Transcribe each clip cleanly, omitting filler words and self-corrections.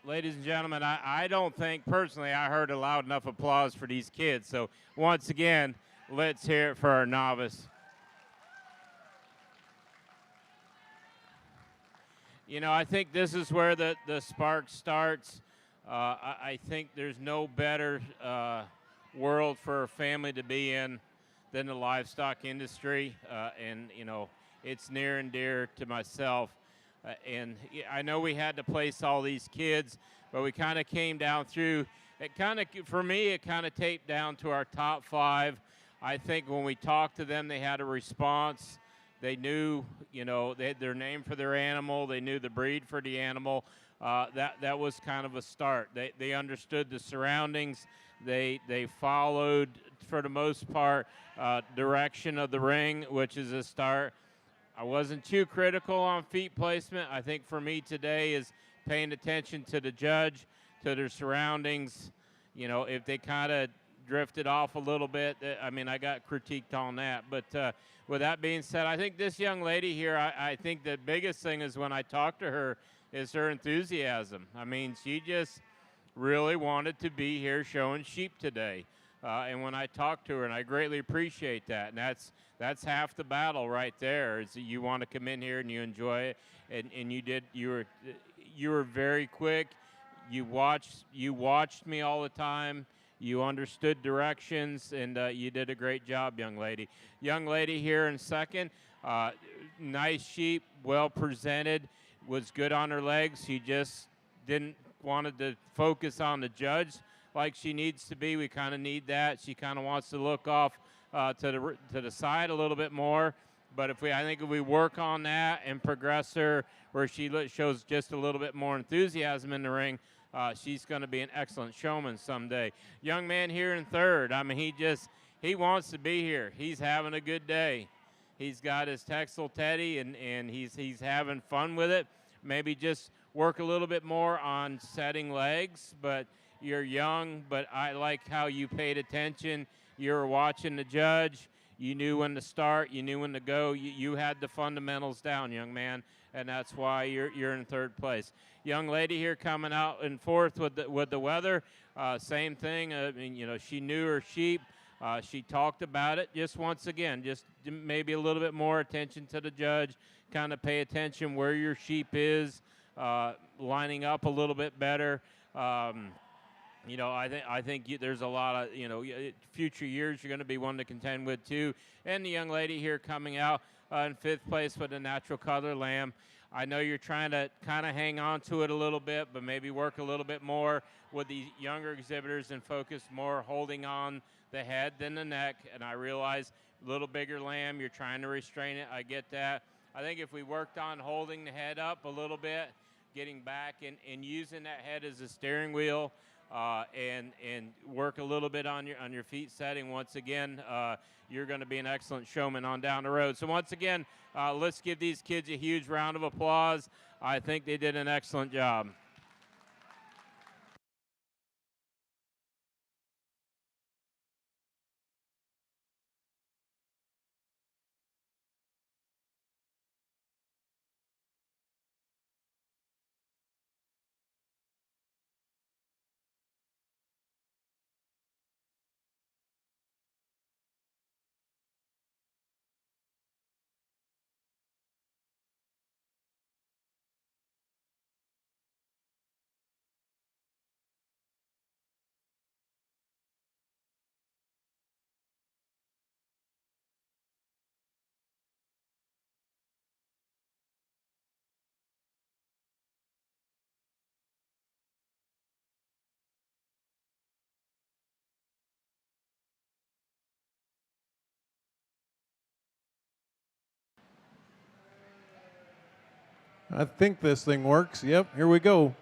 Ladies and gentlemen, I don't think personally I heard a loud enough applause for these kids. So once again, let's hear it for our novice. You know, I think this is where the spark starts. I think there's no better world for a family to be in than the livestock industry. And, you know, it's near and dear to myself. I know we had to place all these kids, but we kind of came down through. It kind of, for me, it kind of taped down to our top five. I think when we talked to them, they had a response. They knew, you know, they had their name for their animal. They knew the breed for the animal. That was kind of a start. They understood the surroundings. They followed, for the most part, direction of the ring, which is a start. I wasn't too critical on feet placement. I think for me today is paying attention to the judge, to their surroundings. You know, if they kind of drifted off a little bit, I mean, I got critiqued on that. But with that being said, I think this young lady here, I think the biggest thing is when I talk to her is her enthusiasm. I mean, she just really wanted to be here showing sheep today. And when I talk to her, and I greatly appreciate that, and that's half the battle right there. Is that you want to come in here and you enjoy it, and you were very quick. You watched me all the time. You understood directions, and you did a great job, young lady. Young lady here in second, nice sheep, well presented, was good on her legs. She just didn't wanted to focus on the judge like she needs to be. We kind of need that. She kind of wants to look off to the side a little bit more. But I think if we work on that and progress her where she shows just a little bit more enthusiasm in the ring, she's going to be an excellent showman someday. Young man here in third. I mean, he wants to be here. He's having a good day. He's got his Texel Teddy, and he's having fun with it. Maybe just work a little bit more on setting legs, but you're young, but I like how you paid attention. You were watching the judge. You knew when to start. You knew when to go. You had the fundamentals down, young man, and that's why you're in third place. Young lady here coming out in fourth with the weather. Same thing. I mean, you know, she knew her sheep. She talked about it. Just once again, just maybe a little bit more attention to the judge. Kind of pay attention where your sheep is, lining up a little bit better. You know, I think there's a lot of, you know, future years you're going to be one to contend with too. And the young lady here coming out in fifth place with a natural color lamb. I know you're trying to kind of hang on to it a little bit, but maybe work a little bit more with the younger exhibitors and focus more holding on the head than the neck. And I realize a little bigger lamb, you're trying to restrain it. I get that. I think if we worked on holding the head up a little bit, getting back and using that head as a steering wheel, and work a little bit on your feet setting. Once again, you're going to be an excellent showman on down the road. So once again, let's give these kids a huge round of applause. I think they did an excellent job. I think this thing works. Yep, here we go.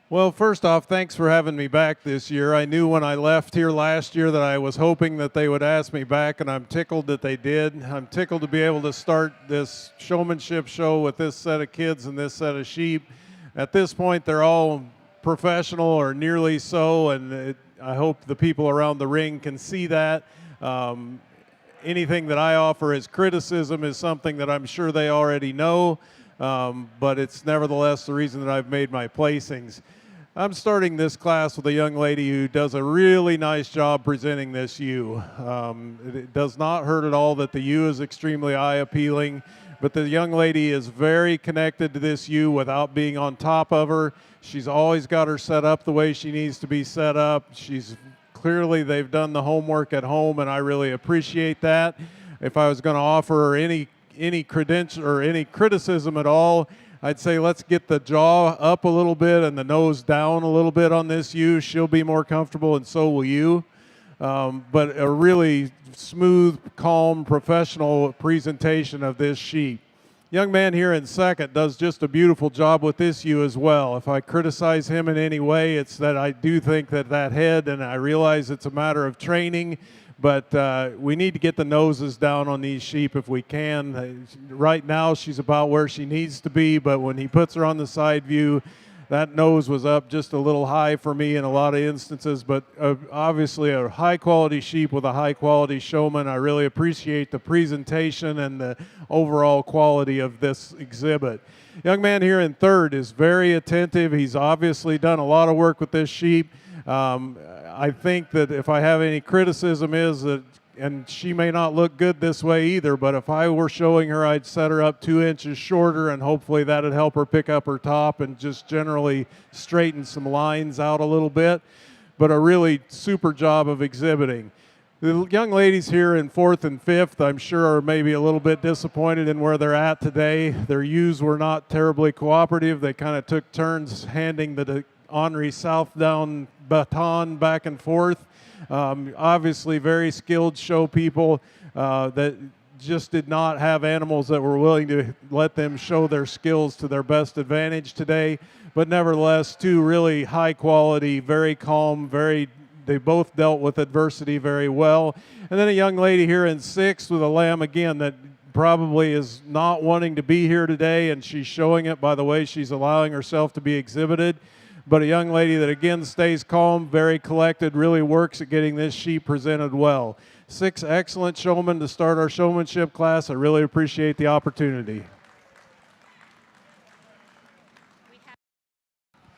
Well, first off, thanks for having me back this year. I knew when I left here last year that I was hoping that they would ask me back, and I'm tickled that they did. I'm tickled to be able to start this showmanship show with this set of kids and this set of sheep. At this point, they're all professional or nearly so, and I hope the people around the ring can see that. Anything that I offer as criticism is something that I'm sure they already know. but it's nevertheless the reason that I've made my placings. I'm starting this class with a young lady who does a really nice job presenting this ewe. It does not hurt at all that the ewe is extremely eye appealing, but the young lady is very connected to this ewe without being on top of her. She's always got her set up the way she needs to be set up. Clearly they've done the homework at home, and I really appreciate that. If I was going to offer her any credential or any criticism at all, I'd say let's get the jaw up a little bit and the nose down a little bit on this ewe. She'll be more comfortable, and so will you. But a really smooth, calm, professional presentation of this sheep. Young man here in second does just a beautiful job with this ewe as well. If I criticize him in any way, it's that I do think that head, and I realize it's a matter of training, but we need to get the noses down on these sheep if we can. Right now she's about where she needs to be, but when he puts her on the side view, that nose was up just a little high for me in a lot of instances, but obviously a high-quality sheep with a high-quality showman. I really appreciate the presentation and the overall quality of this exhibit. Young man here in third is very attentive. He's obviously done a lot of work with this sheep. I think that if I have any criticism is that, and she may not look good this way either, but if I were showing her, I'd set her up 2 inches shorter, and hopefully that'd help her pick up her top and just generally straighten some lines out a little bit. But a really super job of exhibiting. The young ladies here in fourth and fifth, I'm sure, are maybe a little bit disappointed in where they're at today. Their ewes were not terribly cooperative. They kind of took turns handing the Henri Southdown baton back and forth. Obviously very skilled show people that just did not have animals that were willing to let them show their skills to their best advantage today. But nevertheless, two really high quality, very calm, they both dealt with adversity very well. And then a young lady here in sixth with a lamb again that probably is not wanting to be here today, and she's showing it by the way she's allowing herself to be exhibited. But a young lady that again stays calm, very collected, really works at getting this sheep presented well. 6 excellent showmen to start our showmanship class. I really appreciate the opportunity.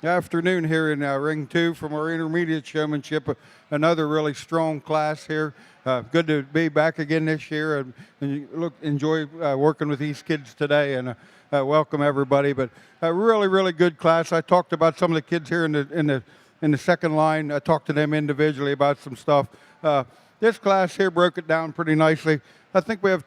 Afternoon here in Ring 2 from our intermediate showmanship. Another really strong class here. Good to be back again this year, and enjoy working with these kids today, and welcome everybody. But a really good class. I talked about some of the kids here in the second line. I talked to them individually about some stuff. This class here broke it down pretty nicely. I think we have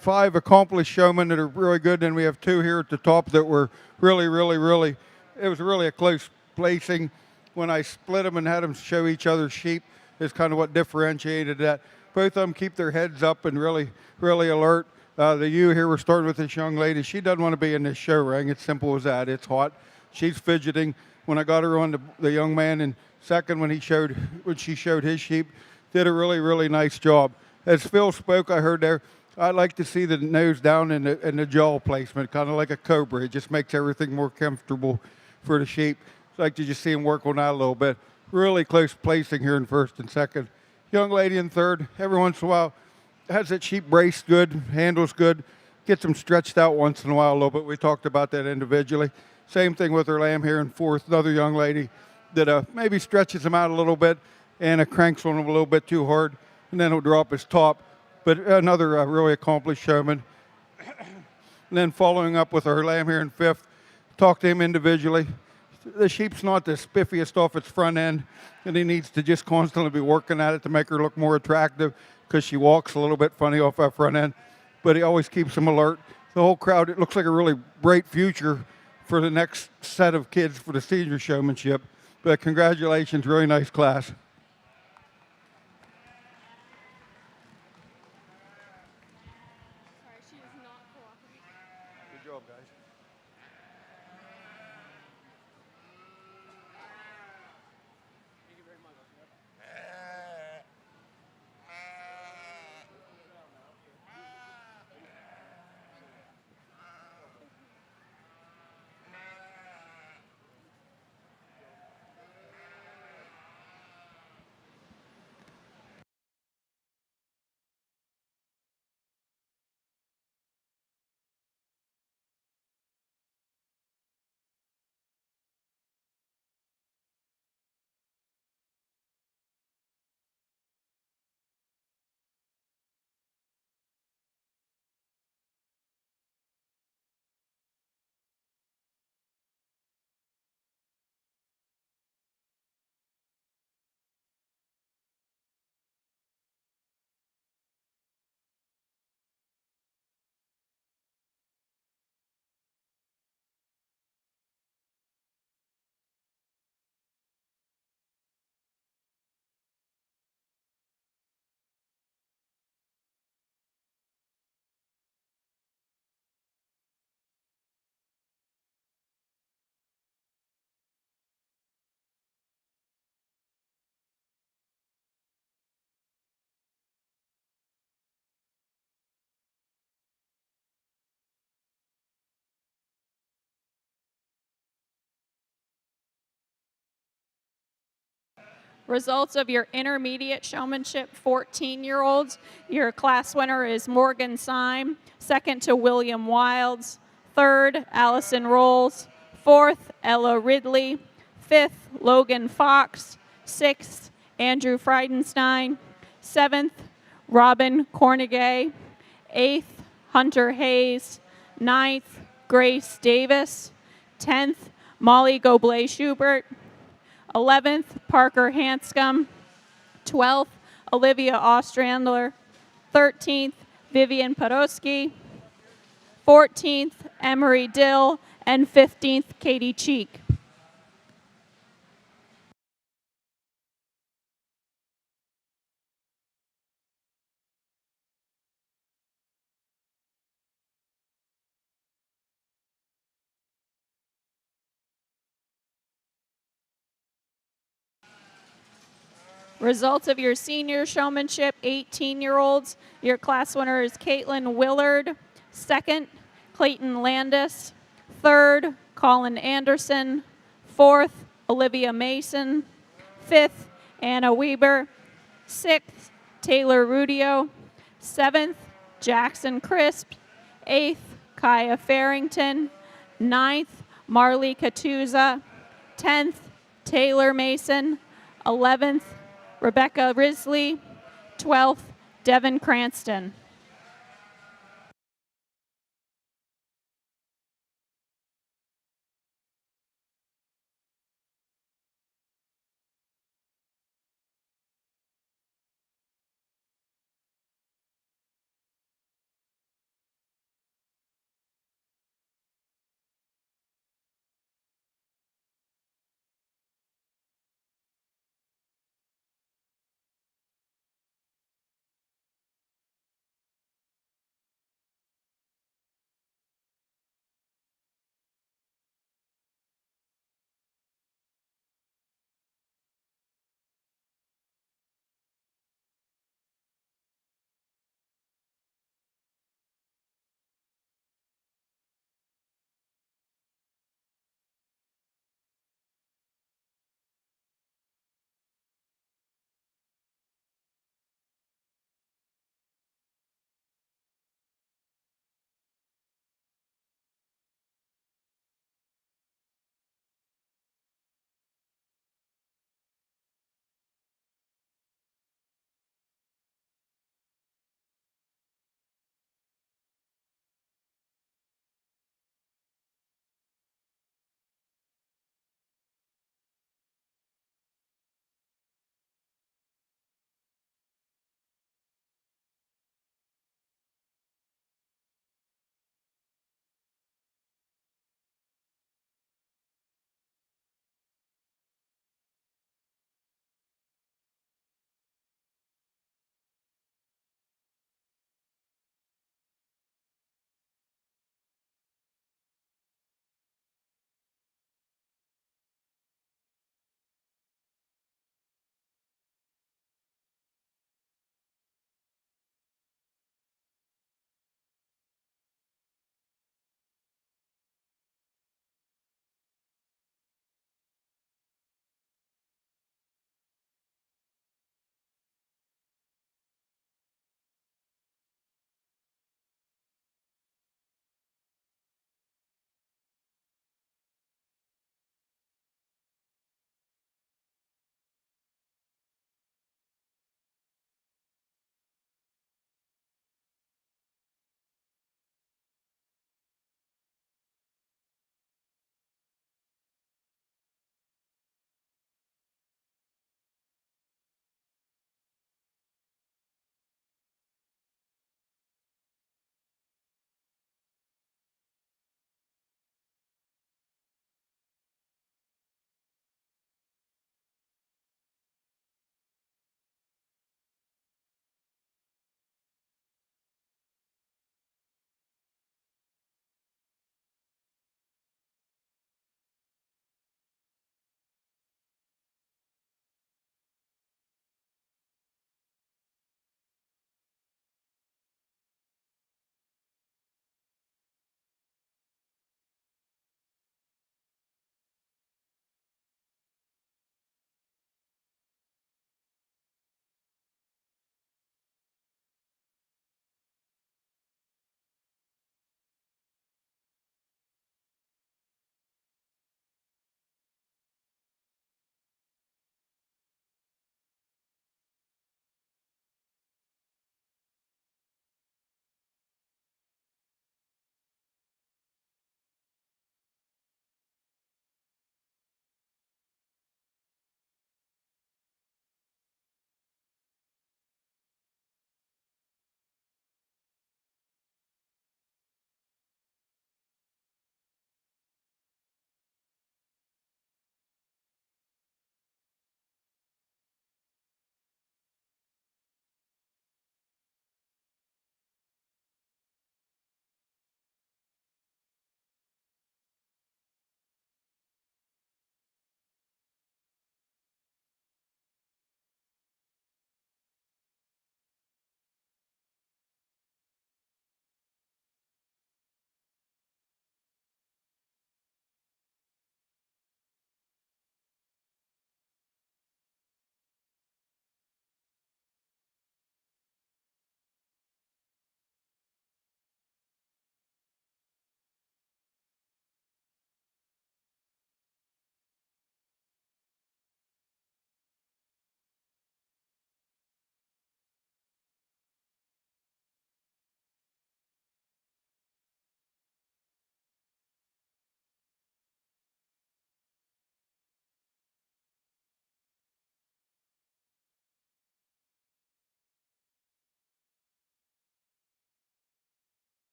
5 accomplished showmen that are really good, and we have 2 here at the top that were really. It was really a close placing. When I split them and had them show each other's sheep is kind of what differentiated that. Both of them keep their heads up and really alert. The ewe here, we're starting with this young lady. She doesn't want to be in this show ring. It's simple as that. It's hot. She's fidgeting. When I got her on the young man in second, when she showed his sheep, did a really nice job. As Phil spoke, I heard there, I like to see the nose down and the jaw placement, kind of like a cobra. It just makes everything more comfortable for the sheep. I'd like to just see him work on that a little bit. Really close placing here in first and second. Young lady in third, every once in a while, has that sheep braced good, handles good, gets them stretched out once in a while a little bit. We talked about that individually. Same thing with her lamb here in fourth, another young lady that maybe stretches him out a little bit and cranks on him a little bit too hard, and then he'll drop his top. But another really accomplished showman. And then following up with her lamb here in fifth, talk to him individually. The sheep's not the spiffiest off its front end, and he needs to just constantly be working at it to make her look more attractive because she walks a little bit funny off that front end. But he always keeps them alert. The whole crowd, it looks like a really bright future for the next set of kids for the senior showmanship. But congratulations, really nice class. Good job, guys. Results of your intermediate showmanship 14-year-olds. Your class winner is Morgan Syme. Second to William Wilds. Third, Allison Rolls. Fourth, Ella Ridley. Fifth, Logan Fox. Sixth, Andrew Friedenstein. Seventh, Robin Cornegay. Eighth, Hunter Hayes. Ninth, Grace Davis. 10th, Molly Goblet Schubert. 11th, Parker Hanscom. 12th, Olivia Ostrander. 13th, Vivian Podolsky. 14th, Emery Dill. And 15th, Katie Cheek. Results of your senior showmanship 18-year-olds. Your class winner is Caitlin Willard. Second, Clayton Landis. Third, Colin Anderson. Fourth, Olivia Mason. Fifth, Anna Weber. Sixth, Taylor Rudio. Seventh, Jackson Crisp. Eighth, Kaya Farrington. Ninth, Marley Katuza. 10th, Taylor Mason. 11th, Rebecca Risley. 12th, Devin Cranston.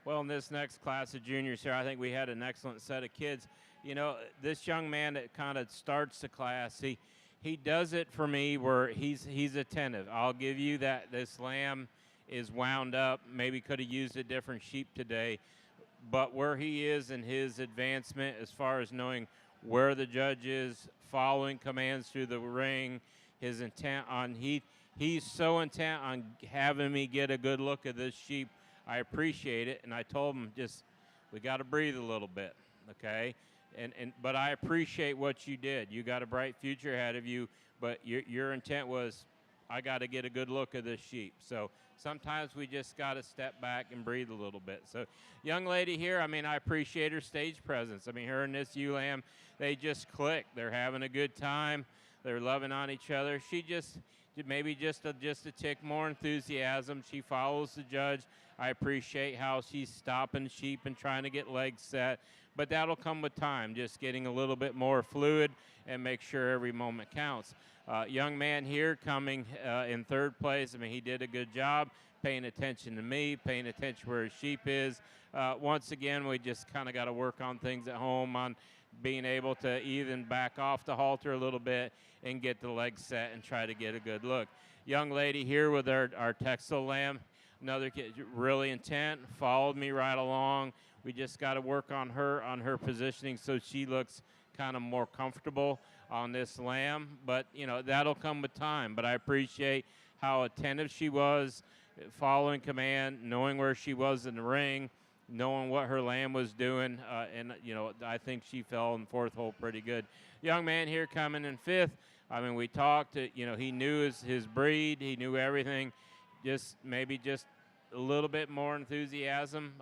Well, in this next class of juniors here, I think we had an excellent set of kids. You know, this young man that kind of starts the class, he does it for me where he's attentive. I'll give you that. This lamb is wound up. Maybe could have used a different sheep today, but where he is in his advancement as far as knowing where the judge is, following commands through the ring, his intent on he's so intent on having me get a good look at this sheep. I appreciate it, and I told him just we got to breathe a little bit, okay? But I appreciate what you did. You got a bright future ahead of you, but your intent was I got to get a good look at this sheep. So sometimes we just got to step back and breathe a little bit. So young lady here, I mean, I appreciate her stage presence. I mean, her and this ewe lamb, they just click. They're having a good time. They're loving on each other. She just maybe just a tick more enthusiasm. She follows the judge. I appreciate how she's stopping sheep and trying to get legs set, but that'll come with time, just getting a little bit more fluid and make sure every moment counts. Young man here coming in third place. I mean, he did a good job paying attention to me, paying attention where his sheep is. Once again, we just kind of got to work on things at home, on being able to even back off the halter a little bit and get the legs set and try to get a good look. Young lady here with our Texel lamb, another kid really intent, followed me right along. We just got to work on her positioning so she looks kind of more comfortable on this lamb. But, you know, that'll come with time. But I appreciate how attentive she was, following command, knowing where she was in the ring, knowing what her lamb was doing. And, you know, I think she fell in fourth hole pretty good. Young man here coming in fifth. I mean, we talked, you know, he knew his breed. He knew everything. Maybe just a little bit more enthusiasm.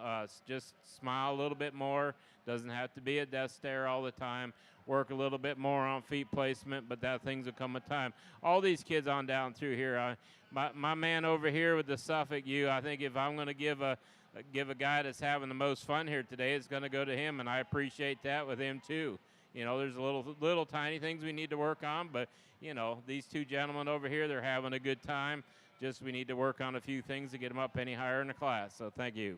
Just smile a little bit more. Doesn't have to be a death stare all the time. Work a little bit more on feet placement, but that things will come with time. All these kids on down through here. My man over here with the Suffolk ewe, I think if I'm going to give a guy that's having the most fun here today, it's going to go to him, and I appreciate that with him too. You know, there's little tiny things we need to work on, but, you know, these two gentlemen over here, they're having a good time. Just we need to work on a few things to get them up any higher in the class. So thank you.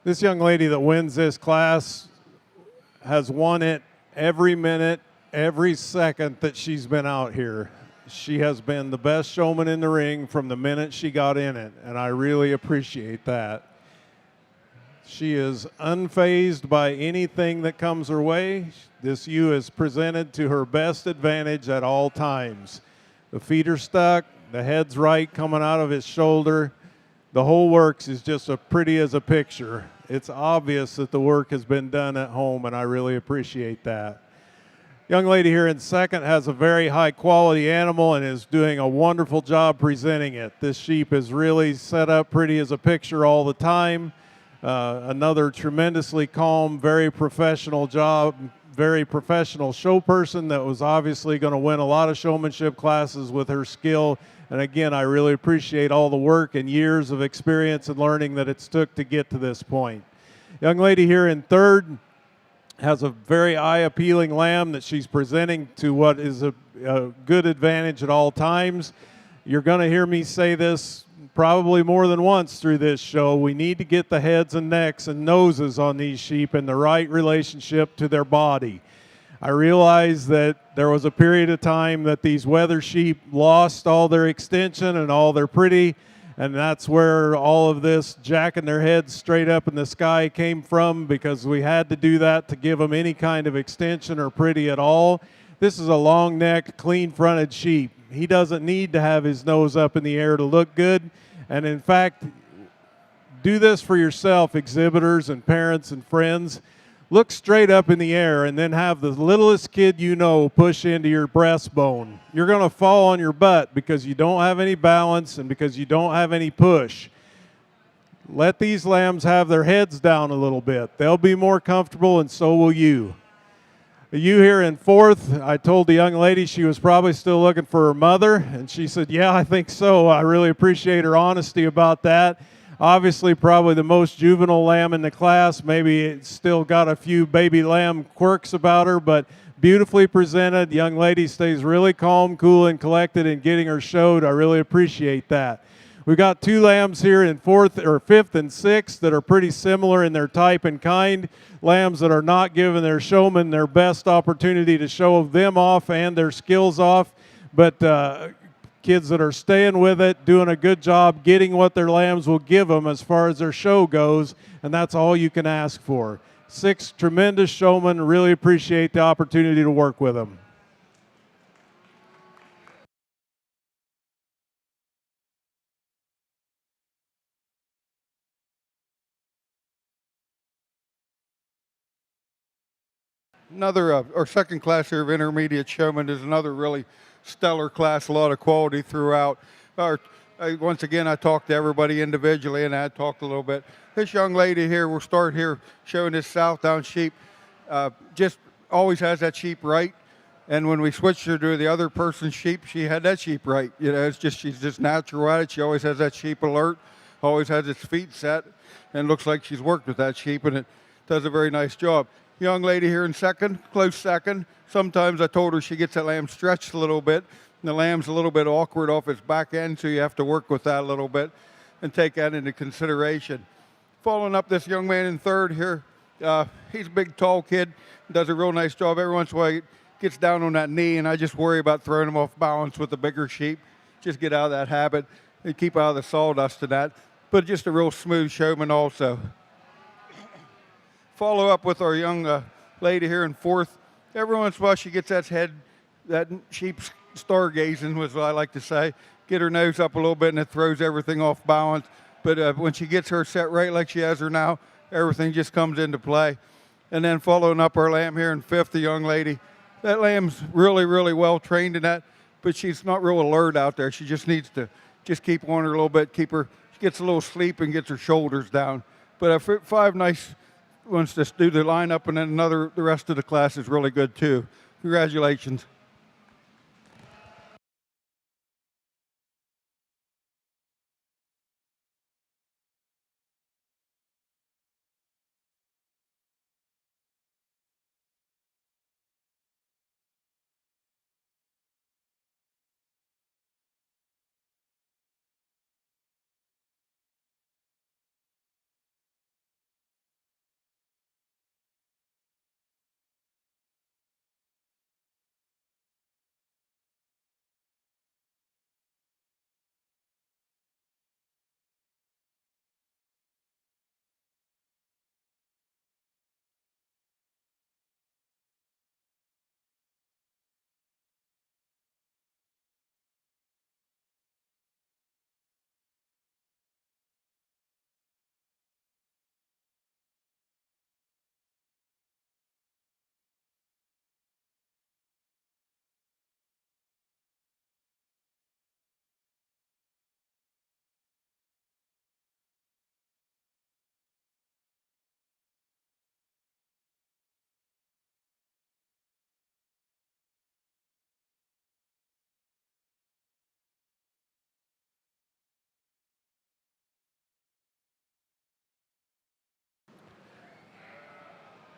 This young lady that wins this class has won it every minute, every second that she's been out here. She has been the best showman in the ring from the minute she got in it, and I really appreciate that. She is unfazed by anything that comes her way. This ewe is presented to her best advantage at all times. The feet are stuck, the head's right coming out of his shoulder. The whole works is just as pretty as a picture. It's obvious that the work has been done at home, and I really appreciate that. Young lady here in second has a very high quality animal and is doing a wonderful job presenting it. This sheep is really set up pretty as a picture all the time. Another tremendously calm, very professional job, very professional show person that was obviously going to win a lot of showmanship classes with her skill. And again, I really appreciate all the work and years of experience and learning that it's took to get to this point. Young lady here in third has a very eye-appealing lamb that she's presenting to what is a good advantage at all times. You're going to hear me say this probably more than once through this show. We need to get the heads and necks and noses on these sheep in the right relationship to their body. I realize that there was a period of time that these weather sheep lost all their extension and all their pretty, and that's where all of this jacking their heads straight up in the sky came from, because we had to do that to give them any kind of extension or pretty at all. This is a long-necked, clean-fronted sheep. He doesn't need to have his nose up in the air to look good, and in fact, do this for yourself, exhibitors and parents and friends. Look straight up in the air and then have the littlest kid you know push into your breastbone. You're going to fall on your butt because you don't have any balance and because you don't have any push. Let these lambs have their heads down a little bit. They'll be more comfortable, and so will you. You here in fourth, I told the young lady she was probably still looking for her mother, and she said, yeah, I think so. I really appreciate her honesty about that. Obviously, probably the most juvenile lamb in the class. Maybe it's still got a few baby lamb quirks about her, but beautifully presented. Young lady stays really calm, cool, and collected in getting her showed. I really appreciate that. We've got two lambs here in fifth and sixth that are pretty similar in their type and kind. Lambs that are not giving their showmen their best opportunity to show them off and their skills off, but kids that are staying with it, doing a good job, getting what their lambs will give them as far as their show goes, and that's all you can ask for. 6 tremendous showmen. Really appreciate the opportunity to work with them. Another, our second class here of intermediate showmen is another really stellar class, a lot of quality throughout. Once again, I talked to everybody individually, and I talked a little bit. This young lady here, we'll start here showing this Southdown sheep, just always has that sheep right. And when we switched her to the other person's sheep, she had that sheep right. You know, she's just natural at it. She always has that sheep alert, always has its feet set, and looks like she's worked with that sheep, and it does a very nice job. Young lady here in second, close second. Sometimes I told her she gets that lamb stretched a little bit. And the lamb's a little bit awkward off its back end, so you have to work with that a little bit and take that into consideration. Following up this young man in third here, he's a big, tall kid, does a real nice job. Every once in a while he gets down on that knee, and I just worry about throwing him off balance with the bigger sheep. Just get out of that habit and keep out of the sawdust and that. But just a real smooth showman also. Follow up with our young lady here in fourth. Every once in a while she gets that sheep's stargazing, was what I like to say. Get her nose up a little bit and it throws everything off balance. But when she gets her set right like she has her now, everything just comes into play. And then following up our lamb here in fifth, the young lady. That lamb's really, really well trained in that, but she's not real alert out there. She just needs to just keep on her a little bit, she gets a little sleep and gets her shoulders down. But 5 nice ones to do the lineup, and then the rest of the class is really good too. Congratulations.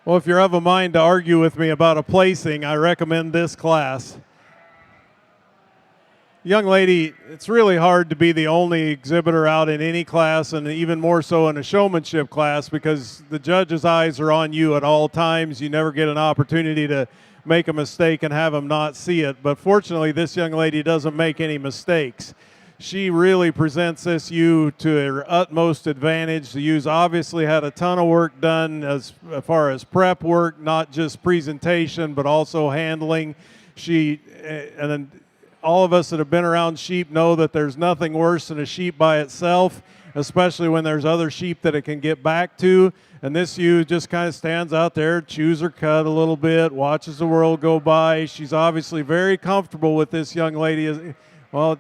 Well, if you're of a mind to argue with me about a placing, I recommend this class. Young lady, it's really hard to be the only exhibitor out in any class, and even more so in a showmanship class, because the judge's eyes are on you at all times. You never get an opportunity to make a mistake and have them not see it. But fortunately, this young lady doesn't make any mistakes. She really presents this ewe to her utmost advantage. The ewes obviously had a ton of work done as far as prep work, not just presentation, but also handling. And then all of us that have been around sheep know that there's nothing worse than a sheep by itself, especially when there's other sheep that it can get back to. And this ewe just kind of stands out there, chews her cud a little bit, watches the world go by. She's obviously very comfortable with this young lady. Well,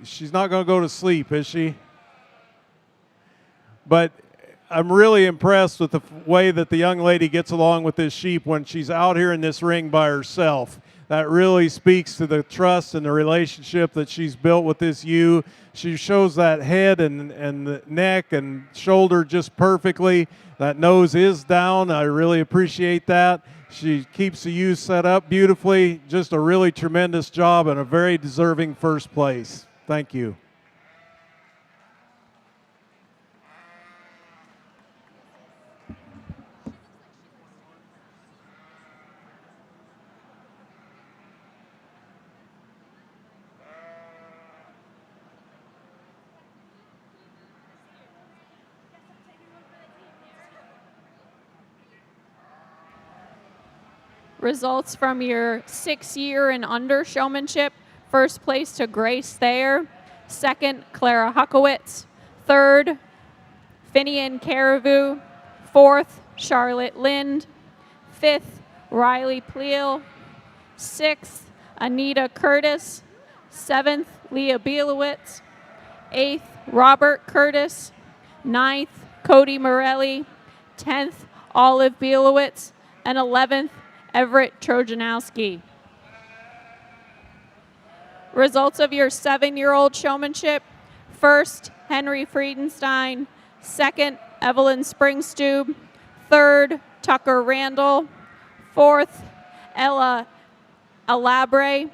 she's not going to go to sleep, is she? But I'm really impressed with the way that the young lady gets along with this sheep when she's out here in this ring by herself. That really speaks to the trust and the relationship that she's built with this ewe. She shows that head and the neck and shoulder just perfectly. That nose is down. I really appreciate that. She keeps the ewe set up beautifully. Just a really tremendous job and a very deserving first place. Thank you. Results from your 6-year and under showmanship. First place to Grace Thayer. Second, Clara Huckowitz. Third, Finian Caribou. Fourth, Charlotte Lind. Fifth, Riley Pleel. Sixth, Anita Curtis. Seventh, Leah Bielowitz. Eighth, Robert Curtis. Ninth, Cody Morelli. 10th, Olive Bielowitz. And 11th, Everett Trojanowski. Results of your 7-year-old showmanship. First, Henry Friedenstein. Second, Evelyn Springstube. Third, Tucker Randall. Fourth, Ella Alabre.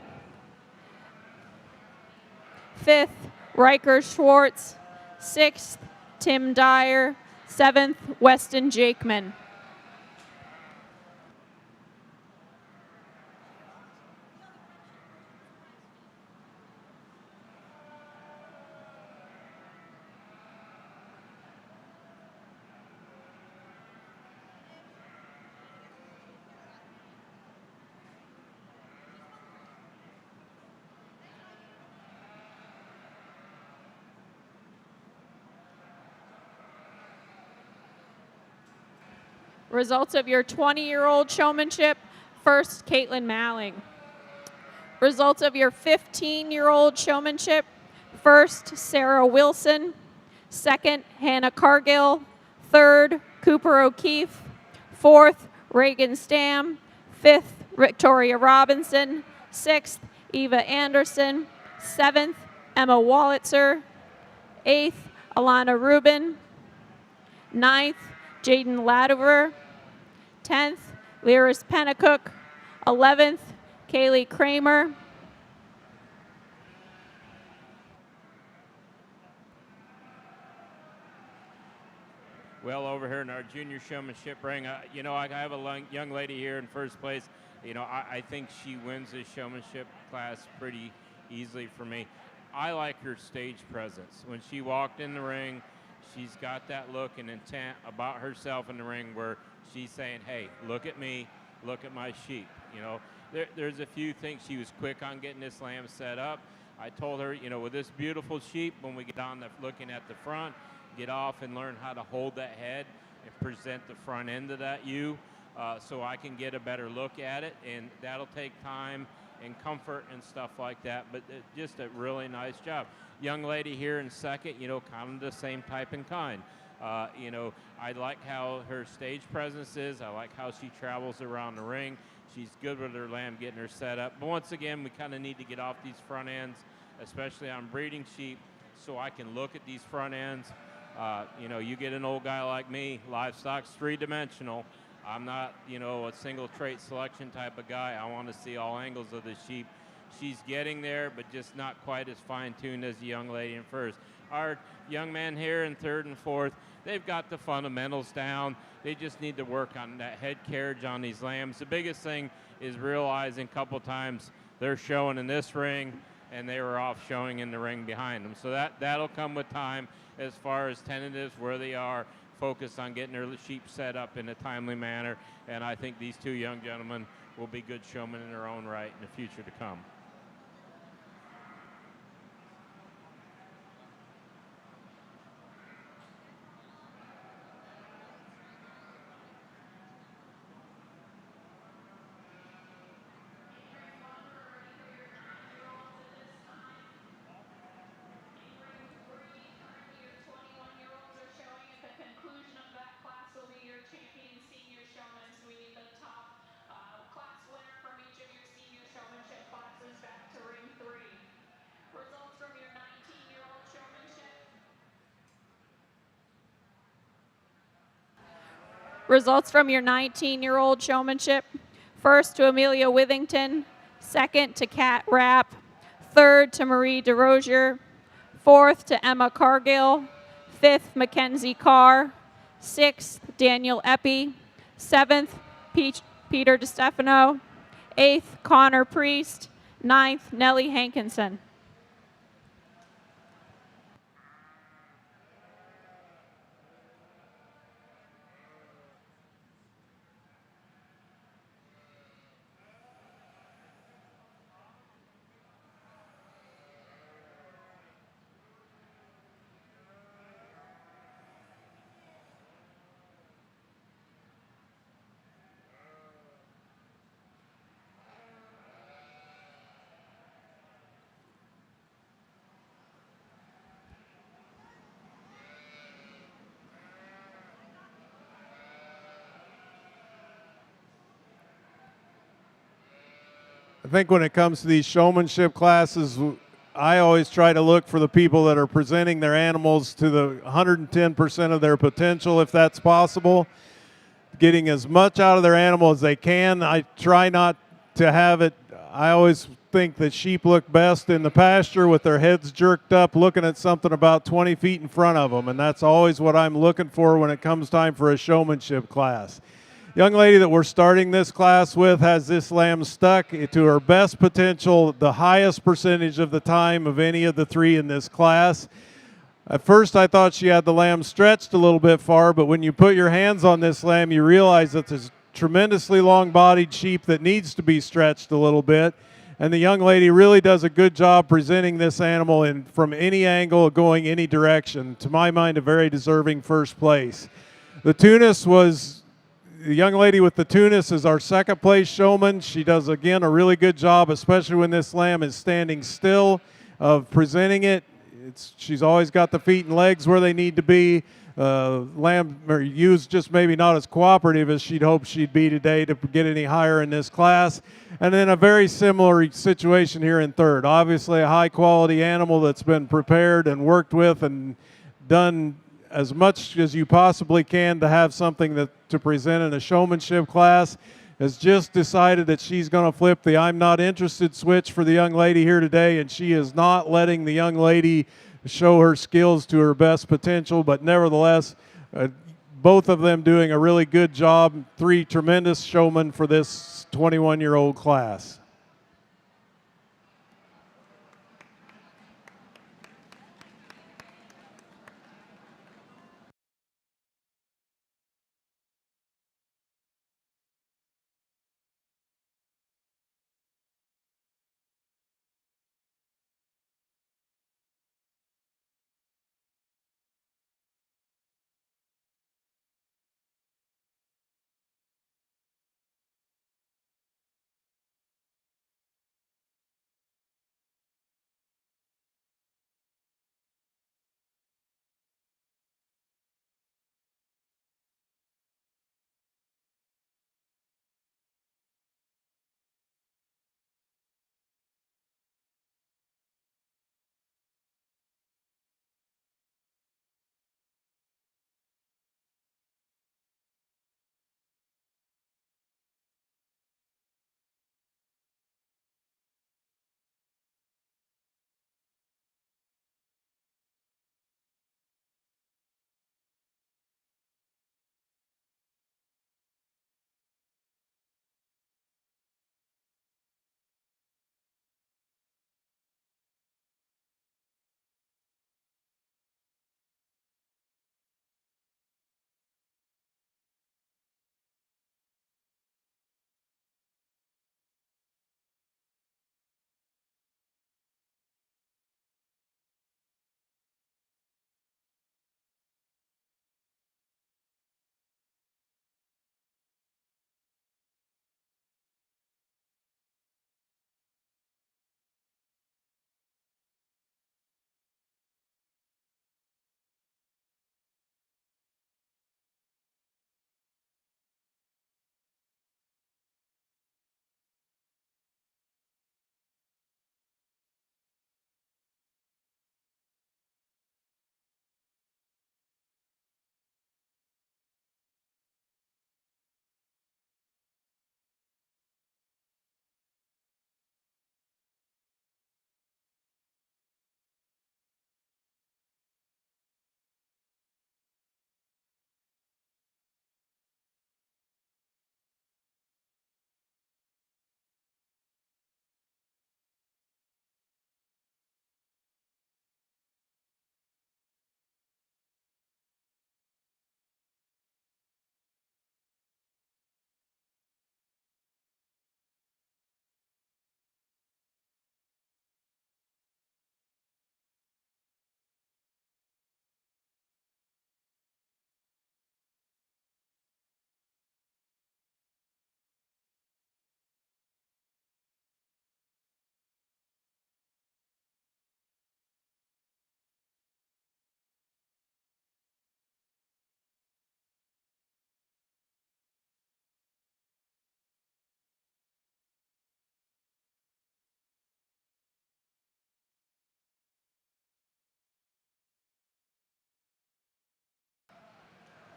Fifth, Riker Schwartz. Sixth, Tim Dyer. Seventh, Weston Jakeman. Results of your 20-year-old showmanship. First, Caitlin Malling. Results of your 15-year-old showmanship. First, Sarah Wilson. Second, Hannah Cargill. Third, Cooper O'Keefe. Fourth, Reagan Stam. Fifth, Victoria Robinson. Sixth, Eva Anderson. Seventh, Emma Wallitzer. Eighth, Alana Rubin. Ninth, Jaden Latimer. 10th, Lyris Pennacook. 11th, Kaylee Kramer. Well, over here in our junior showmanship ring, I have a young lady here in first place. I think she wins this showmanship class pretty easily for me. I like her stage presence. When she walked in the ring, she's got that look and intent about herself in the ring where she's saying, hey, look at me, look at my sheep. There's a few things. She was quick on getting this lamb set up. I told her, with this beautiful sheep, when we get on looking at the front, get off and learn how to hold that head and present the front end of that ewe so I can get a better look at it. And that'll take time and comfort and stuff like that, but just a really nice job. Young lady here in second, kind of the same type and kind. I like how her stage presence is. I like how she travels around the ring. She's good with her lamb, getting her set up. But once again, we kind of need to get off these front ends, especially on breeding sheep, so I can look at these front ends. You get an old guy like me, livestock's three-dimensional. I'm not, a single trait selection type of guy. I want to see all angles of the sheep. She's getting there, but just not quite as fine-tuned as the young lady in first. Our young man here in third and fourth, they've got the fundamentals down. They just need to work on that head carriage on these lambs. The biggest thing is realizing a couple times they're showing in this ring, and they were off showing in the ring behind them. So that'll come with time as far as tentatives, where they are, focused on getting their sheep set up in a timely manner. And I think these two young gentlemen will be good showmen in their own right in the future to come. Conclusion of Results from your 19-year-old showmanship. First to Amelia Withington, second to Kat Rapp, third to Marie DeRosier, fourth to Emma Cargill, fifth Mackenzie Carr, sixth Daniel Eppie, seventh Peter DeStefano, eighth Connor Priest, ninth Nellie Hankinson. I think when it comes to these showmanship classes, I always try to look for the people that are presenting their animals to the 110% of their potential, if that's possible, getting as much out of their animal as they can. I try not to have it. I always think that sheep look best in the pasture with their heads jerked up, looking at something about 20 feet in front of them, and that's always what I'm looking for when it comes time for a showmanship class. Young lady that we're starting this class with has this lamb stuck to her best potential, the highest percentage of the time of any of the three in this class. At first I thought she had the lamb stretched a little bit far, but when you put your hands on this lamb, you realize that there's a tremendously long-bodied sheep that needs to be stretched a little bit. And the young lady really does a good job presenting this animal from any angle, going any direction. To my mind, a very deserving first place. The young lady with the Tunis is our second place showman. She does, again, a really good job, especially when this lamb is standing still, of presenting it. She's always got the feet and legs where they need to be. Lamb are used just maybe not as cooperative as she'd hoped she'd be today to get any higher in this class. And then a very similar situation here in third. Obviously a high quality animal that's been prepared and worked with and done as much as you possibly can to have something to present in a showmanship class, has just decided that she's going to flip the I'm not interested switch for the young lady here today, and she is not letting the young lady show her skills to her best potential, but nevertheless, both of them doing a really good job. Three tremendous showmen for this 21-year-old class.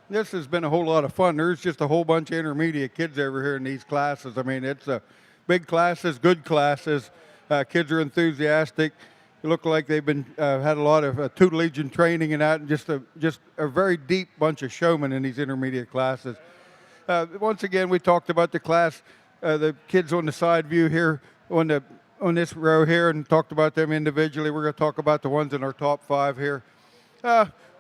this has been a whole lot of fun. There's just a whole bunch of intermediate kids over here in these classes. I mean, it's big classes, good classes. Kids are enthusiastic. They look like they've been had a lot of tutelage and training and that, and just a very deep bunch of showmen in these intermediate classes. Once again, we talked about the class, the kids on the side view here on this row here, and talked about them individually. We're going to talk about the ones in our top 5 here.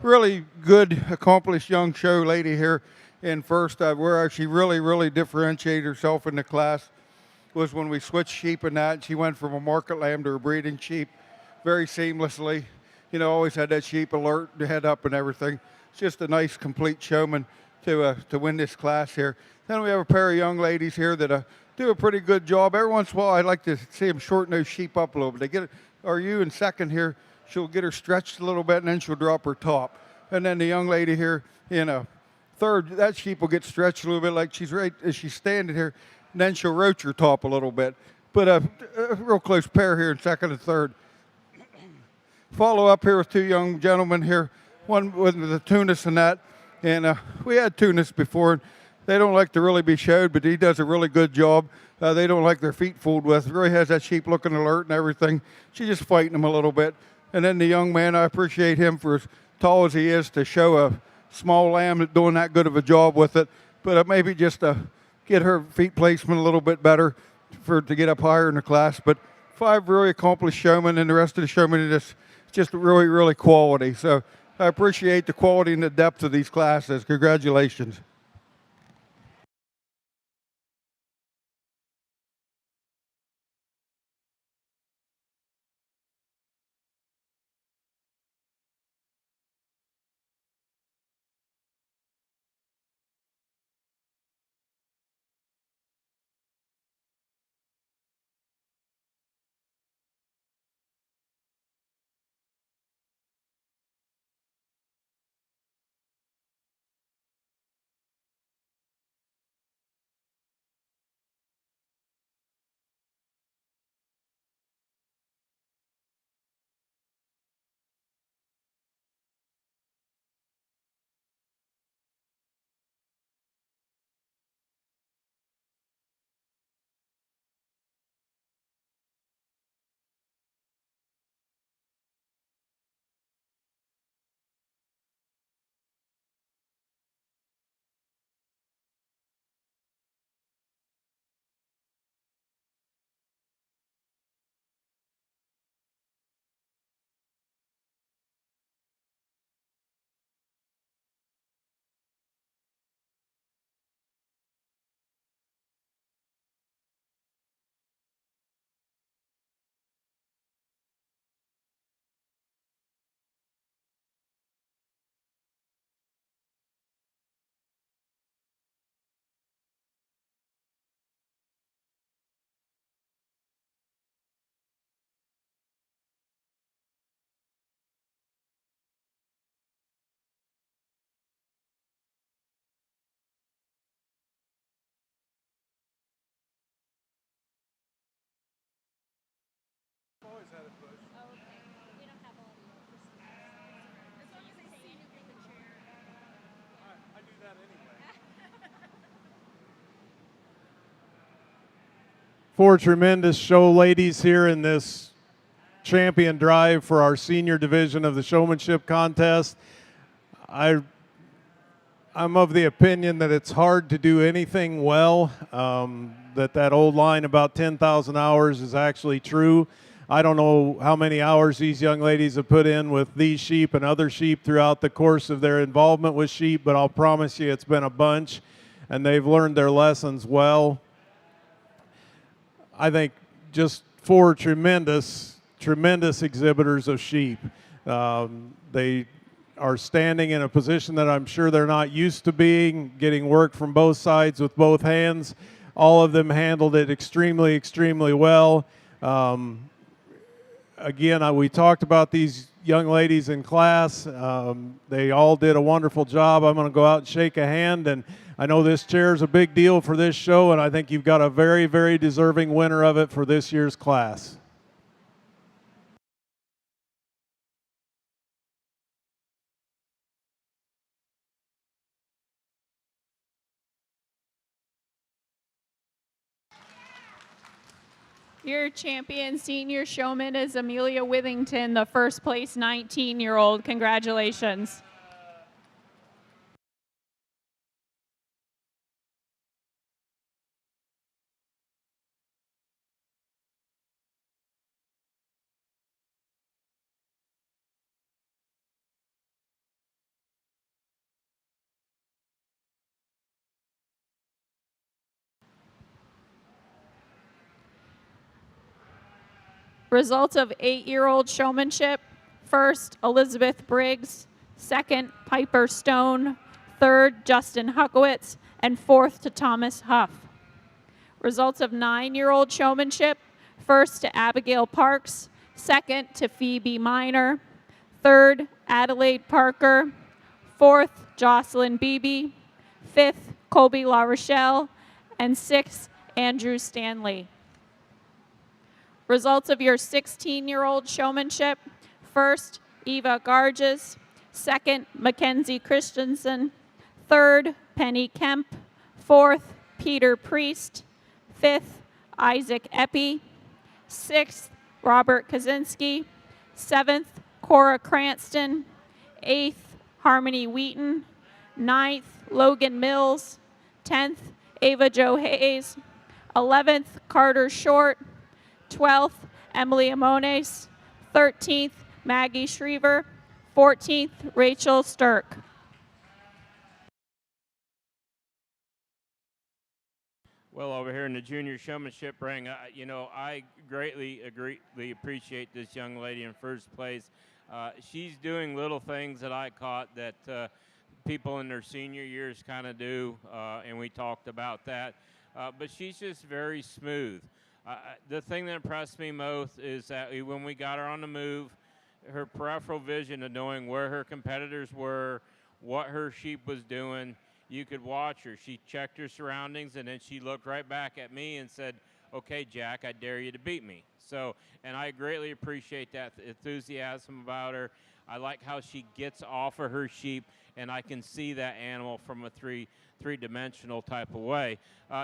Really good, accomplished young show lady here in first. Where actually really differentiated herself in the class was when we switched sheep and that. She went from a market lamb to a breeding sheep very seamlessly. You know, always had that sheep alert, the head up and everything. It's just a nice, complete showman to win this class here. Then we have a pair of young ladies here that do a pretty good job. Every once in a while, I'd like to see them shorten those sheep up a little bit. They get, or you in second here, she'll get her stretched a little bit, and then she'll drop her top. And then the young lady here in third, that sheep will get stretched a little bit like she's right as she's standing here, and then she'll roach her top a little bit. But a real close pair here in second and third. Follow up here with 2 young gentlemen here, one with the Tunis and that. And we had Tunis before. They don't like to really be showed, but he does a really good job. They don't like their feet fooled with. Really has that sheep looking alert and everything. She's just fighting him a little bit. And then the young man, I appreciate him for as tall as he is to show a small lamb doing that good of a job with it. But maybe just get her feet placement a little bit better to get up higher in the class. But 5 really accomplished showmen, and the rest of the showmen are just really quality. So I appreciate the quality and the depth of these classes. Congratulations. Four tremendous show ladies here in this champion drive for our senior division of the showmanship contest. I'm of the opinion that it's hard to do anything well, that old line about 10,000 hours is actually true. I don't know how many hours these young ladies have put in with these sheep and other sheep throughout the course of their involvement with sheep, but I'll promise you it's been a bunch, and they've learned their lessons well. I think just 4 tremendous exhibitors of sheep. They are standing in a position that I'm sure they're not used to being, getting work from both sides with both hands. All of them handled it extremely well. Again, we talked about these young ladies in class. They all did a wonderful job. I'm going to go out and shake a hand, and I know this chair is a big deal for this show, and I think you've got a very deserving winner of it for this year's class. Your champion senior showman is Amelia Withington, the first place 19-year-old. Congratulations. Results of 8-year-old showmanship. First, Elizabeth Briggs. Second, Piper Stone. Third, Justin Huckowitz. And fourth to Thomas Huff. Results of 9-year-old showmanship. First to Abigail Parks. Second to Phoebe Miner. Third, Adelaide Parker. Fourth, Jocelyn Beebe. Fifth, Colby La Rochelle. And sixth, Andrew Stanley. Results of your 16-year-old showmanship. First, Eva Garges. Second, Mackenzie Christensen. Third, Penny Kemp. Fourth, Peter Priest. Fifth, Isaac Epi. Sixth, Robert Kaczynski. Seventh, Cora Cranston. Eighth, Harmony Wheaton. Ninth, Logan Mills. 10th, Ava Jo Hayes. 11th, Carter Short. 12th, Emily Amones. 13th, Maggie Shriver. 14th, Rachel Sturk. Well, over here in the junior showmanship ring, I greatly appreciate this young lady in first place. She's doing little things that I caught that people in their senior years kind of do, and we talked about that. But she's just very smooth. The thing that impressed me most is that when we got her on the move, her peripheral vision of knowing where her competitors were, what her sheep was doing, you could watch her. She checked her surroundings, and then she looked right back at me and said, "Okay, Jack, I dare you to beat me." So, and I greatly appreciate that enthusiasm about her. I like how she gets off of her sheep, and I can see that animal from a three-dimensional type of way.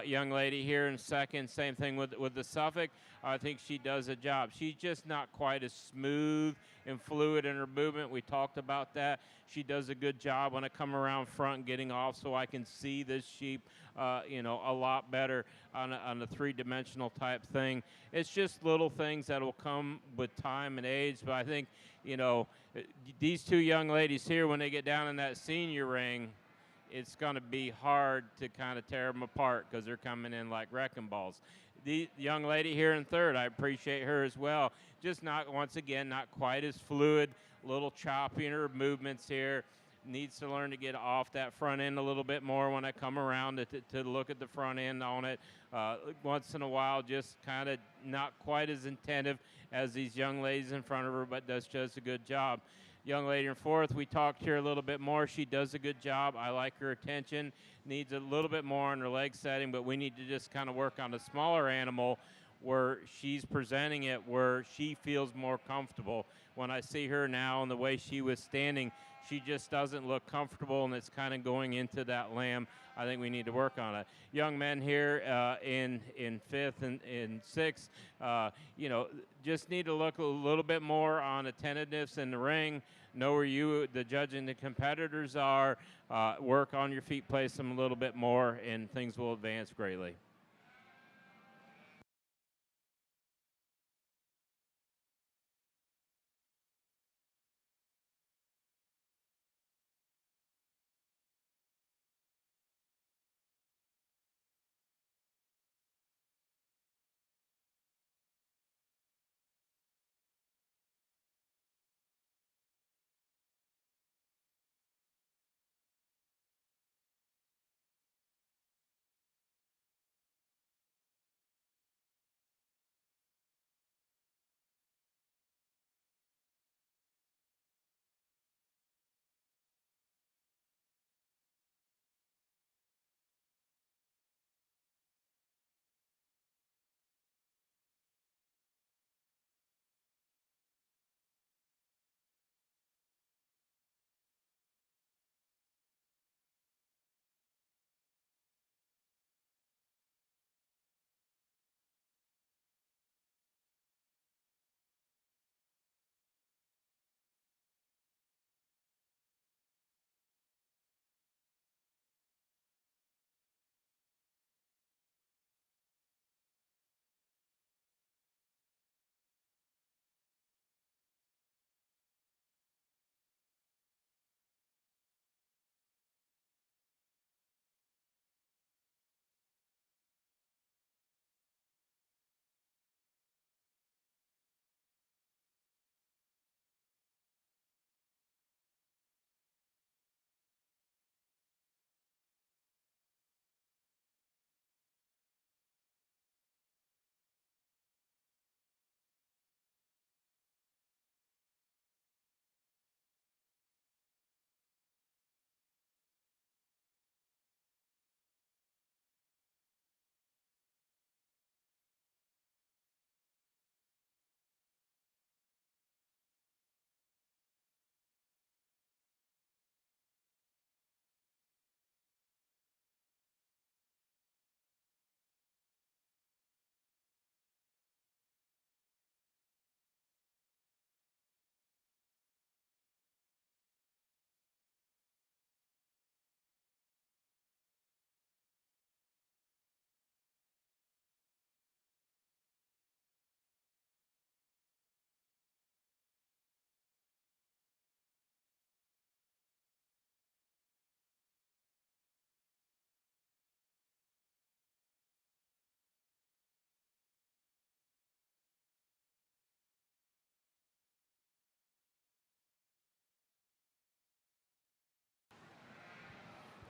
Young lady here in second, same thing with the Suffolk. I think she does a job. She's just not quite as smooth and fluid in her movement. We talked about that. She does a good job when I come around front getting off so I can see this sheep, a lot better on a three-dimensional type thing. It's just little things that will come with time and age, but I think, these two young ladies here, when they get down in that senior ring, it's going to be hard to kind of tear them apart because they're coming in like wrecking balls. The young lady here in third, I appreciate her as well. Just not quite as fluid, a little choppy in her movements here. Needs to learn to get off that front end a little bit more when I come around to look at the front end on it. Once in a while, just kind of not quite as attentive as these young ladies in front of her, but does just a good job. Young lady in fourth, we talked here a little bit more. She does a good job. I like her attention. Needs a little bit more on her leg setting, but we need to just kind of work on a smaller animal where she's presenting it, where she feels more comfortable. When I see her now and the way she was standing, she just doesn't look comfortable, and it's kind of going into that lamb. I think we need to work on it. Young men here in fifth and in sixth, just need to look a little bit more on attentiveness in the ring, know where the judging the competitors are, work on your feet, place them a little bit more, and things will advance greatly.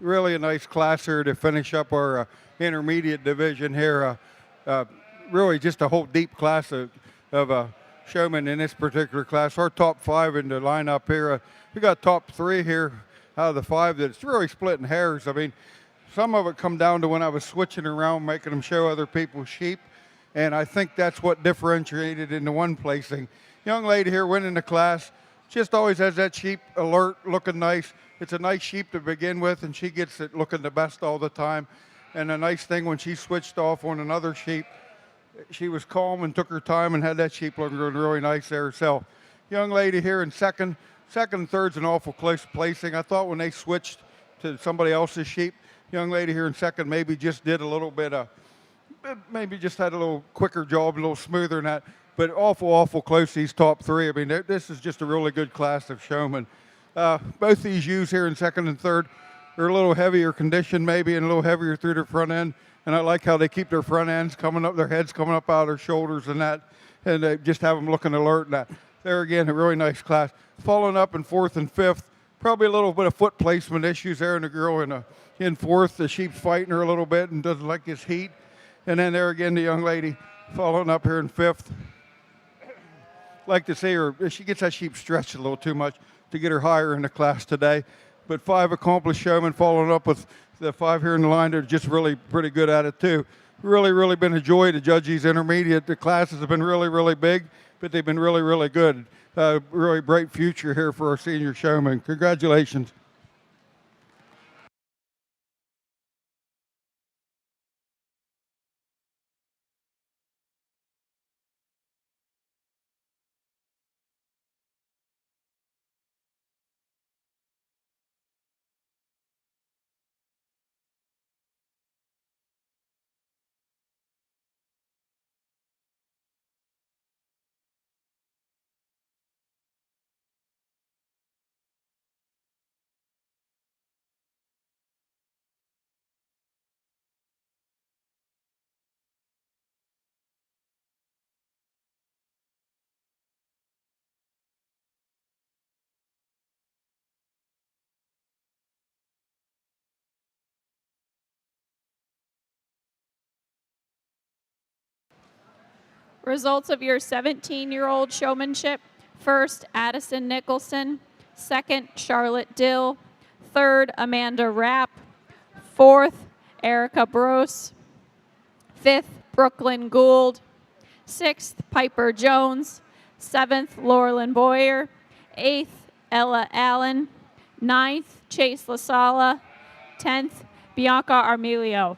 really a nice class here to finish up our intermediate division here. Really just a whole deep class of showmen in this particular class. Our top 5 in the lineup here. We got top 3 here out of the 5 that's really splitting hairs. I mean, some of it come down to when I was switching around, making them show other people's sheep. And I think that's what differentiated in the one placing. Young lady here winning the class, just always has that sheep alert, looking nice. It's a nice sheep to begin with, and she gets it looking the best all the time. And a nice thing, when she switched off on another sheep, she was calm and took her time and had that sheep looking really nice there herself. Young lady here in second and third's an awful close placing. I thought when they switched to somebody else's sheep, young lady here in second maybe just did a little bit of, maybe just had a little quicker job, a little smoother than that. But awful close, these top 3. I mean, this is just a really good class of showmen. Both these ewes here in second and third are a little heavier condition maybe and a little heavier through their front end. And I like how they keep their front ends coming up, their heads coming up out of their shoulders and that. And they just have them looking alert and that. There again, a really nice class. Following up in 4th and 5th, probably a little bit of foot placement issues there in the girl in 4th. The sheep's fighting her a little bit and doesn't like this heat. And then there again, the young lady following up here in 5th. Like to see her, she gets that sheep stretched a little too much to get her higher in the class today. But 5 accomplished showmen following up with the 5 here in the line. They're just really pretty good at it too. Really been a joy to judge these intermediate. The classes have been really big, but they've been really good. Really bright future here for our senior showmen. Congratulations. Results of your 17-year-old showmanship. First, Addison Nicholson. Second, Charlotte Dill. Third, Amanda Rapp. Fourth, Erica Brose. Fifth, Brooklyn Gould. Sixth, Piper Jones. Seventh, Laurelyn Boyer. Eighth, Ella Allen. Ninth, Chase LaSala. 10th, Bianca Armelio.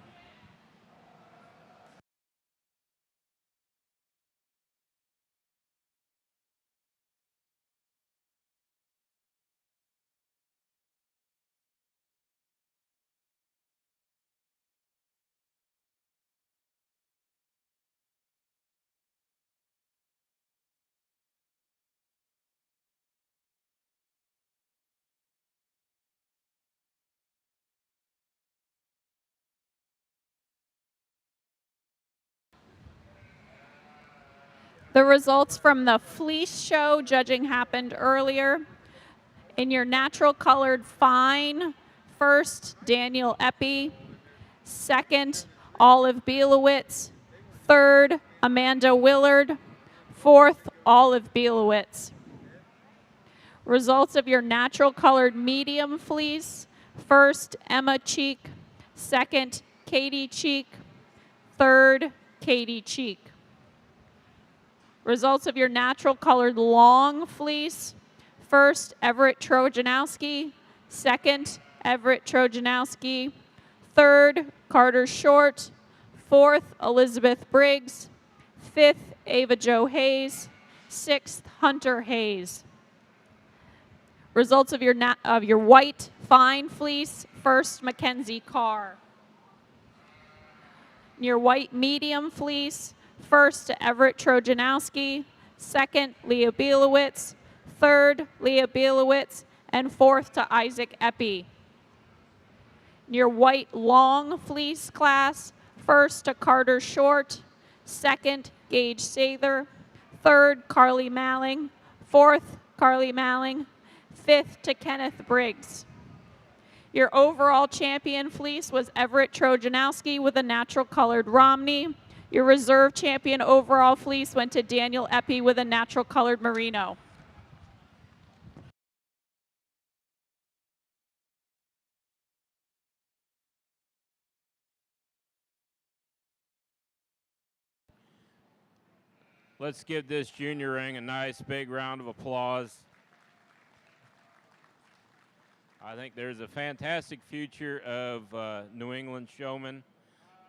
The results from the fleece show judging happened earlier. In your natural colored fine, first, Daniel Eppy. Second, Olive Bielowitz. Third, Amanda Willard. Fourth, Olive Bielowitz. Results of your natural colored medium fleece. First, Emma Cheek. Second, Katie Cheek. Third, Katie Cheek. Results of your natural colored long fleece. First, Everett Trojanowski. Second, Everett Trojanowski. Third, Carter Short. Fourth, Elizabeth Briggs. Fifth, Ava Jo Hayes. Sixth, Hunter Hayes. Results of your white fine fleece. First, Mackenzie Carr. Your white medium fleece. First to Everett Trojanowski, second Leah Bielowitz, third Leah Bielowitz, and fourth to Isaac Eppy. Your white long fleece class, first to Carter Short, second Gage Sather, third Carly Malling, fourth Carly Malling, fifth to Kenneth Briggs. Your overall champion fleece was Everett Trojanowski with a natural colored Romney. Your reserve champion overall fleece went to Daniel Eppy with a natural colored merino. Let's give this junior ring a nice big round of applause. I think there's a fantastic future of New England showmen.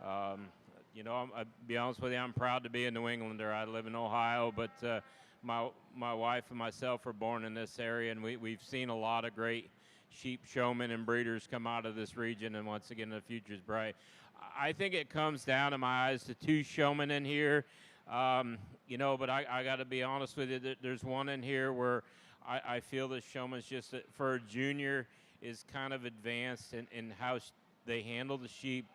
You know, I'll be honest with you, I'm proud to be a New Englander. I live in Ohio, but my wife and myself were born in this area, and we've seen a lot of great sheep showmen and breeders come out of this region, and once again, the future's bright. I think it comes down, in my eyes, to two showmen in here. You know, but I got to be honest with you, there's one in here where I feel the showman's just, for a junior, is kind of advanced in how they handle the sheep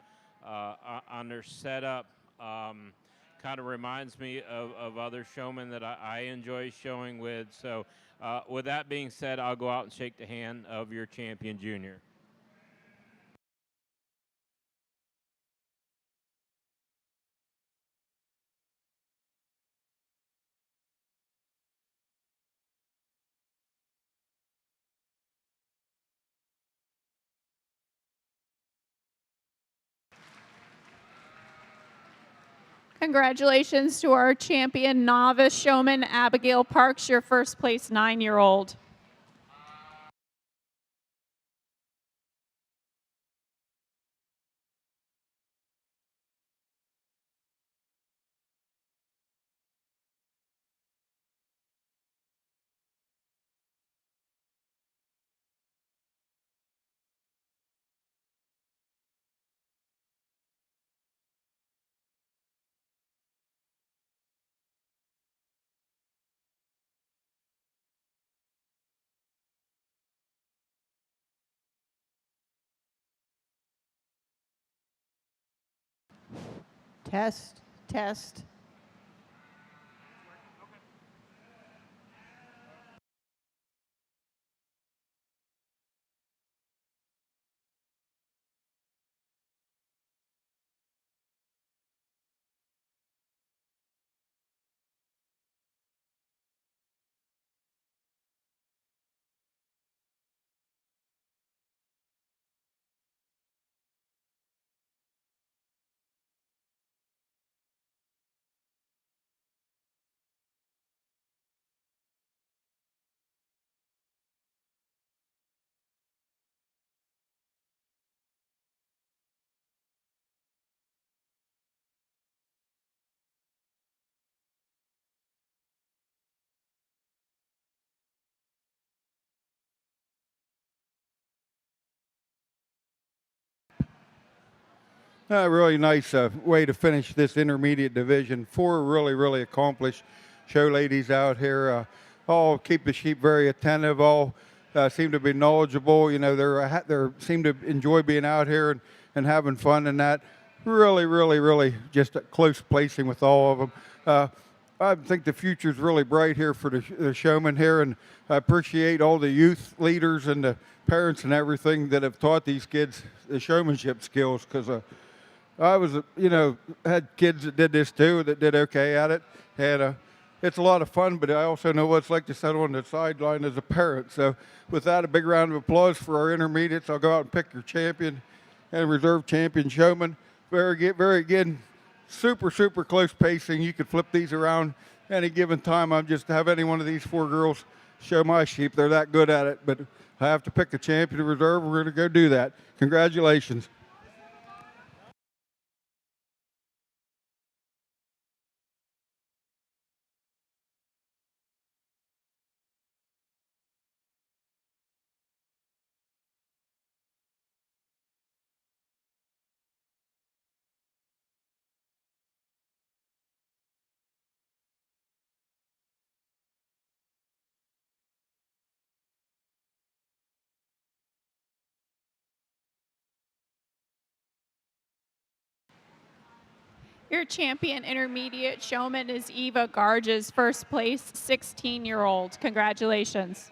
on their setup. Kind of reminds me of other showmen that I enjoy showing with. So with that being said, I'll go out and shake the hand of your champion junior. Congratulations to our champion novice showman, Abigail Parks, your first place 9-year-old. Test, test. Really nice way to finish this intermediate division. 4 really, really accomplished show ladies out here. All keep the sheep very attentive. All seem to be knowledgeable. You know, they seem to enjoy being out here and having fun. And that really, really, really just a close placing with all of them. I think the future is really bright here for the showmen here, and I appreciate all the youth leaders and the parents and everything that have taught these kids the showmanship skills, because I was, you know, had kids that did this too, that did okay at it. And it's a lot of fun, but I also know what it's like to sit on the sideline as a parent. So with that, a big round of applause for our intermediates. I'll go out and pick your champion and reserve champion showman. Again, super, super close pacing. You could flip these around any given time. I'm just have any one of these 4 girls show my sheep. They're that good at it. But I have to pick a champion to reserve. We're going to go do that. Congratulations. Your champion intermediate showman is Eva Garges, first place 16-year-old. Congratulations.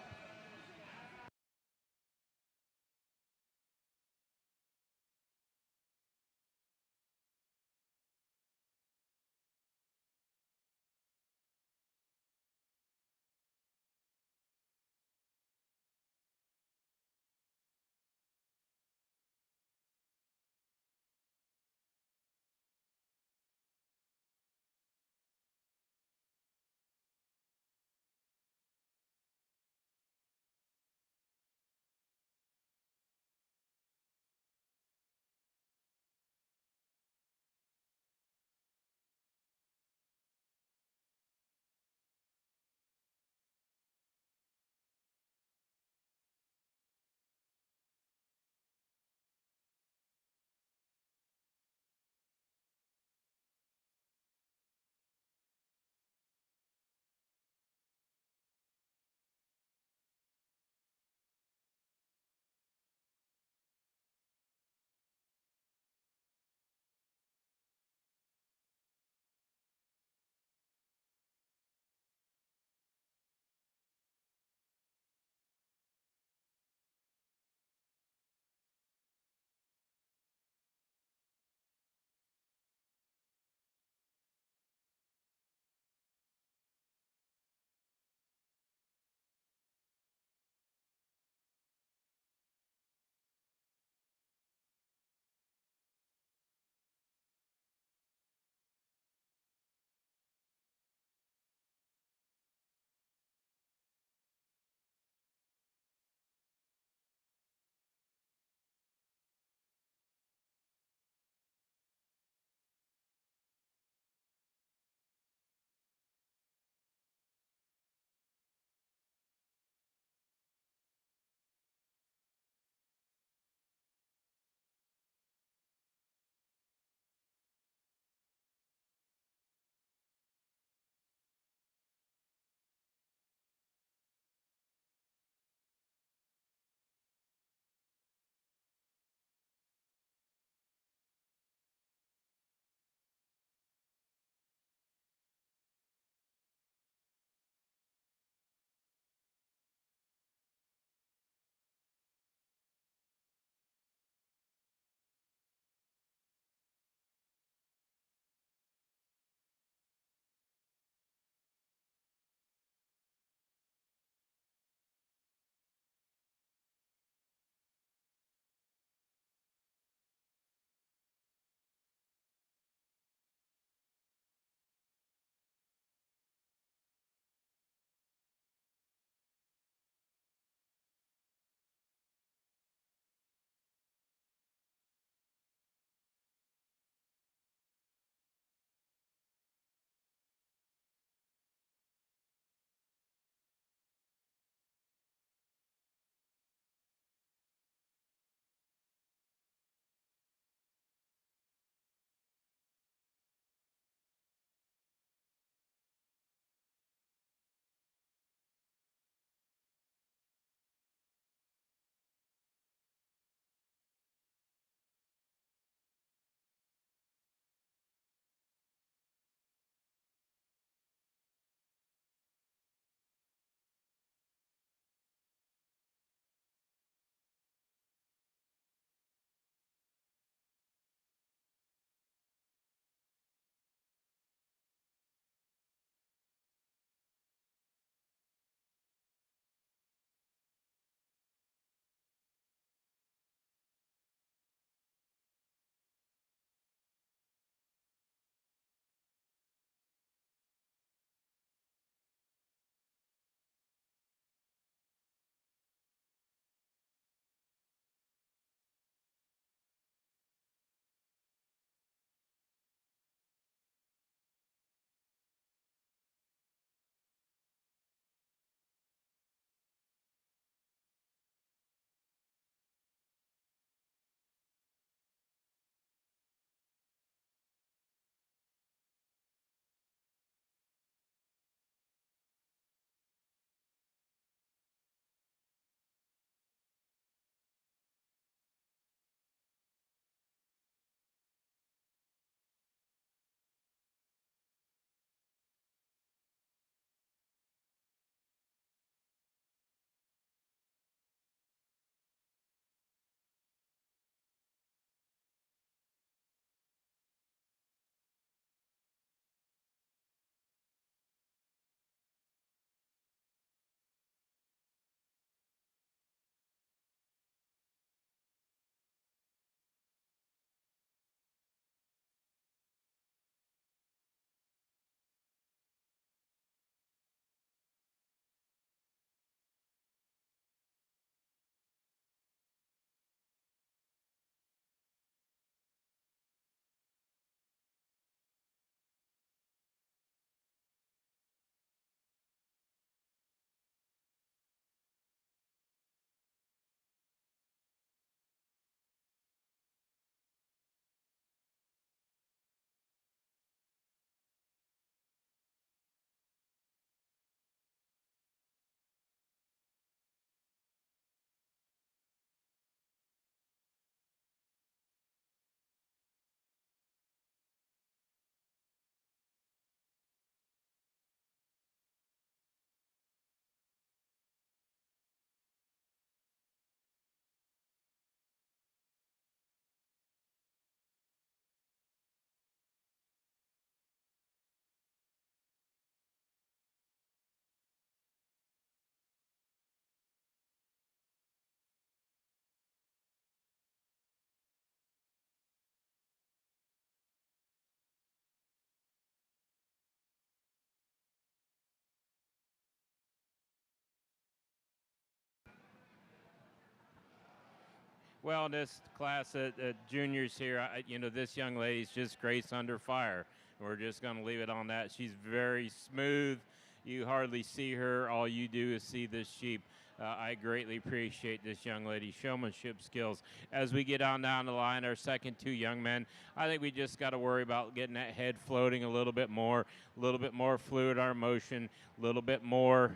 Well, in this class at juniors here, this young lady's just grace under fire. We're just going to leave it on that. She's very smooth. You hardly see her. All you do is see this sheep. I greatly appreciate this young lady's showmanship skills. As we get on down the line, our second two young men, I think we just got to worry about getting that head floating a little bit more fluid our motion, a little bit more,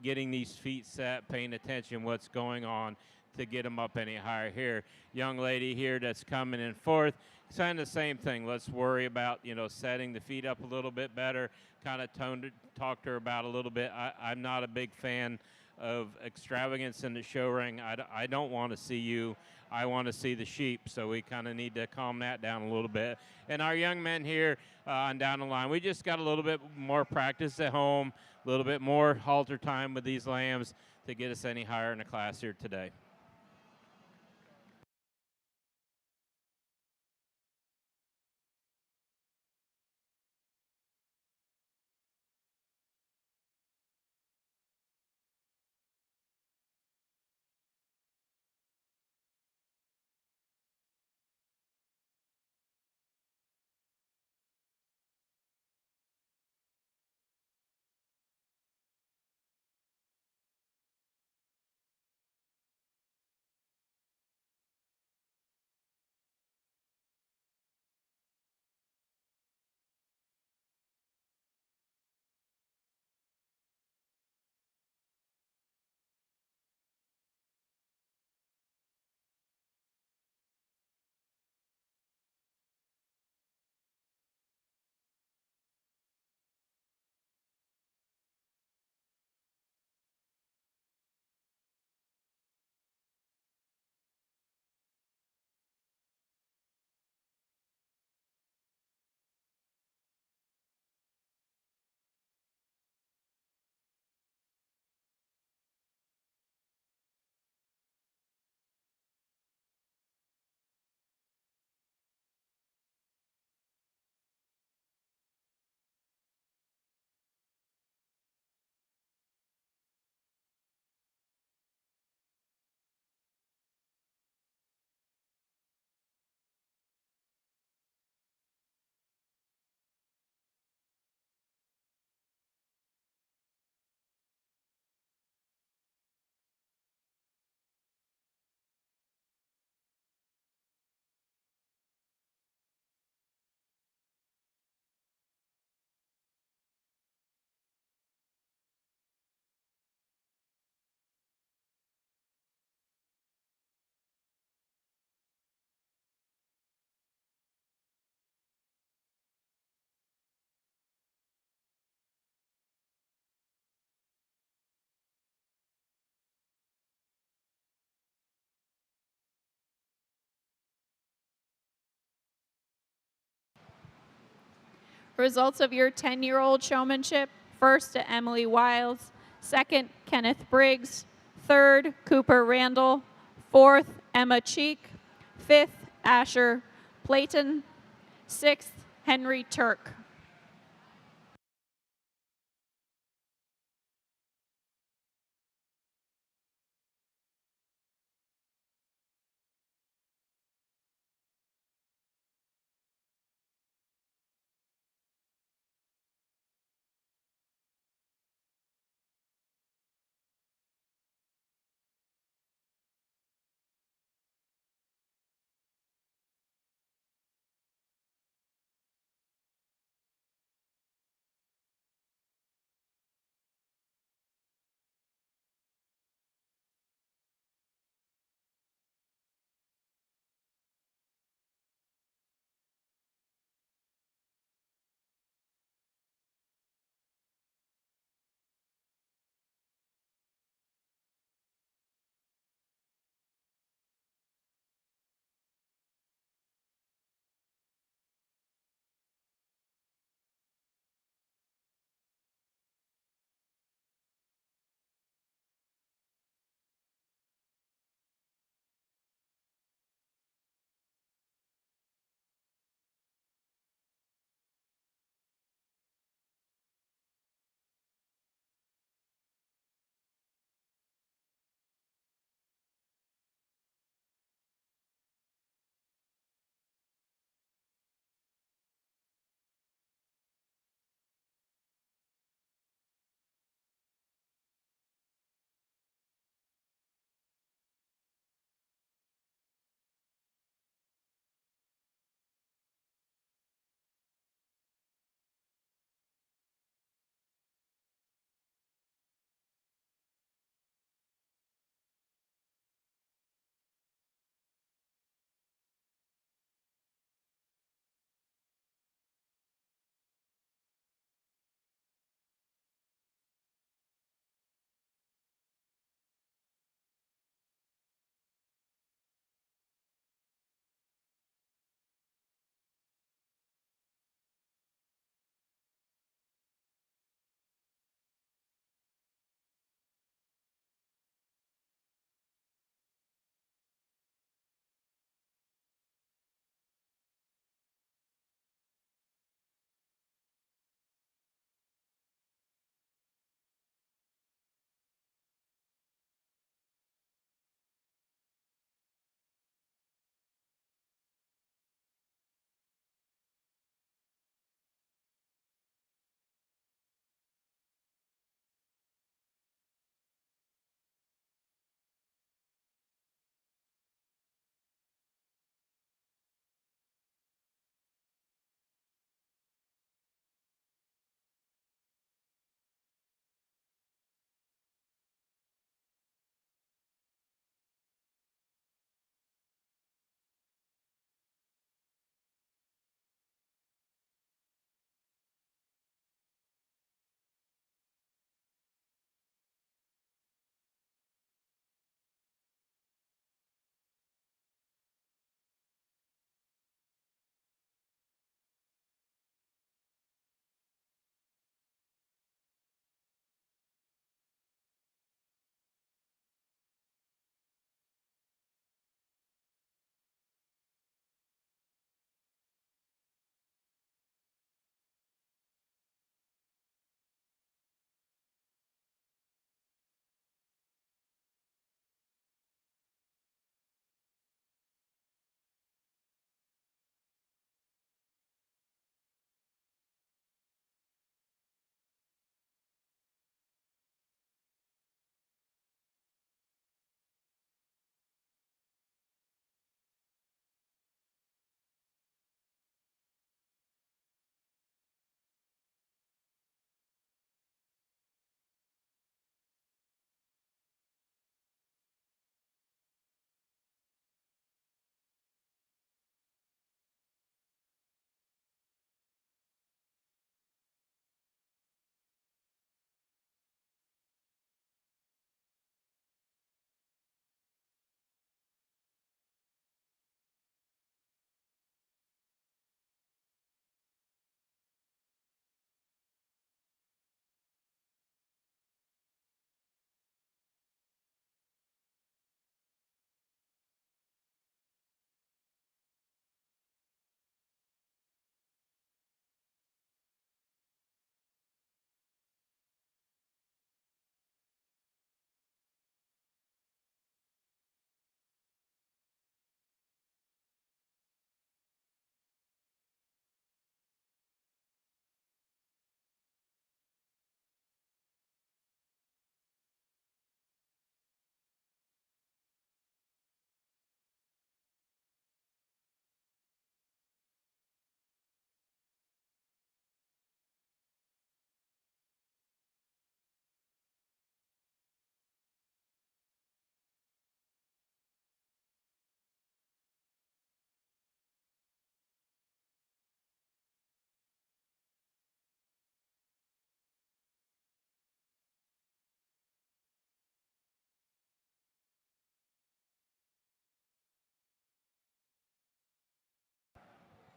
getting these feet set, paying attention what's going on to get them up any higher here. Young lady here that's coming in fourth, kind of the same thing. Let's worry about, setting the feet up a little bit better, kind of talk to her about a little bit. I'm not a big fan of extravagance in the show ring. I don't want to see you. I want to see the sheep, so we kind of need to calm that down a little bit. And our young men here on down the line, we just got a little bit more practice at home, a little bit more halter time with these lambs to get us any higher in the class here today. Results of your 10-year-old showmanship: first to Emily Wiles, second Kenneth Briggs, third Cooper Randall, fourth Emma Cheek, fifth Asher Playton, sixth Henry Turk.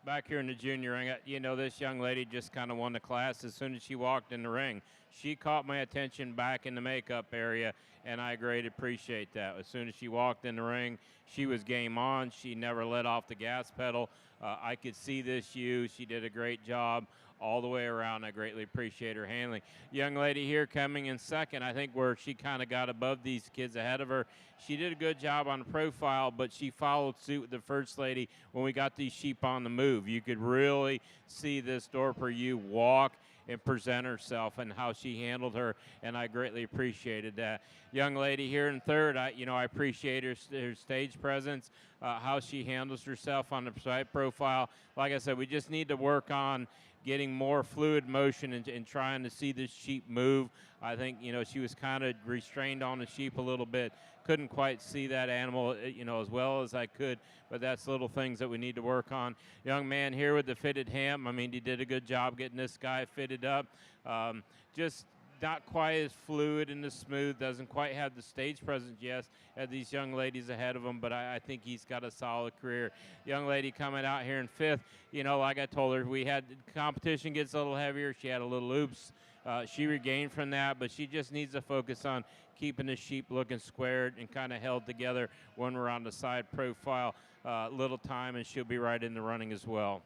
Back here in the junior ring, this young lady just kind of won the class as soon as she walked in the ring. She caught my attention back in the makeup area, and I greatly appreciate that. As soon as she walked in the ring, she was game on. She never let off the gas pedal. I could see this you. She did a great job all the way around. I greatly appreciate her handling. Young lady here coming in second, I think where she kind of got above these kids ahead of her. She did a good job on the profile, but she followed suit with the first lady when we got these sheep on the move. You could really see this Dorper you walk and present herself and how she handled her, and I greatly appreciated that. Young lady here in third, I appreciate her stage presence, how she handles herself on the side profile. Like I said, we just need to work on getting more fluid motion and trying to see this sheep move. I think, she was kind of restrained on the sheep a little bit. Couldn't quite see that animal, as well as I could, but that's little things that we need to work on. Young man here with the fitted ham, he did a good job getting this guy fitted up. Just not quite as fluid and as smooth, doesn't quite have the stage presence yet as these young ladies ahead of him, but I think he's got a solid career. Young lady coming out here in fifth, like I told her, we had competition gets a little heavier. She had a little oops. She regained from that, but she just needs to focus on keeping the sheep looking squared and kind of held together when we're on the side profile. Little time, and she'll be right in the running as well.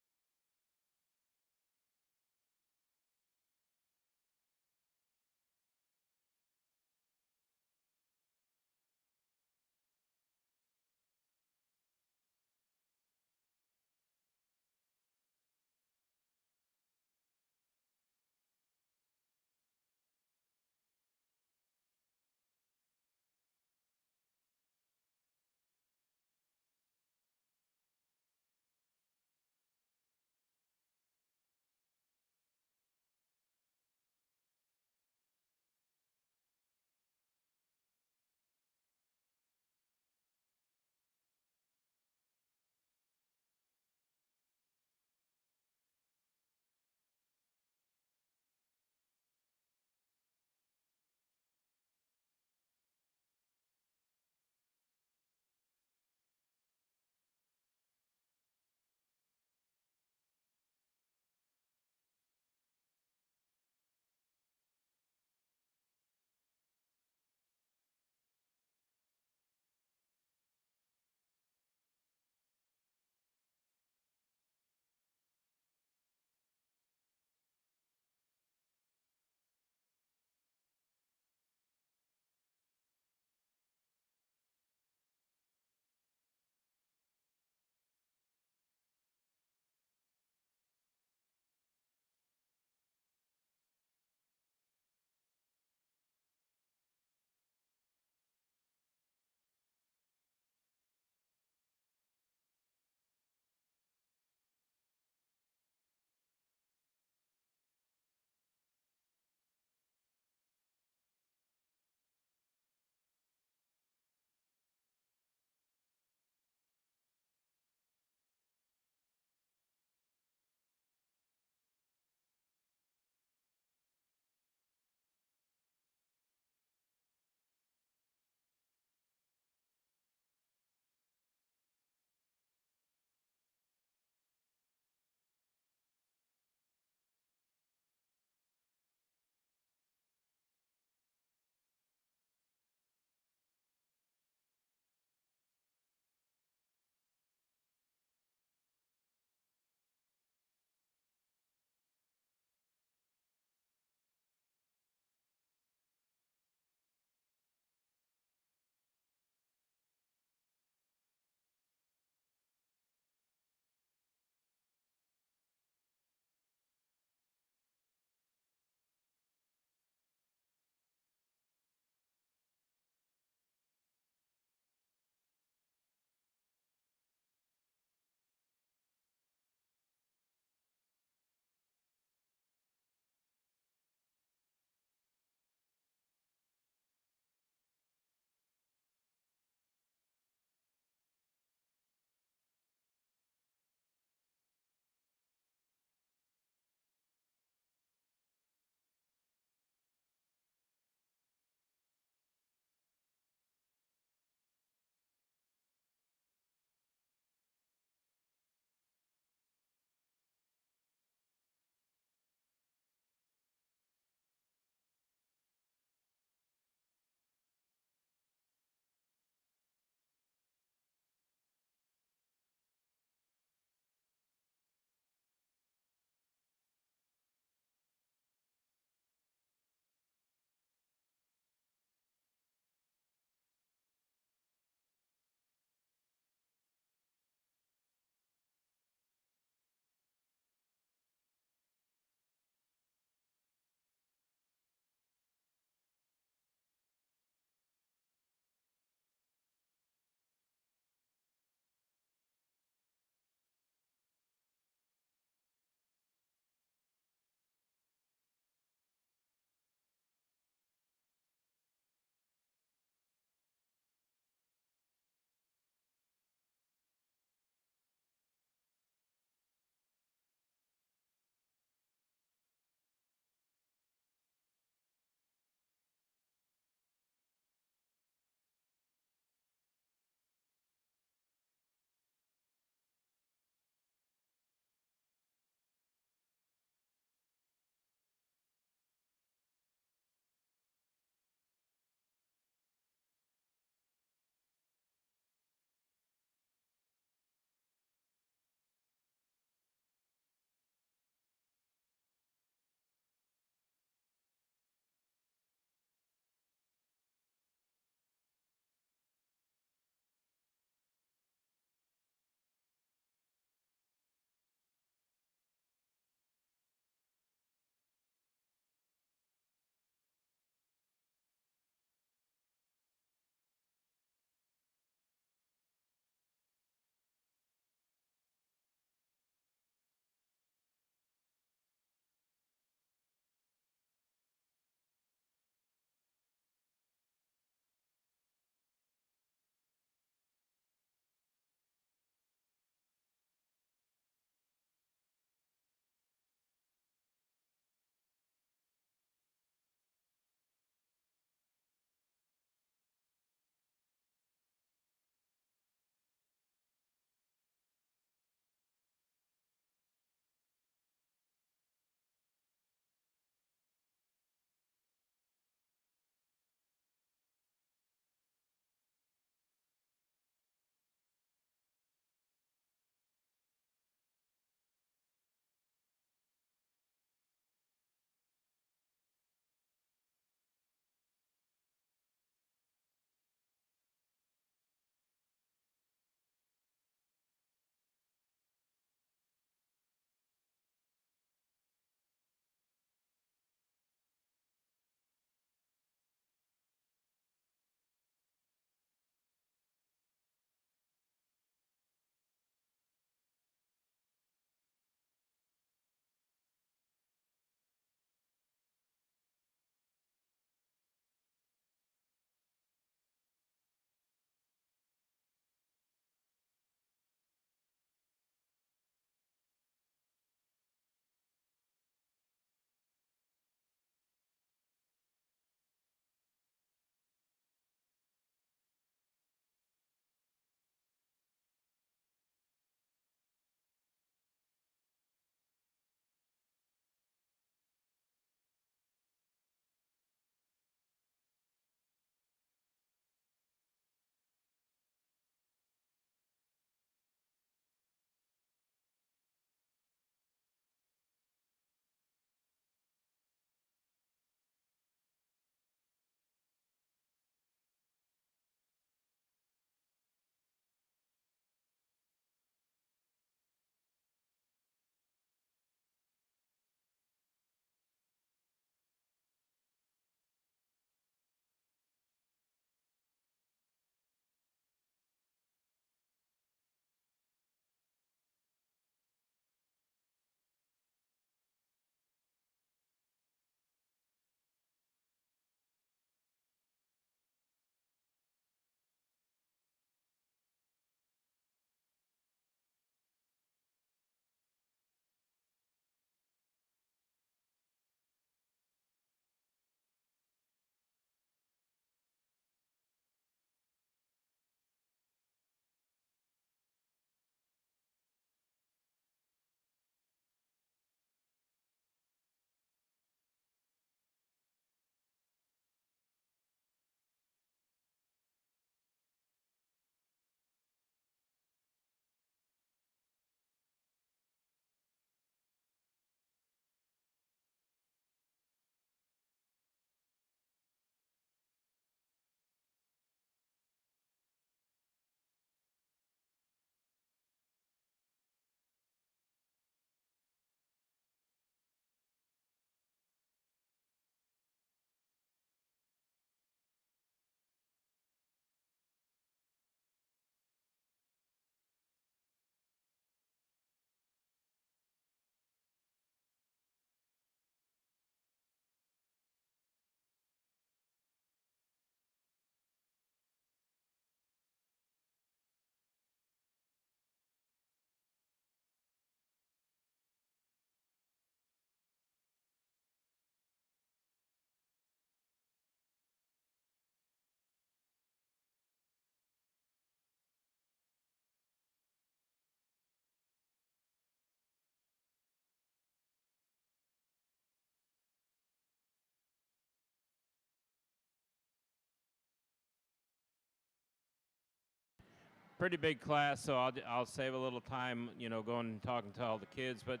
pretty big class, so I'll save a little time, going and talking to all the kids. But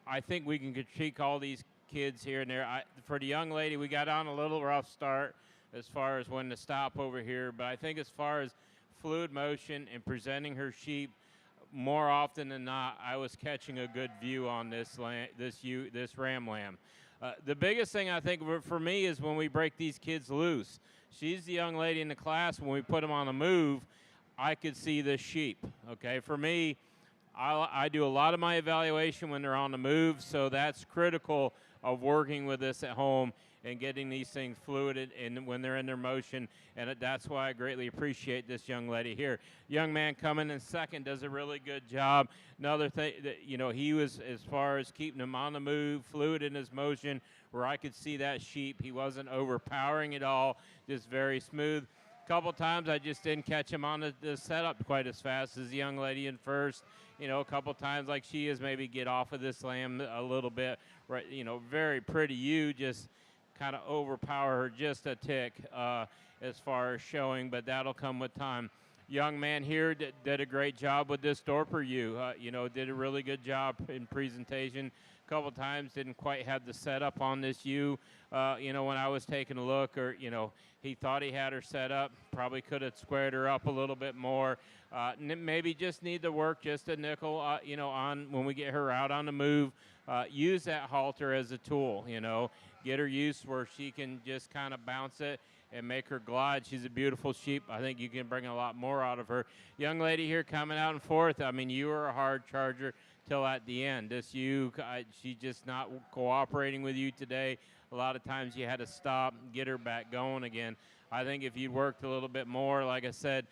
I think we can critique all these kids here and there. For the young lady, we got on a little rough start as far as when to stop over here, but I think as far as fluid motion and presenting her sheep, more often than not, I was catching a good view on this ram lamb. The biggest thing I think for me is when we break these kids loose. She's the young lady in the class. When we put them on the move, I could see this sheep. Okay, for me, I do a lot of my evaluation when they're on the move, so that's critical of working with this at home and getting these things fluid and when they're in their motion, and that's why I greatly appreciate this young lady here. Young man coming in second does a really good job. Another thing, that, he was, as far as keeping him on the move, fluid in his motion, where I could see that sheep. He wasn't overpowering at all, just very smooth. Couple times I just didn't catch him on the setup quite as fast as the young lady in first. A couple times like she is, maybe get off of this lamb a little bit. Right, very pretty ewe, just kind of overpower her just a tick as far as showing, but that'll come with time. Young man here did a great job with this Dorper ewe. Did a really good job in presentation. A couple times didn't quite have the setup on this ewe. When I was taking a look, or he thought he had her set up. Probably could have squared her up a little bit more. Maybe just need to work just a nickel. On when we get her out on the move. Use that halter as a tool. Get her used where she can just kind of bounce it and make her glide. She's a beautiful sheep. I think you can bring a lot more out of her. Young lady here coming out in fourth. I mean, you were a hard charger till at the end. This ewe, she's just not cooperating with you today. A lot of times you had to stop and get her back going again. I think if you'd worked a little bit more, like I said,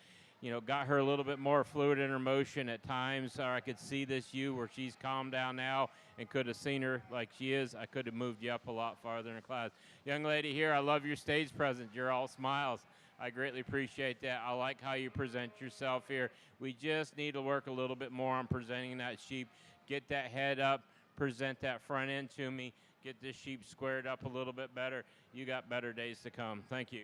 got her a little bit more fluid in her motion at times, or I could see this ewe where she's calmed down now and could have seen her like she is. I could have moved you up a lot farther in the class. Young lady here, I love your stage presence. You're all smiles. I greatly appreciate that. I like how you present yourself here. We just need to work a little bit more on presenting that sheep. Get that head up, present that front end to me, get this sheep squared up a little bit better. You got better days to come. Thank you.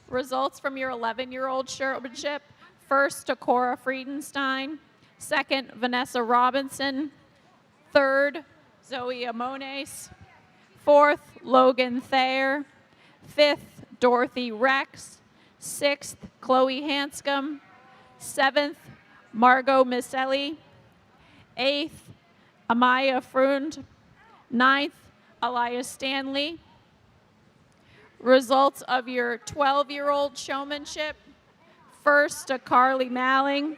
Results from your 11-year-old showmanship. First, to Cora Friedenstein. Second, Vanessa Robinson. Third, Zoe Amones. Fourth, Logan Thayer. Fifth, Dorothy Rex. Sixth, Chloe Hanscom. Seventh, Margot Misselli. Eighth, Amaya Frund. Ninth, Elias Stanley. Results of your 12-year-old showmanship. First, to Carly Malling.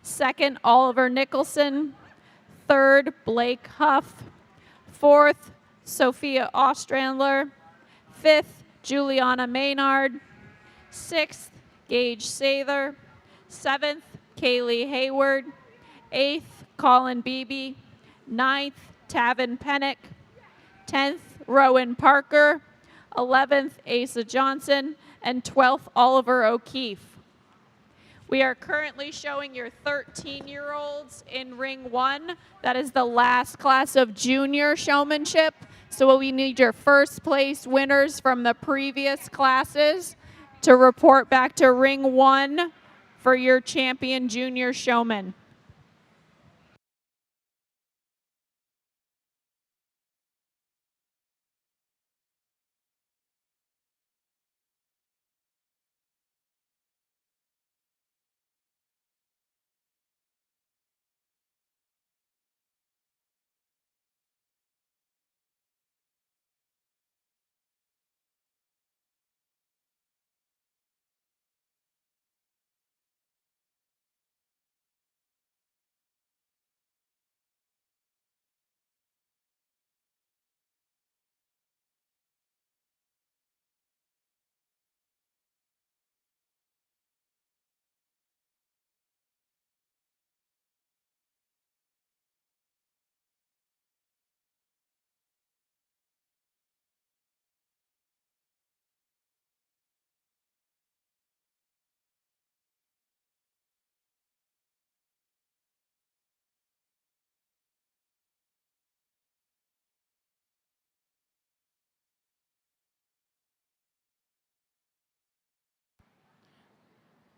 Second, Oliver Nicholson. Third, Blake Huff. Fourth, Sophia Ostrandler. Fifth, Juliana Maynard. Sixth, Gage Sather. Seventh, Kaylee Hayward. Eighth, Colin Beebe. Ninth, Tavin Pennick. 10th, Rowan Parker. 11th, Asa Johnson. And 12th, Oliver O'Keefe. We are currently showing your 13-year-olds in ring 1. That is the last class of junior showmanship. So we need your first place winners from the previous classes to report back to ring 1 for your champion junior showman.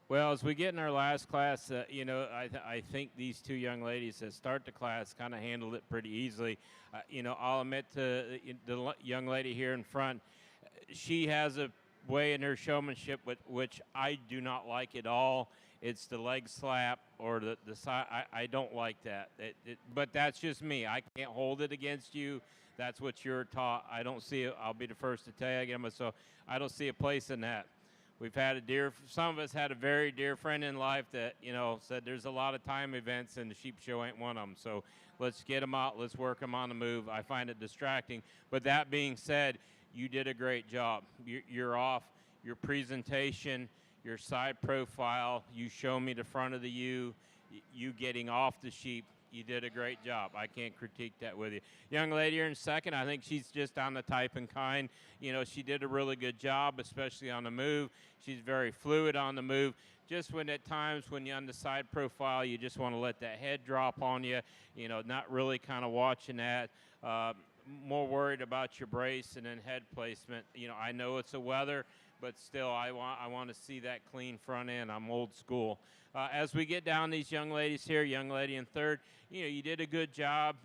Well, as we get in our last class, I think these two young ladies that start the class kind of handled it pretty easily. I'll admit to the young lady here in front, she has a way in her showmanship which I do not like at all. It's the leg slap or the side. I don't like that. But that's just me. I can't hold it against you. That's what you're taught. I don't see it. I'll be the first to tell you again, but so I don't see a place in that. We've had some of us had a very dear friend in life that, said there's a lot of time events and the sheep show ain't one of them. So let's get them out. Let's work them on the move. I find it distracting. But that being said, you did a great job. You're off. Your presentation, your side profile, you show me the front of the U, you getting off the sheep. You did a great job. I can't critique that with you. Young lady here in second, I think she's just on the type and kind. She did a really good job, especially on the move. She's very fluid on the move. Just when at times when you're on the side profile, you just want to let that head drop on you, not really kind of watching that. More worried about your brace and then head placement. I know it's a weather, but still I want to see that clean front end. I'm old school. As we get down these young ladies here, young lady in third, you did a good job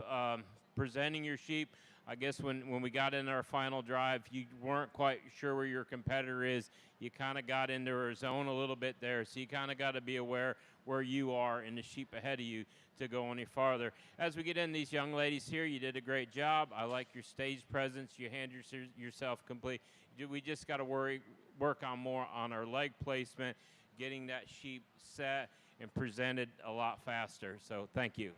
presenting your sheep. I guess when we got in our final drive, you weren't quite sure where your competitor is. You kind of got into her zone a little bit there, so you kind of got to be aware where you are and the sheep ahead of you to go any farther. As we get in these young ladies here, you did a great job. I like your stage presence. You hand yourself complete. We just got to work on more on our leg placement, getting that sheep set and presented a lot faster. So thank you.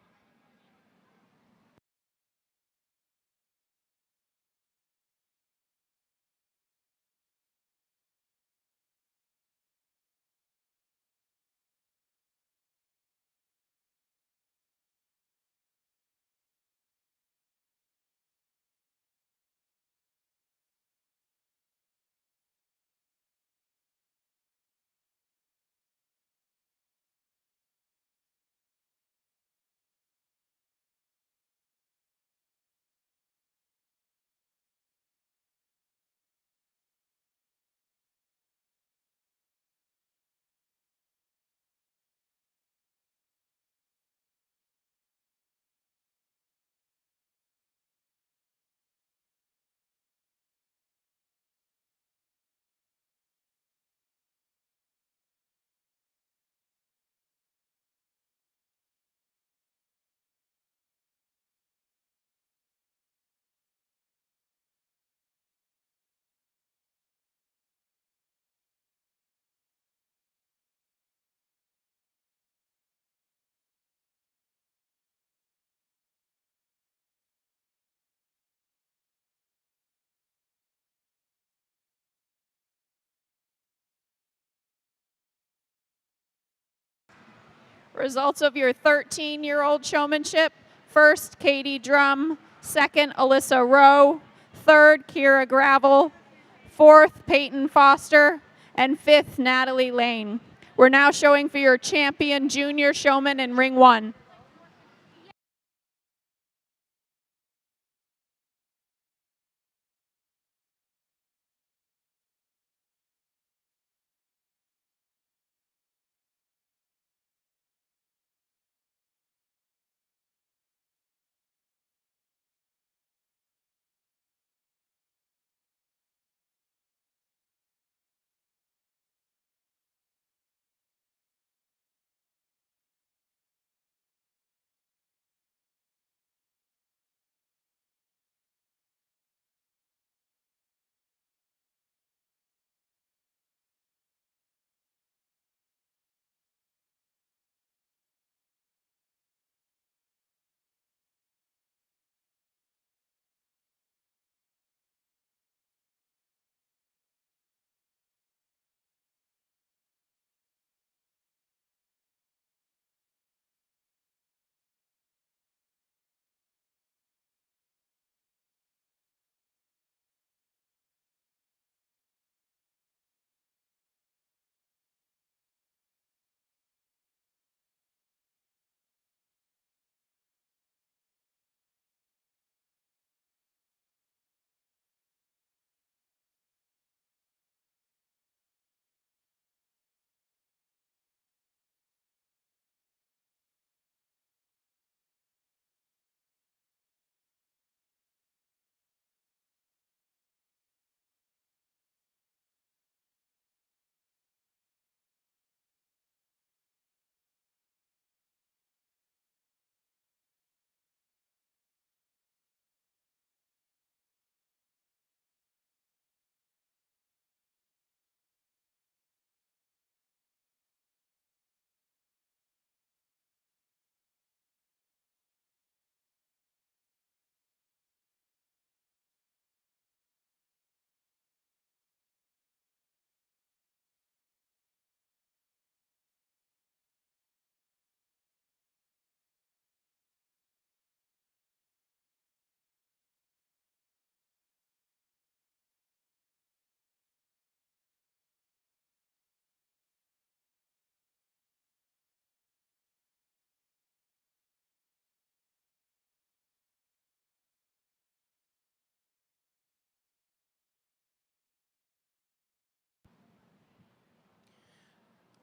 Results of your 13-year-old showmanship. First, Katie Drum. Second, Alyssa Rowe. Third, Kira Gravel. Fourth, Peyton Foster. And fifth, Natalie Lane. We're now showing for your champion junior showman in ring 1.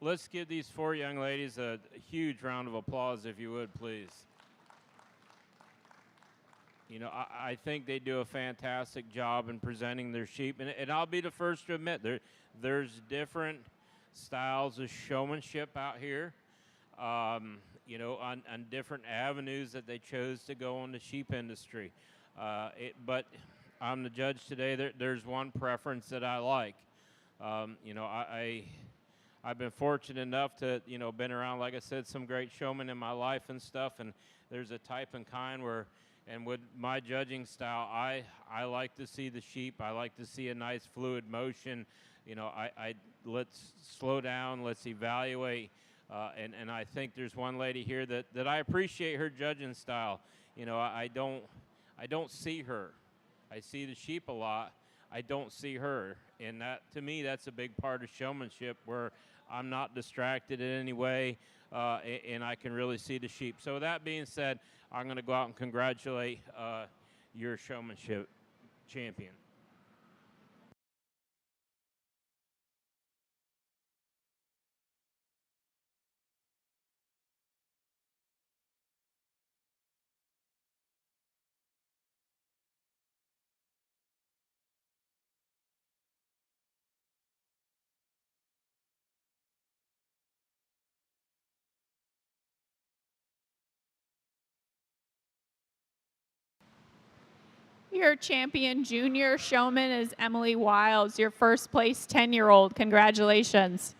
Let's give these 4 young ladies a huge round of applause, if you would, please. You know, I think they do a fantastic job in presenting their sheep, and I'll be the first to admit there's different styles of showmanship out here. You know, on different avenues that they chose to go in the sheep industry. But I'm the judge today. There's one preference that I like. You know, I've been fortunate enough to, you know, been around, like I said, some great showmen in my life and stuff, and there's a type and kind where, and with my judging style, I like to see the sheep. I like to see a nice fluid motion. You know, let's slow down, let's evaluate, and I think there's one lady here that I appreciate her judging style. You know, I don't see her. I see the sheep a lot. I don't see her, and that, to me, that's a big part of showmanship, where I'm not distracted in any way, and I can really see the sheep. So with that being said, I'm going to go out and congratulate your showmanship champion. Your champion junior showman is Emily Wiles, your first place 10-year-old. Congratulations.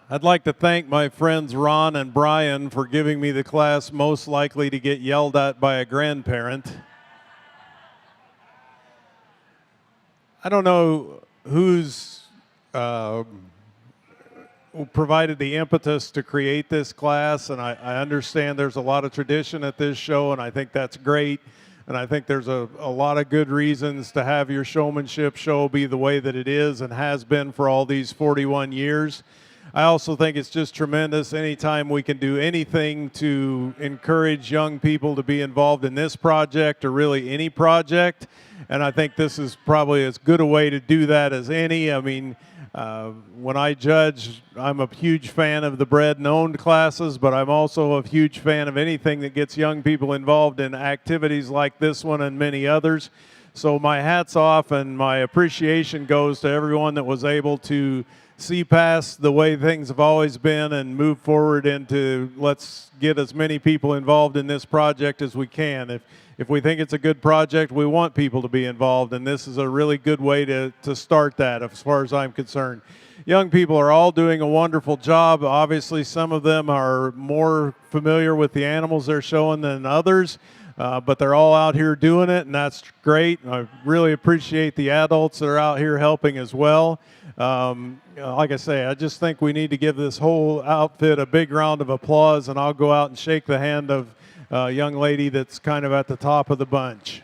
I'd like to thank my friends Ron and Brian for giving me the class most likely to get yelled at by a grandparent. I don't know who's provided the impetus to create this class, and I understand there's a lot of tradition at this show, and I think that's great. And I think there's a lot of good reasons to have your showmanship show be the way that it is and has been for all these 41 years. I also think it's just tremendous anytime we can do anything to encourage young people to be involved in this project or really any project. And I think this is probably as good a way to do that as any. I mean, when I judge, I'm a huge fan of the bred and owned classes, but I'm also a huge fan of anything that gets young people involved in activities like this one and many others. So my hat's off and my appreciation goes to everyone that was able to see past the way things have always been and move forward into let's get as many people involved in this project as we can. If we think it's a good project, we want people to be involved, and this is a really good way to start that as far as I'm concerned. Young people are all doing a wonderful job. Obviously, some of them are more familiar with the animals they're showing than others, but they're all out here doing it, and that's great. I really appreciate the adults that are out here helping as well. Like I say, I just think we need to give this whole outfit a big round of applause, and I'll go out and shake the hand of a young lady that's kind of at the top of the bunch.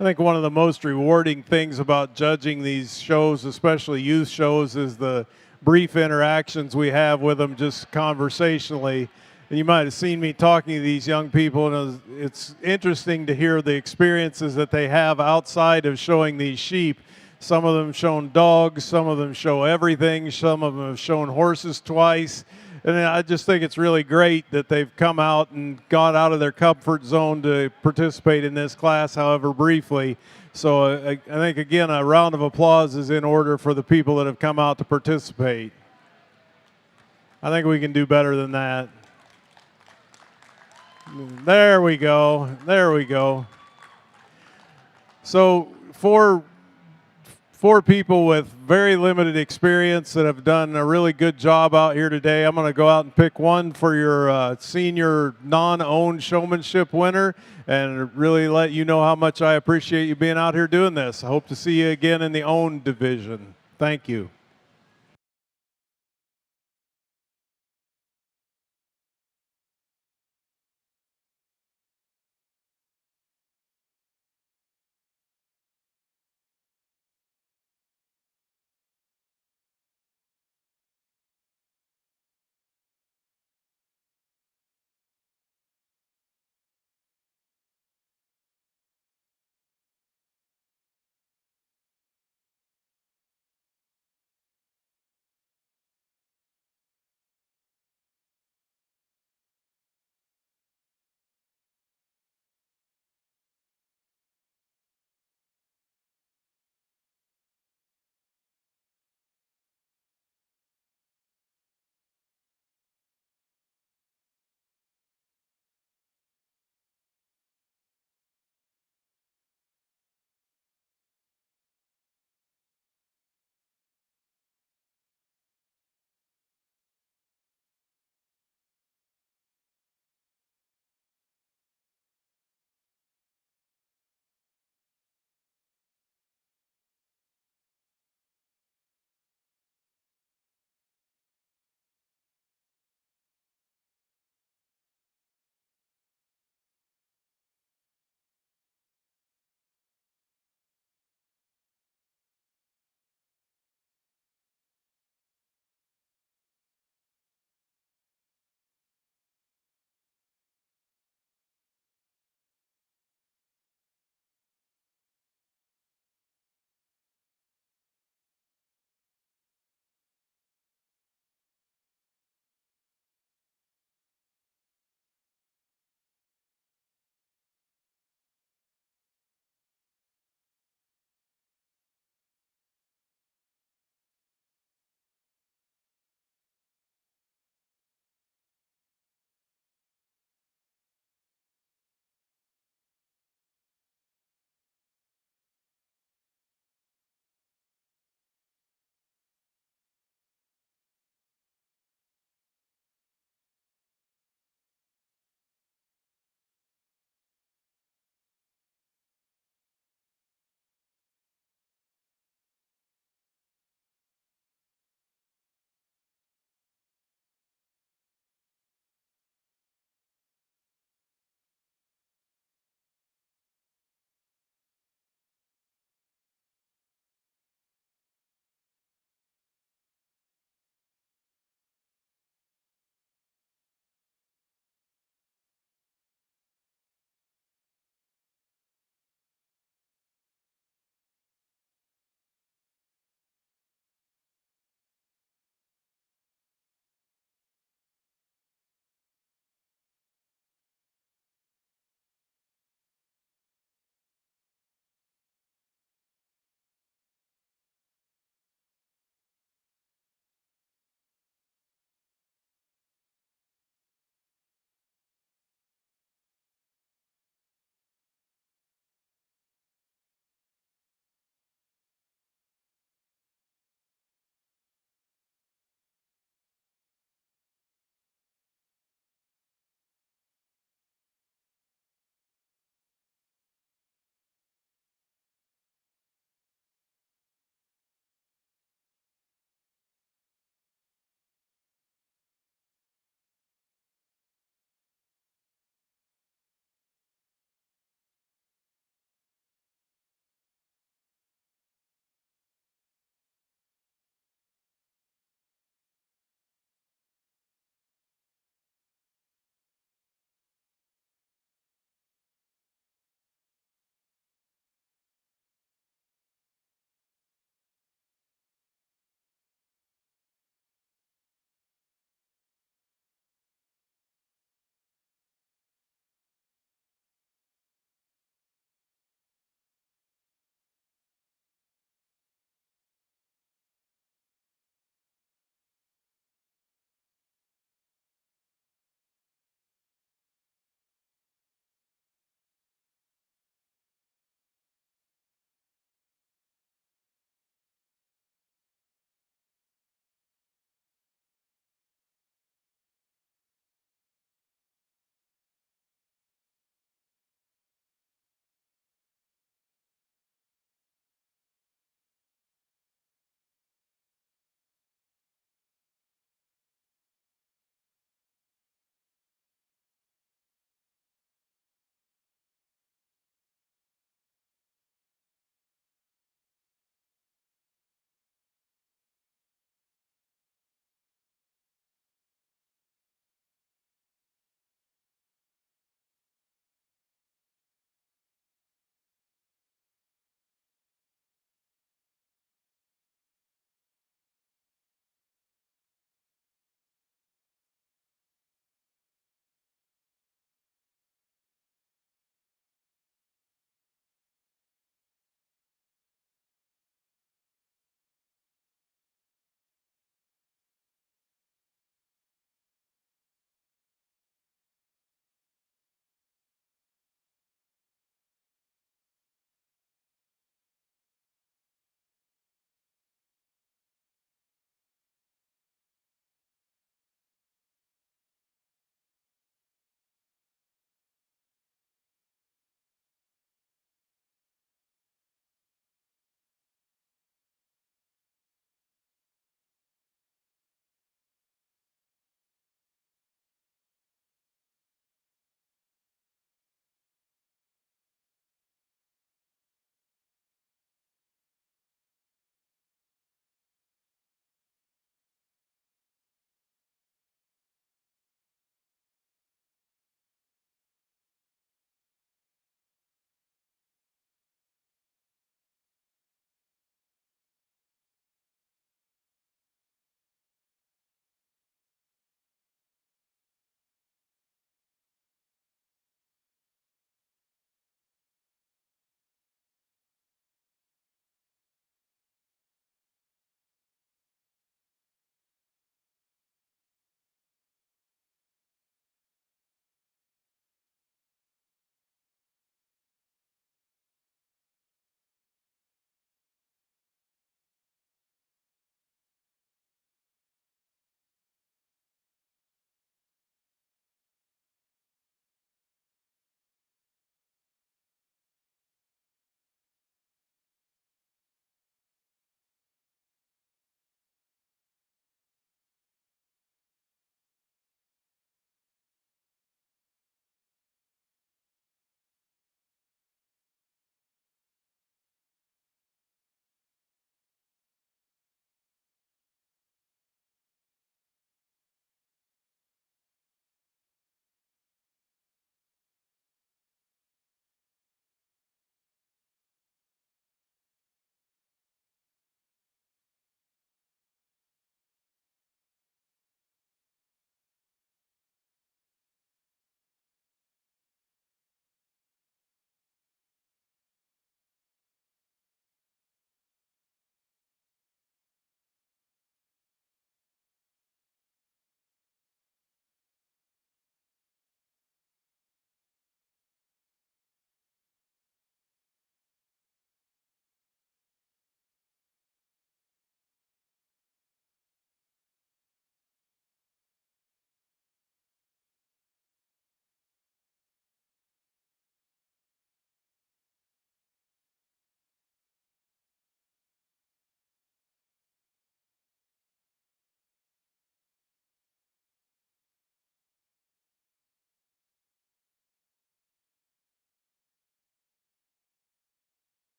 I think one of the most rewarding things about judging these shows, especially youth shows, is the brief interactions we have with them just conversationally. And you might have seen me talking to these young people, and it's interesting to hear the experiences that they have outside of showing these sheep. Some of them have shown dogs, some of them show everything, some of them have shown horses twice. And I just think it's really great that they've come out and gone out of their comfort zone to participate in this class, however briefly. So I think, again, a round of applause is in order for the people that have come out to participate. I think we can do better than that. There we go. There we go. So four people with very limited experience that have done a really good job out here today. I'm going to go out and pick one for your senior non-owned showmanship winner and really let you know how much I appreciate you being out here doing this. I hope to see you again in the owned division. Thank you.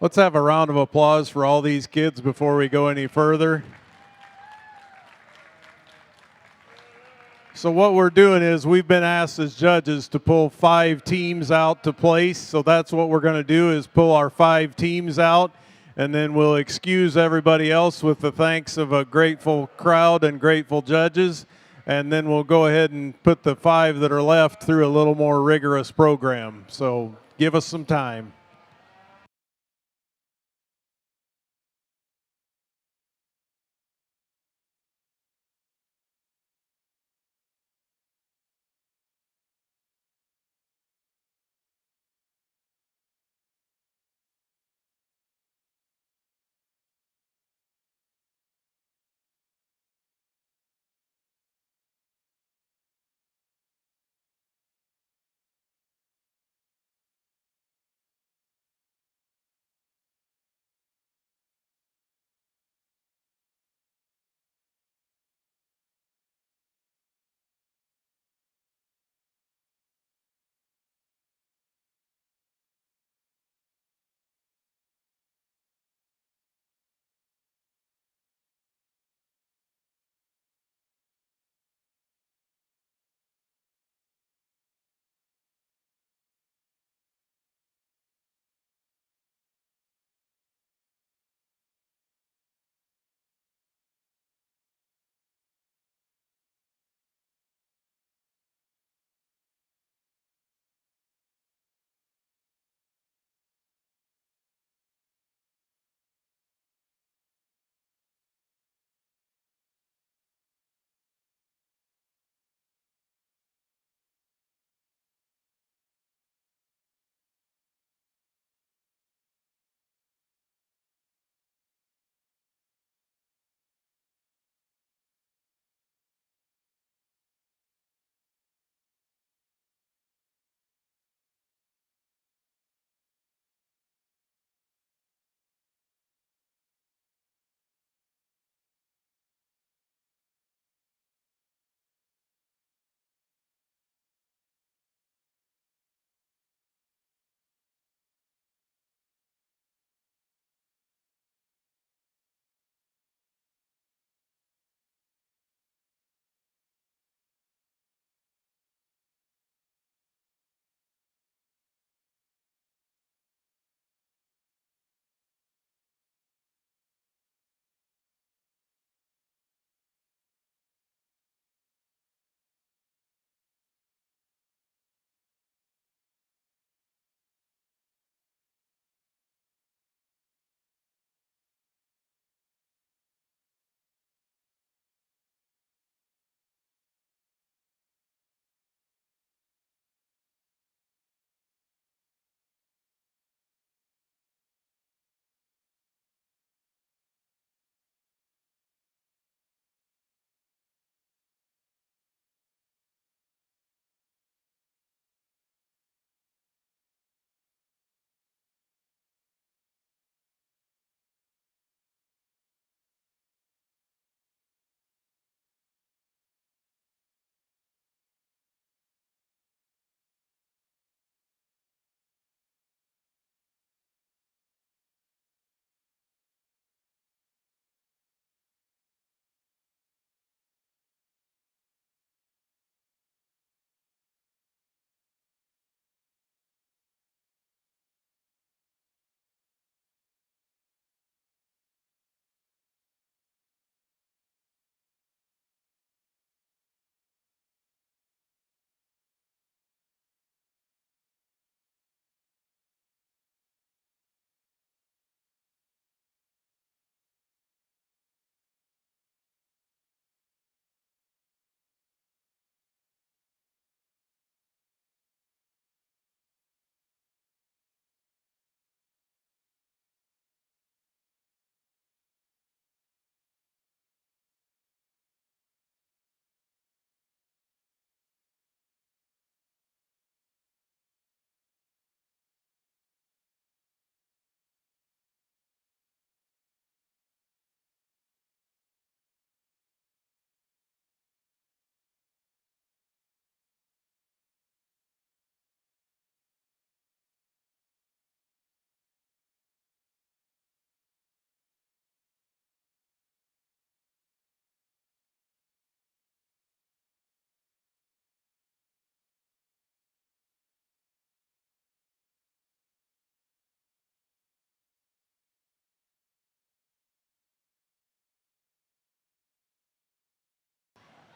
Let's have a round of applause for all these kids before we go any further. So what we're doing is we've been asked as judges to pull 5 teams out to place. So that's what we're going to do is pull our 5 teams out, and then we'll excuse everybody else with the thanks of a grateful crowd and grateful judges. And then we'll go ahead and put the 5 that are left through a little more rigorous program. So give us some time.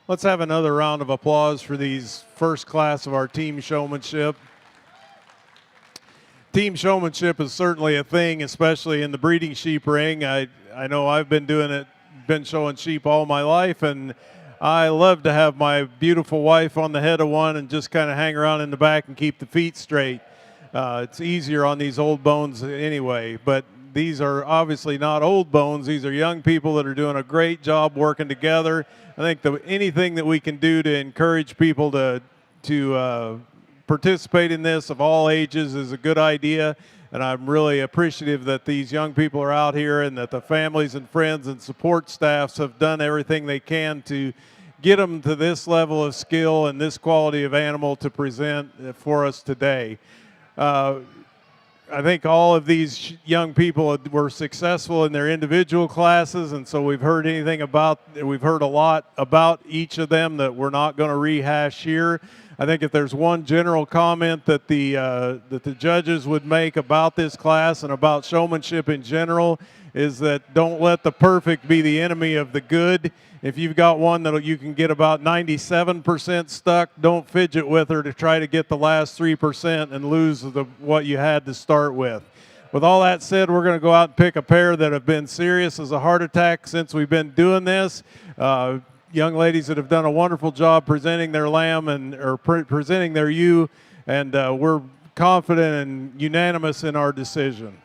Let's have another round of applause for these first class of our team showmanship. Team showmanship is certainly a thing, especially in the breeding sheep ring. I know I've been doing it, been showing sheep all my life, and I love to have my beautiful wife on the head of one and just kind of hang around in the back and keep the feet straight. It's easier on these old bones anyway, but these are obviously not old bones. These are young people that are doing a great job working together. I think anything that we can do to encourage people to participate in this of all ages is a good idea, and I'm really appreciative that these young people are out here and that the families and friends and support staffs have done everything they can to get them to this level of skill and this quality of animal to present for us today. I think all of these young people were successful in their individual classes, and so we've heard a lot about each of them that we're not going to rehash here. I think if there's one general comment that the judges would make about this class and about showmanship in general is that don't let the perfect be the enemy of the good. If you've got one that you can get about 97% stuck, don't fidget with her to try to get the last 3% and lose what you had to start with. With all that said, we're going to go out and pick a pair that have been serious as a heart attack since we've been doing this. Young ladies that have done a wonderful job presenting their lamb or presenting their ewe, and we're confident and unanimous in our decision.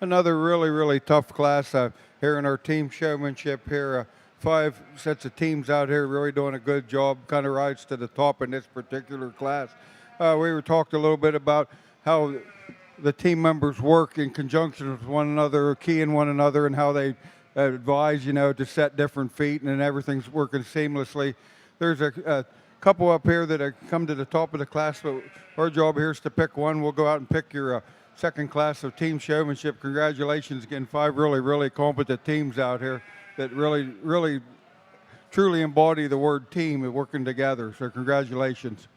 another really tough class here in our team showmanship here. 5 sets of teams out here really doing a good job, kind of rise to the top in this particular class. We were talked a little bit about how the team members work in conjunction with one another, keying one another, and how they advise, to set different feet, and then everything's working seamlessly. There's a couple up here that have come to the top of the class, but our job here is to pick one. We'll go out and pick your second class of team showmanship. Congratulations again, 5 really competent teams out here that really truly embody the word team and working together. So congratulations.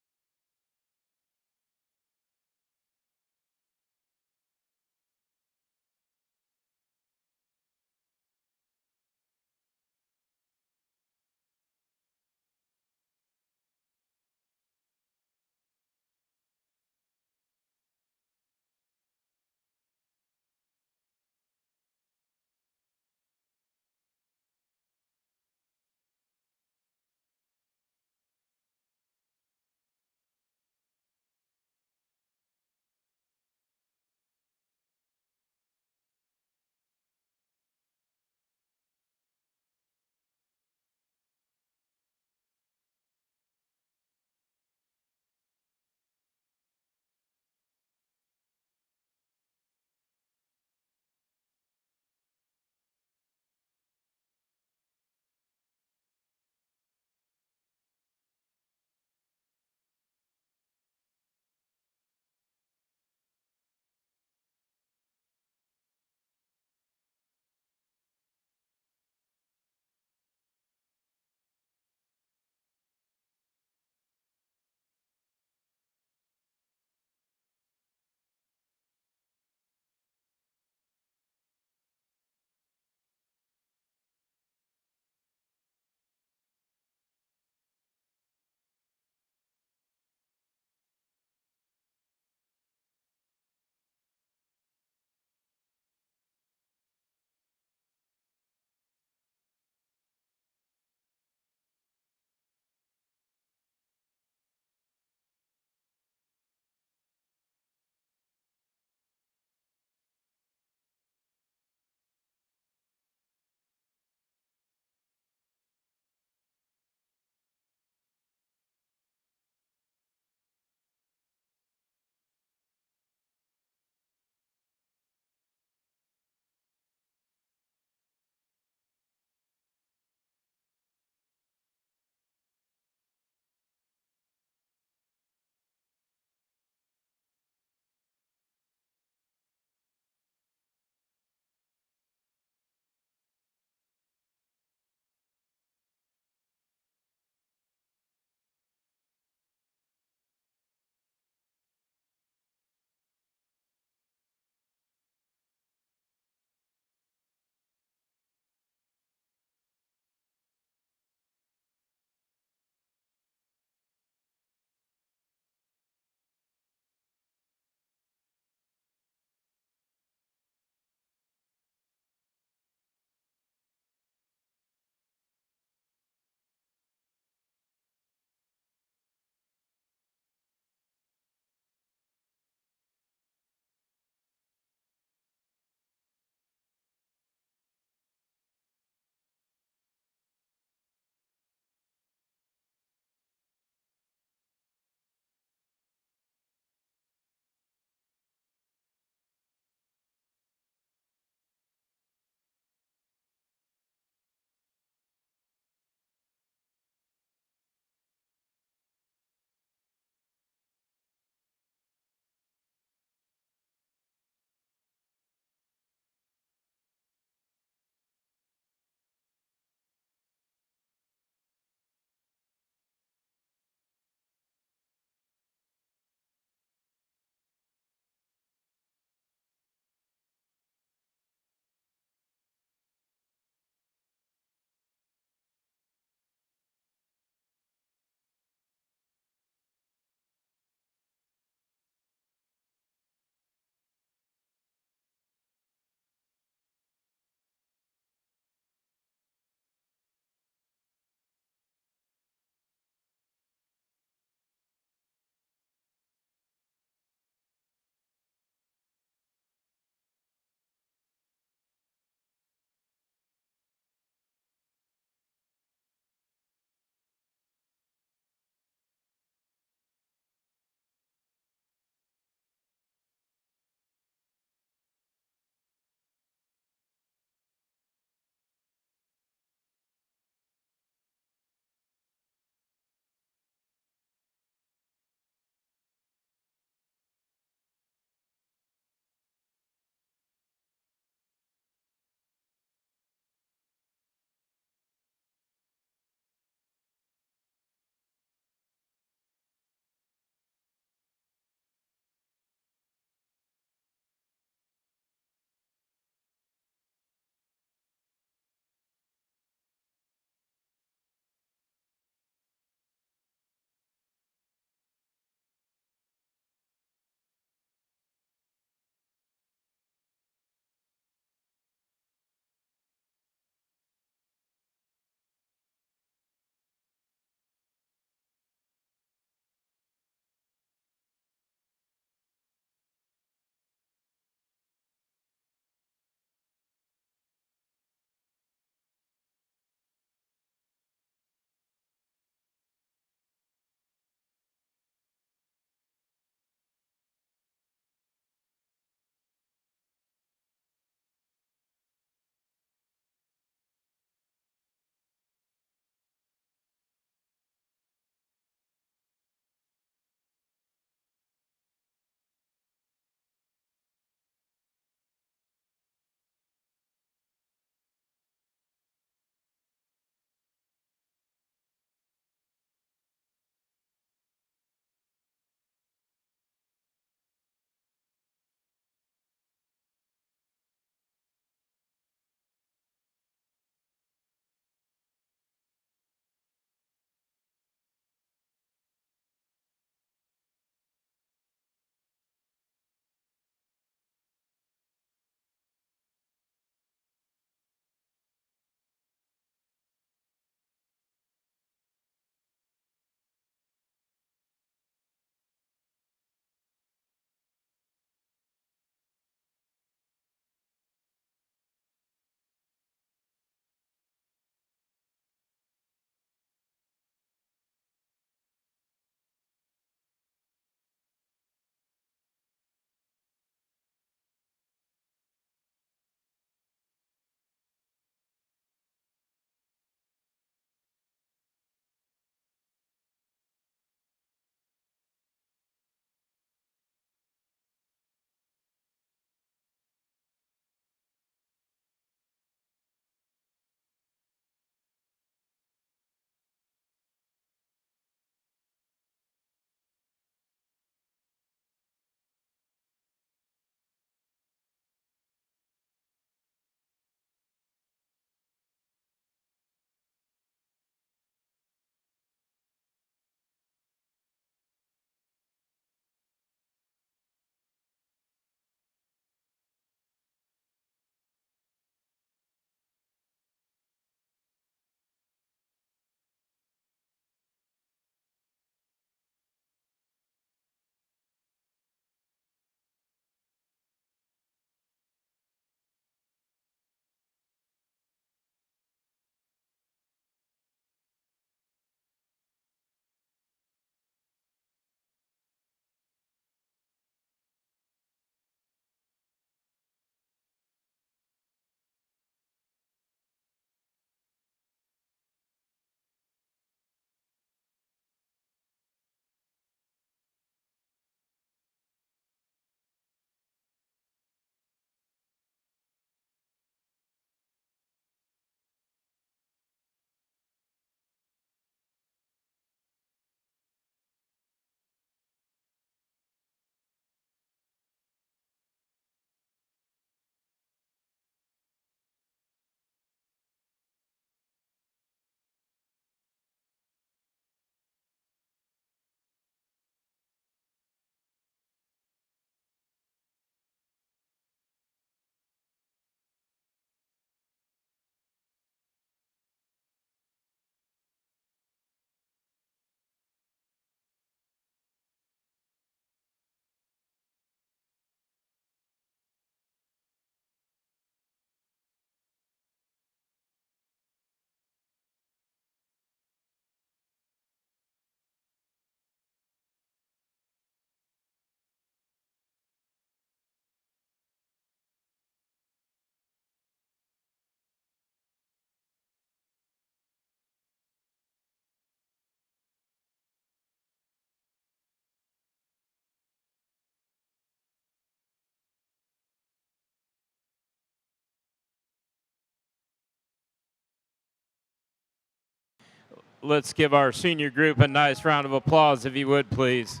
let's give our senior group a nice round of applause, if you would, please.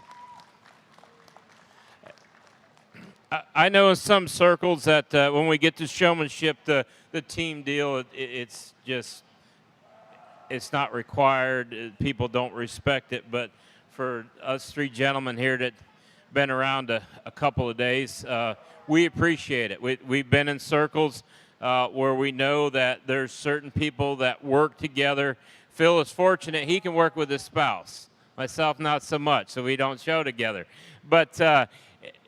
I know in some circles that when we get to showmanship, the team deal, it's just, it's not required. People don't respect it. But for us three gentlemen here that been around a couple of days, we appreciate it. We've been in circles where we know that there's certain people that work together. Phil is fortunate he can work with his spouse. Myself, not so much, so we don't show together. But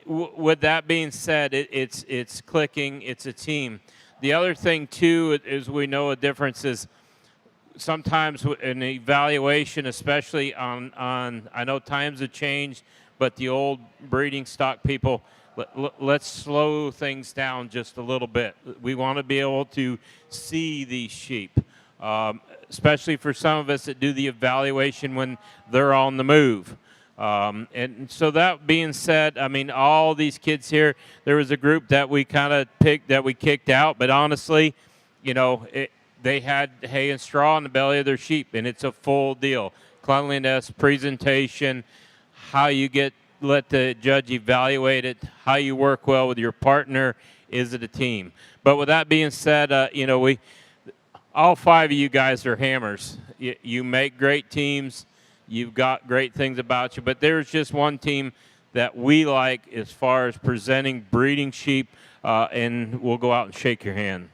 with that being said, it's clicking. It's a team. The other thing, too, is we know a difference is sometimes in evaluation, especially on I know times have changed, but the old breeding stock people, let's slow things down just a little bit. We want to be able to see these sheep, especially for some of us that do the evaluation when they're on the move. And so that being said, I mean, all these kids here, there was a group that we kind of picked that we kicked out, but honestly, you know, they had hay and straw in the belly of their sheep, and it's a full deal. Cleanliness, presentation, how you let the judge evaluate it, how you work well with your partner, is it a team? But with that being said, you know, all five of you guys are hammers. You make great teams. You've got great things about you, but there's just one team that we like as far as presenting breeding sheep, and we'll go out and shake your hand.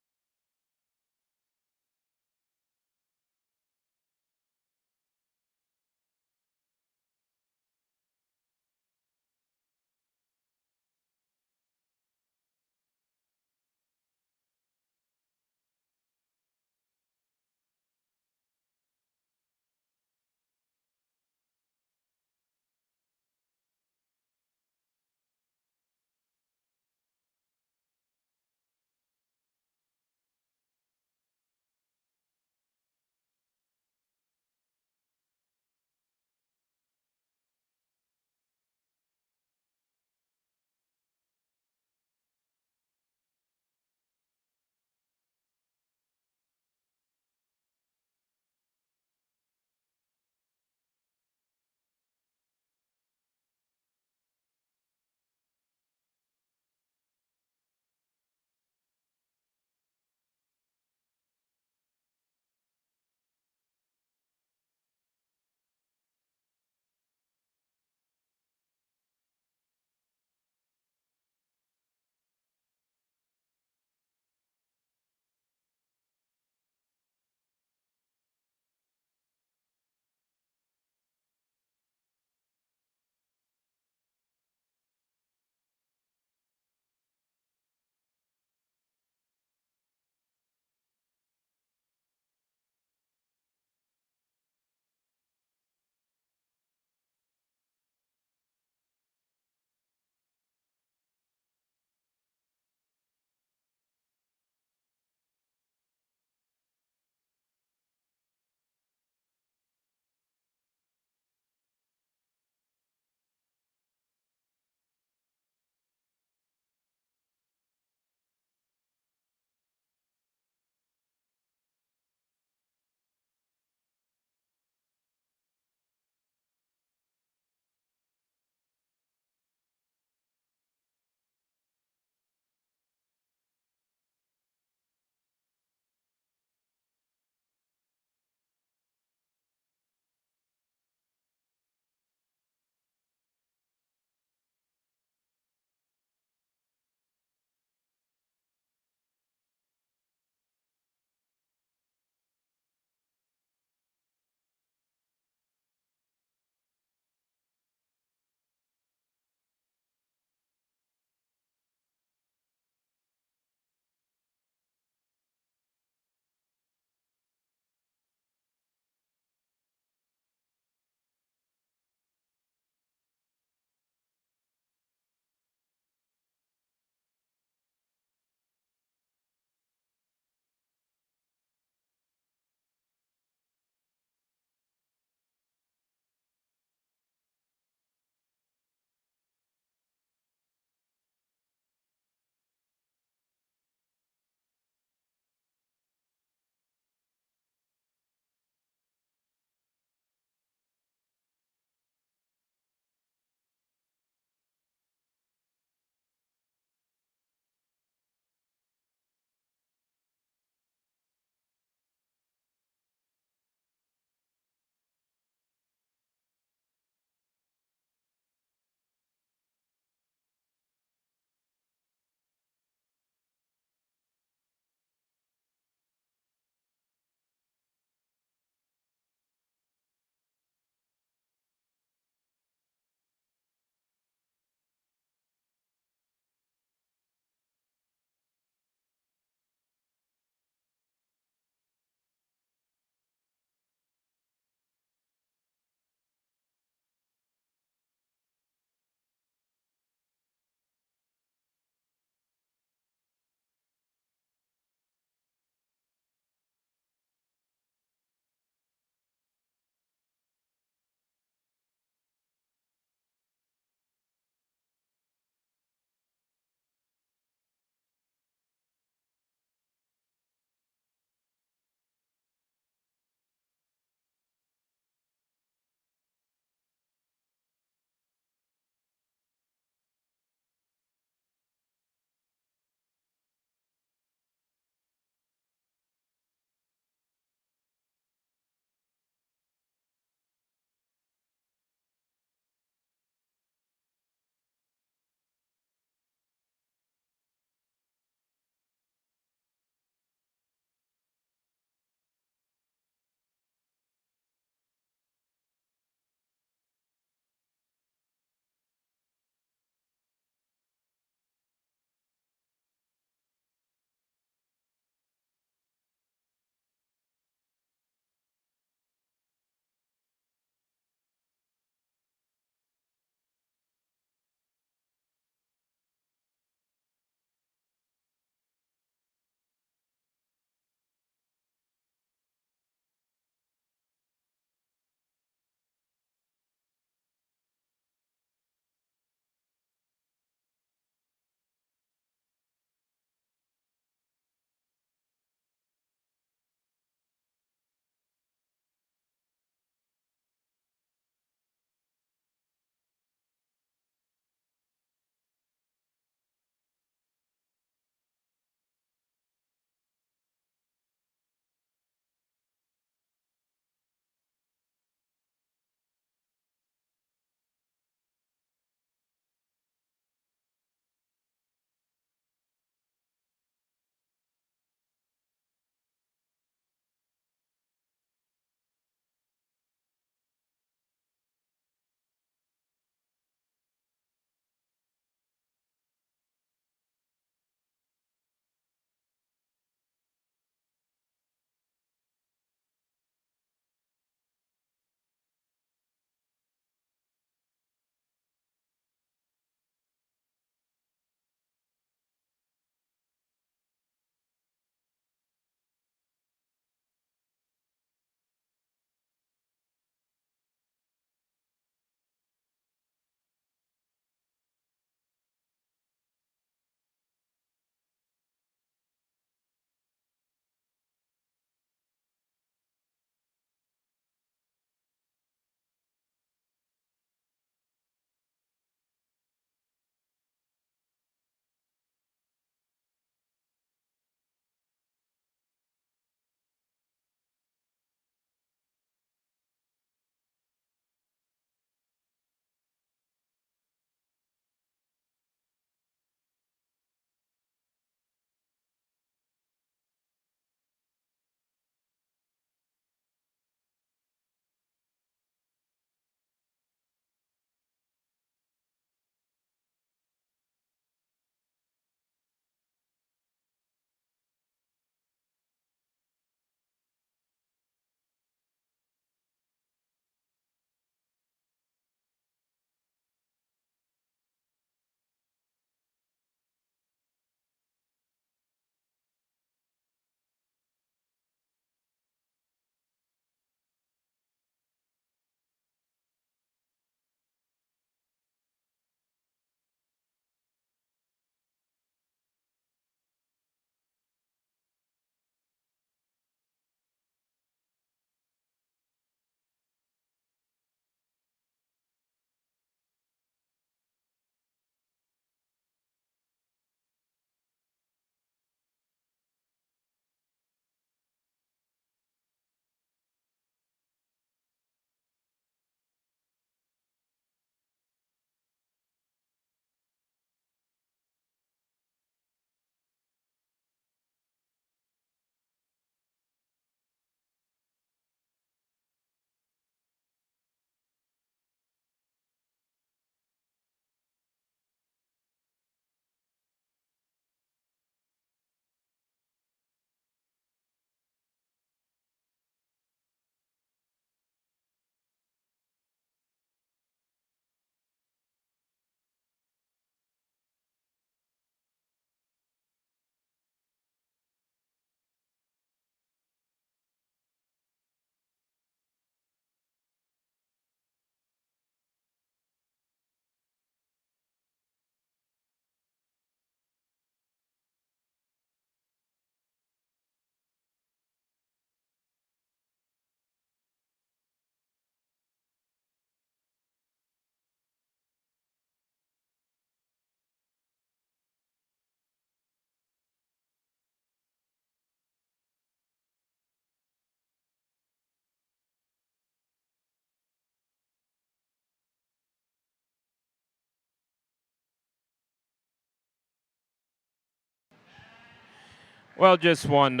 Well, just one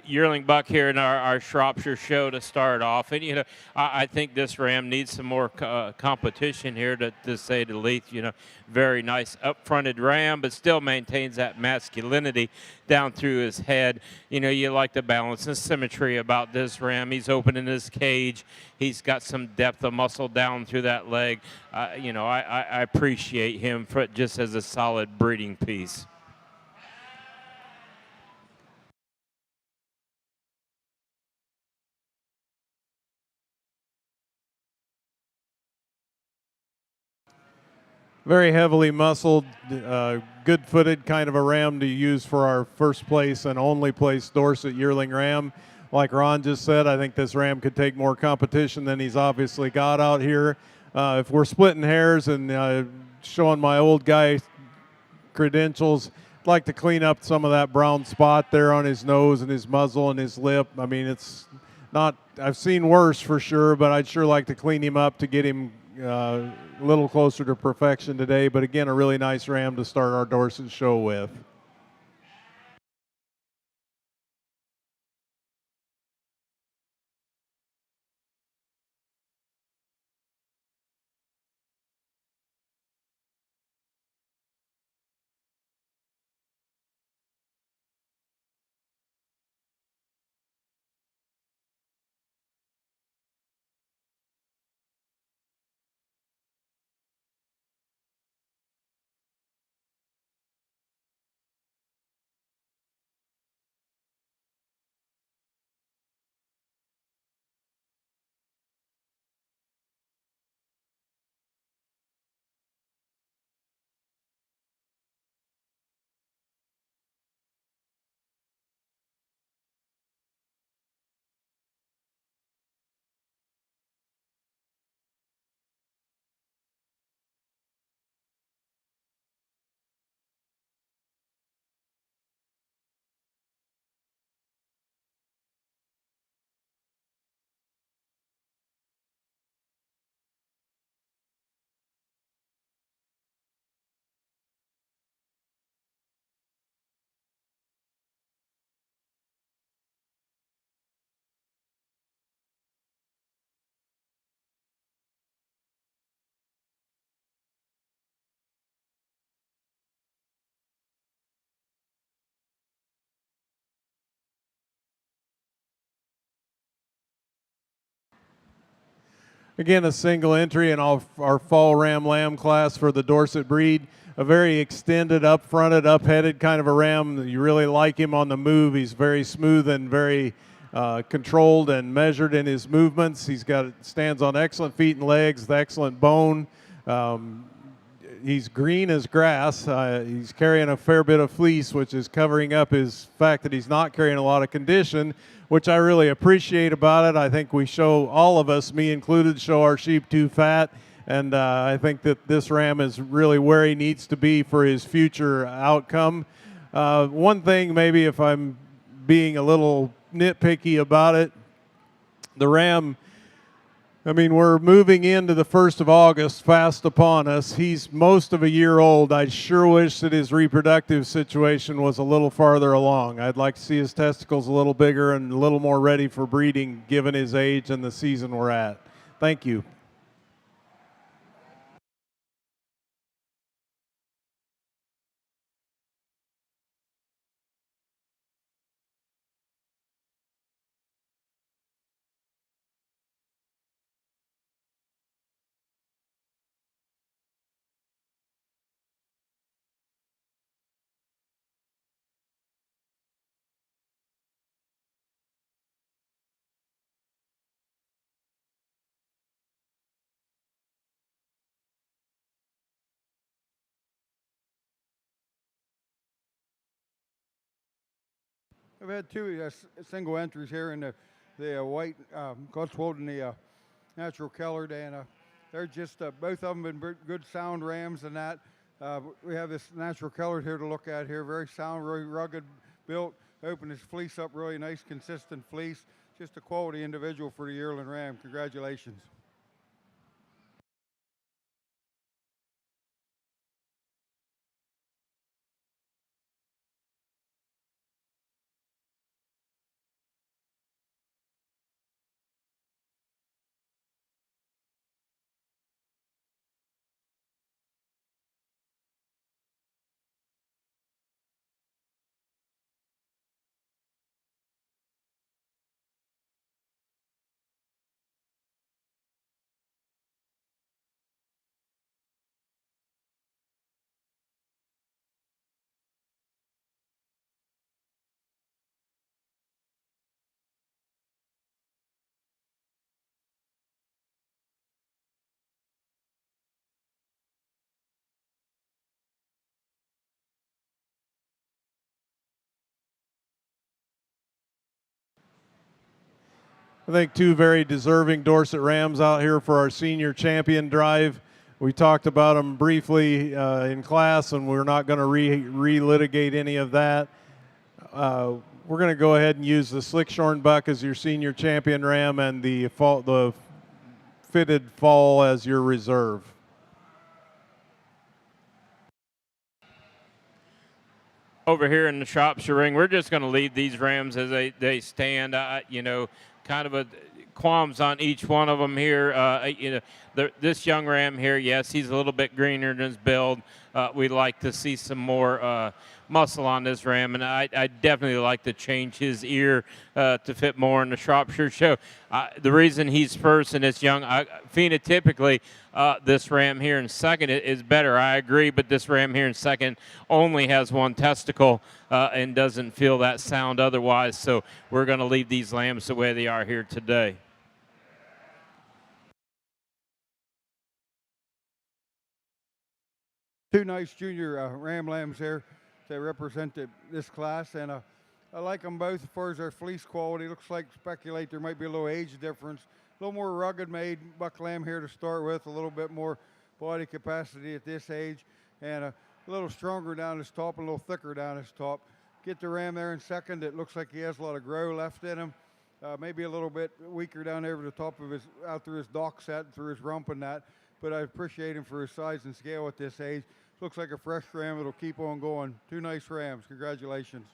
yearling buck here in our Shropshire show to start off, and I think this ram needs some more competition here, to say the least. Very nice up-fronted ram, but still maintains that masculinity down through his head. You like the balance and symmetry about this ram. He's opening his cage. He's got some depth of muscle down through that leg. I appreciate him for just as a solid breeding piece. Very heavily muscled, good-footed kind of a ram to use for our first place and only place Dorset yearling ram. Like Ron just said, I think this ram could take more competition than he's obviously got out here. If we're splitting hairs and showing my old guy credentials, I'd like to clean up some of that brown spot there on his nose and his muzzle and his lip. I mean, it's not, I've seen worse for sure, but I'd sure like to clean him up to get him a little closer to perfection today. But again, a really nice ram to start our Dorset show with. Again, a single entry in our fall ram lamb class for the Dorset breed. A very extended, up-fronted, up-headed kind of a ram. You really like him on the move. He's very smooth and very controlled and measured in his movements. Stands on excellent feet and legs, with excellent bone. He's green as grass. He's carrying a fair bit of fleece, which is covering up his fact that he's not carrying a lot of condition, which I really appreciate about it. I think we show, all of us, me included, show our sheep too fat, and I think that this ram is really where he needs to be for his future outcome. One thing, maybe if I'm being a little nitpicky about it, the ram, I mean, we're moving into the 1st of August fast upon us. He's most of a year old. I sure wish that his reproductive situation was a little farther along. I'd like to see his testicles a little bigger and a little more ready for breeding given his age and the season we're at. Thank you. I've had two single entries here in the white Cotswold and the natural colored, and they're just both of them been good sound rams and that. We have this natural colored here to look at here, very sound, very rugged built, open his fleece up really nice, consistent fleece. Just a quality individual for the yearling ram. Congratulations. I think two very deserving Dorset Rams out here for our senior champion drive. We talked about them briefly in class, and we're not going to relitigate any of that. We're going to go ahead and use the Slickshorn Buck as your senior champion ram and the fitted fall as your reserve. Over here in the Shropshire ring, we're just going to leave these rams as they stand. You know, kind of a qualms on each one of them here. You know, this young ram here, yes, he's a little bit greener in his build. We'd like to see some more muscle on this ram, and I definitely like to change his ear to fit more in the Shropshire show. The reason he's first and it's young, phenotypically, this ram here in second is better. I agree, but this ram here in second only has one testicle and doesn't feel that sound otherwise, so we're going to leave these lambs the way they are here today. Two nice junior ram lambs there that represent this class, and I like them both as far as their fleece quality. Looks like, speculate, there might be a little age difference. A little more rugged made buck lamb here to start with, a little bit more body capacity at this age, and a little stronger down his top, a little thicker down his top. Get the ram there in second. It looks like he has a lot of grow left in him. Maybe a little bit weaker down there over the top of his, out through his dock set, through his rump and that, but I appreciate him for his size and scale at this age. Looks like a fresh ram. It'll keep on going. Two nice rams. Congratulations.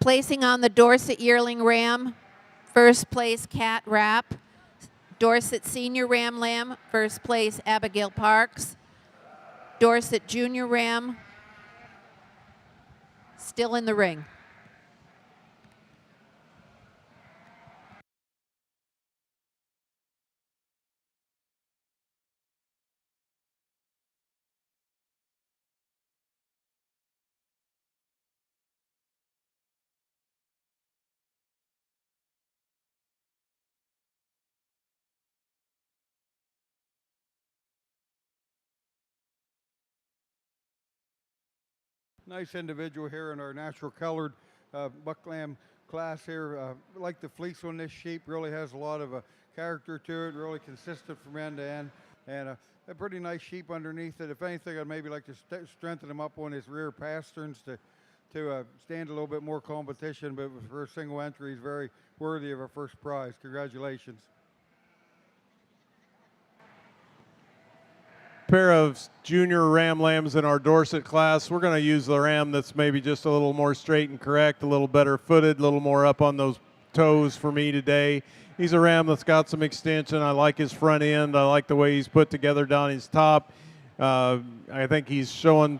Placing on the Dorset Yearling Ram, first place Cat Rapp. Dorset Senior Ram Lamb, first place Abigail Parks. Dorset Junior Ram, still in the ring. Nice individual here in our natural colored buck lamb class here. I like the fleece on this sheep. Really has a lot of character to it. Really consistent from end to end. And a pretty nice sheep underneath it. If anything, I'd maybe like to strengthen him up on his rear pasterns to stand a little bit more competition. But for a single entry, he's very worthy of a first prize. Congratulations. Pair of junior ram lambs in our Dorset class. We're going to use the ram that's maybe just a little more straight and correct, a little better footed, a little more up on those toes for me today. He's a ram that's got some extension. I like his front end. I like the way he's put together down his top. I think he's showing,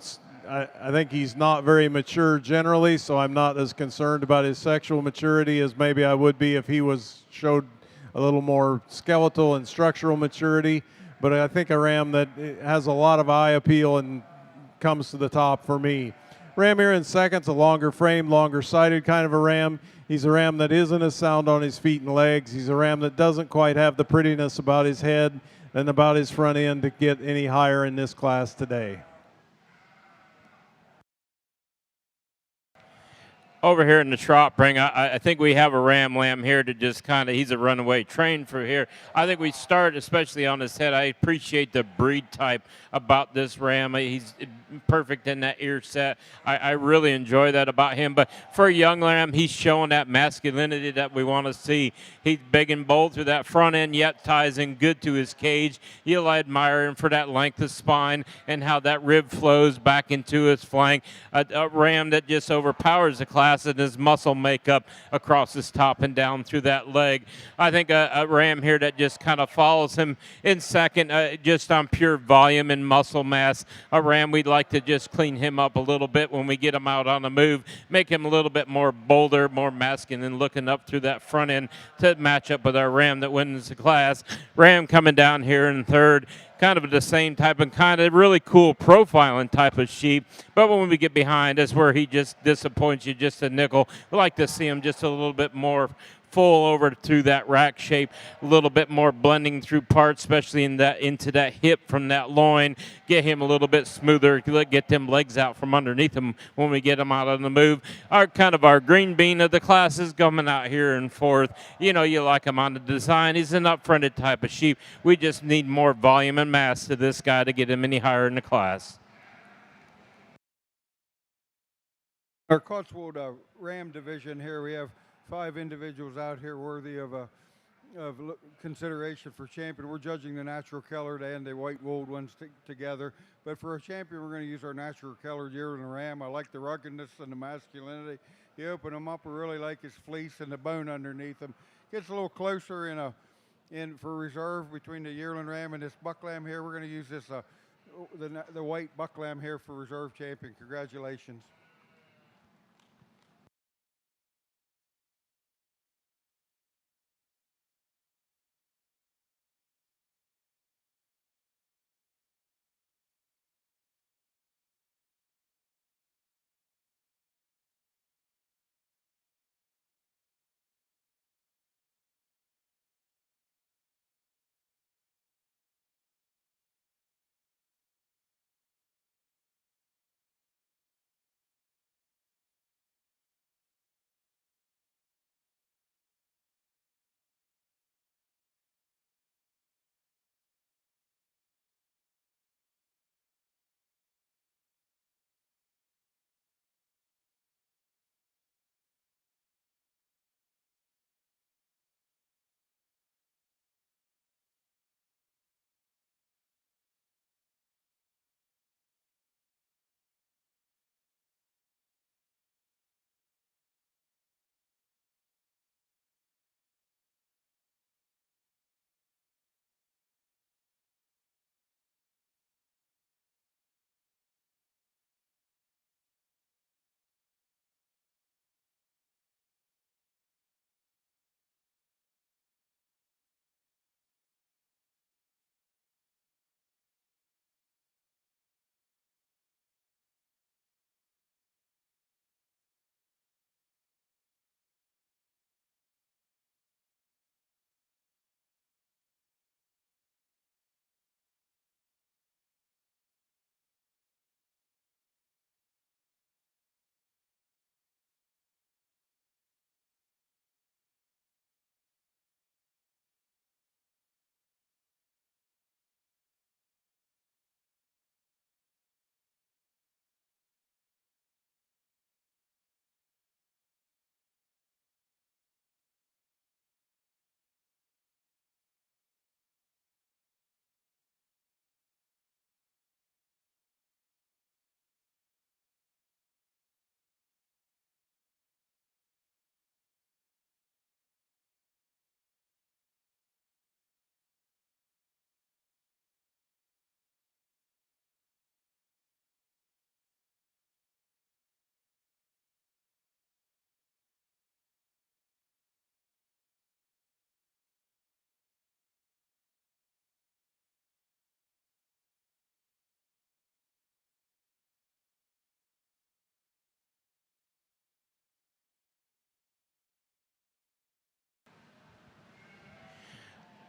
I think he's not very mature generally, so I'm not as concerned about his sexual maturity as maybe I would be if he showed a little more skeletal and structural maturity. But I think a ram that has a lot of eye appeal and comes to the top for me. Ram here in second's a longer frame, longer sided kind of a ram. He's a ram that isn't as sound on his feet and legs. He's a ram that doesn't quite have the prettiness about his head and about his front end to get any higher in this class today. Over here in the Shrop ring, I think we have a ram lamb here to just kind of, he's a runaway train for here. I think we start, especially on his head. I appreciate the breed type about this ram. He's perfect in that ear set. I really enjoy that about him. But for a young lamb, he's showing that masculinity that we want to see. He's big and bold through that front end, yet ties in good to his cage. You'll admire him for that length of spine and how that rib flows back into his flank. A ram that just overpowers the class. mass and his muscle makeup across his top and down through that leg. I think a ram here that just kind of follows him in second, just on pure volume and muscle mass. A ram we'd like to just clean him up a little bit when we get him out on the move, make him a little bit more bolder, more masculine, looking up through that front end to match up with our ram that wins the class. Ram coming down here in third, kind of the same type and kind of really cool profiling type of sheep. But when we get behind, that's where he just disappoints you just a nickel. We like to see him just a little bit more full over through that rack shape, a little bit more blending through parts, especially into that hip from that loin. Get him a little bit smoother, get them legs out from underneath him when we get him out on the move. Our green bean of the class is coming out here in fourth. You like him on the design. He's an upfronted type of sheep. We just need more volume and mass to this guy to get him any higher in the class. Our Cotswold Ram division here, we have 5 individuals out here worthy of consideration for champion. We're judging the natural colored and the white wooled ones together. But for a champion, we're going to use our natural colored yearling ram. I like the ruggedness and the masculinity. You open him up, I really like his fleece and the bone underneath him. Gets a little closer in for reserve between the yearling ram and this buck lamb here. We're going to use this the white buck lamb here for reserve champion. Congratulations.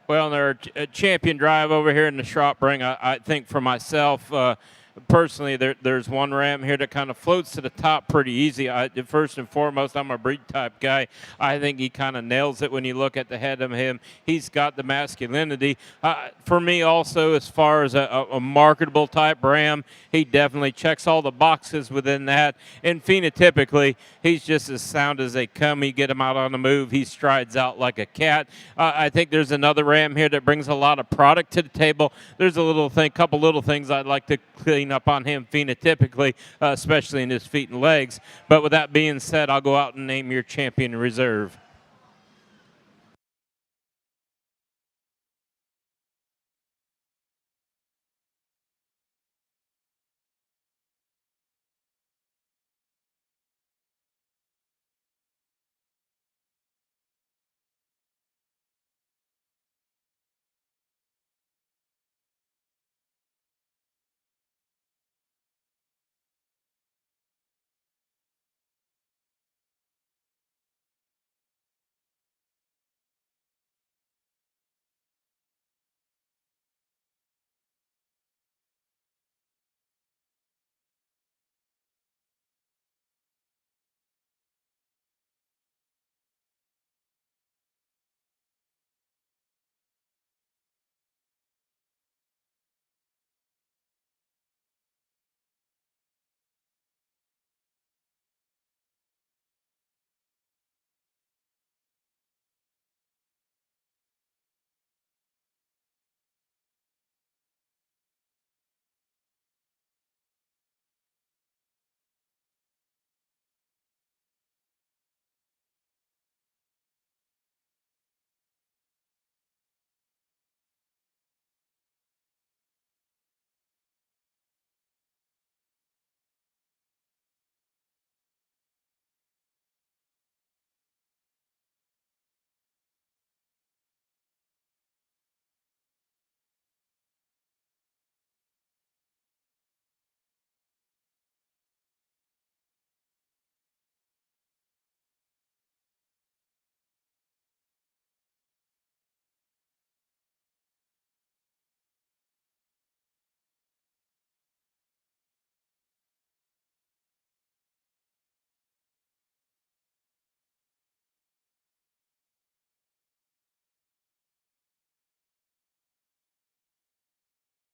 Well, they're a champion drive over here in the Shropshire. I think for myself, personally, there's one ram here that kind of floats to the top pretty easy. First and foremost, I'm a breed type guy. I think he kind of nails it when you look at the head of him. He's got the masculinity. For me also, as far as a marketable type ram, he definitely checks all the boxes within that. And phenotypically, he's just as sound as they come. You get him out on the move, he strides out like a cat. I think there's another ram here that brings a lot of product to the table. There's a couple little things I'd like to clean clean up on him phenotypically, especially in his feet and legs. But with that being said, I'll go out and name your champion in reserve.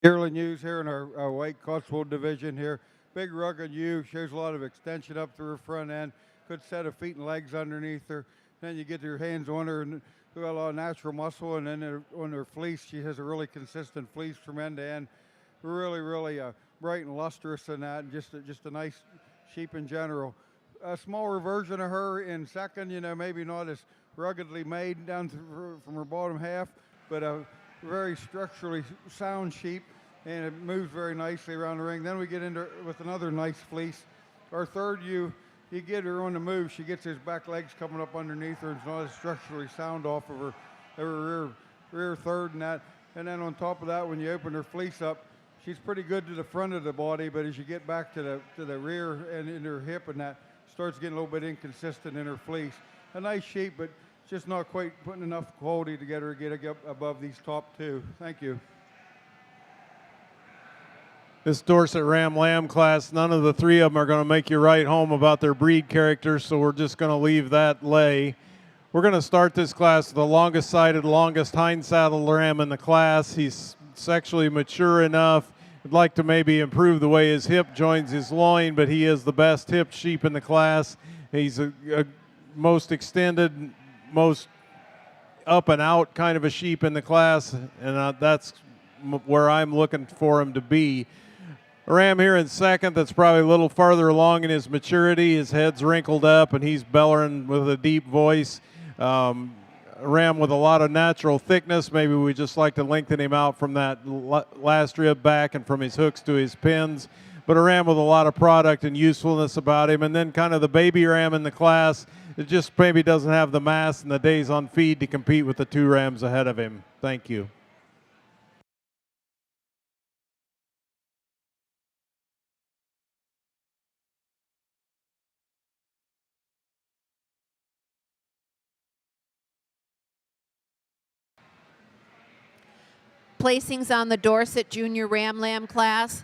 Yearling ewes here in our white Cotswold division here. Big rugged ewe, shows a lot of extension up through her front end. Good set of feet and legs underneath her. Then you get your hands on her and got a lot of natural muscle. And then on her fleece, she has a really consistent fleece from end to end. Really bright and lustrous in that, and just a nice sheep in general. A smaller version of her in second, maybe not as ruggedly made down from her bottom half, but a very structurally sound sheep, and it moves very nicely around the ring. Then we get into with another nice fleece. Our third ewe, you get her on the move. She gets his back legs coming up underneath her, and it's not as structurally sound off of her rear third and that. And then on top of that, when you open her fleece up, she's pretty good to the front of the body, but as you get back to the rear and in her hip and that, starts getting a little bit inconsistent in her fleece. A nice sheep, but just not quite putting enough quality together to get above these top two. Thank you. This Dorset Ram Lamb class, none of the three of them are going to make you write home about their breed characters, so we're just going to leave that lay. We're going to start this class with the longest sided, longest hind saddle ram in the class. He's sexually mature enough. I'd like to maybe improve the way his hip joins his loin, but he is the best hipped sheep in the class. He's a most extended, most up and out kind of a sheep in the class, and that's where I'm looking for him to be. A ram here in second that's probably a little farther along in his maturity. His head's wrinkled up and he's bellowing with a deep voice. A ram with a lot of natural thickness. Maybe we just like to lengthen him out from that last rib back and from his hooks to his pins. But a ram with a lot of product and usefulness about him. And then kind of the baby ram in the class, it just maybe doesn't have the mass and the days on feed to compete with the two rams ahead of him. Thank you. Placings on the Dorset Junior Ram Lamb class.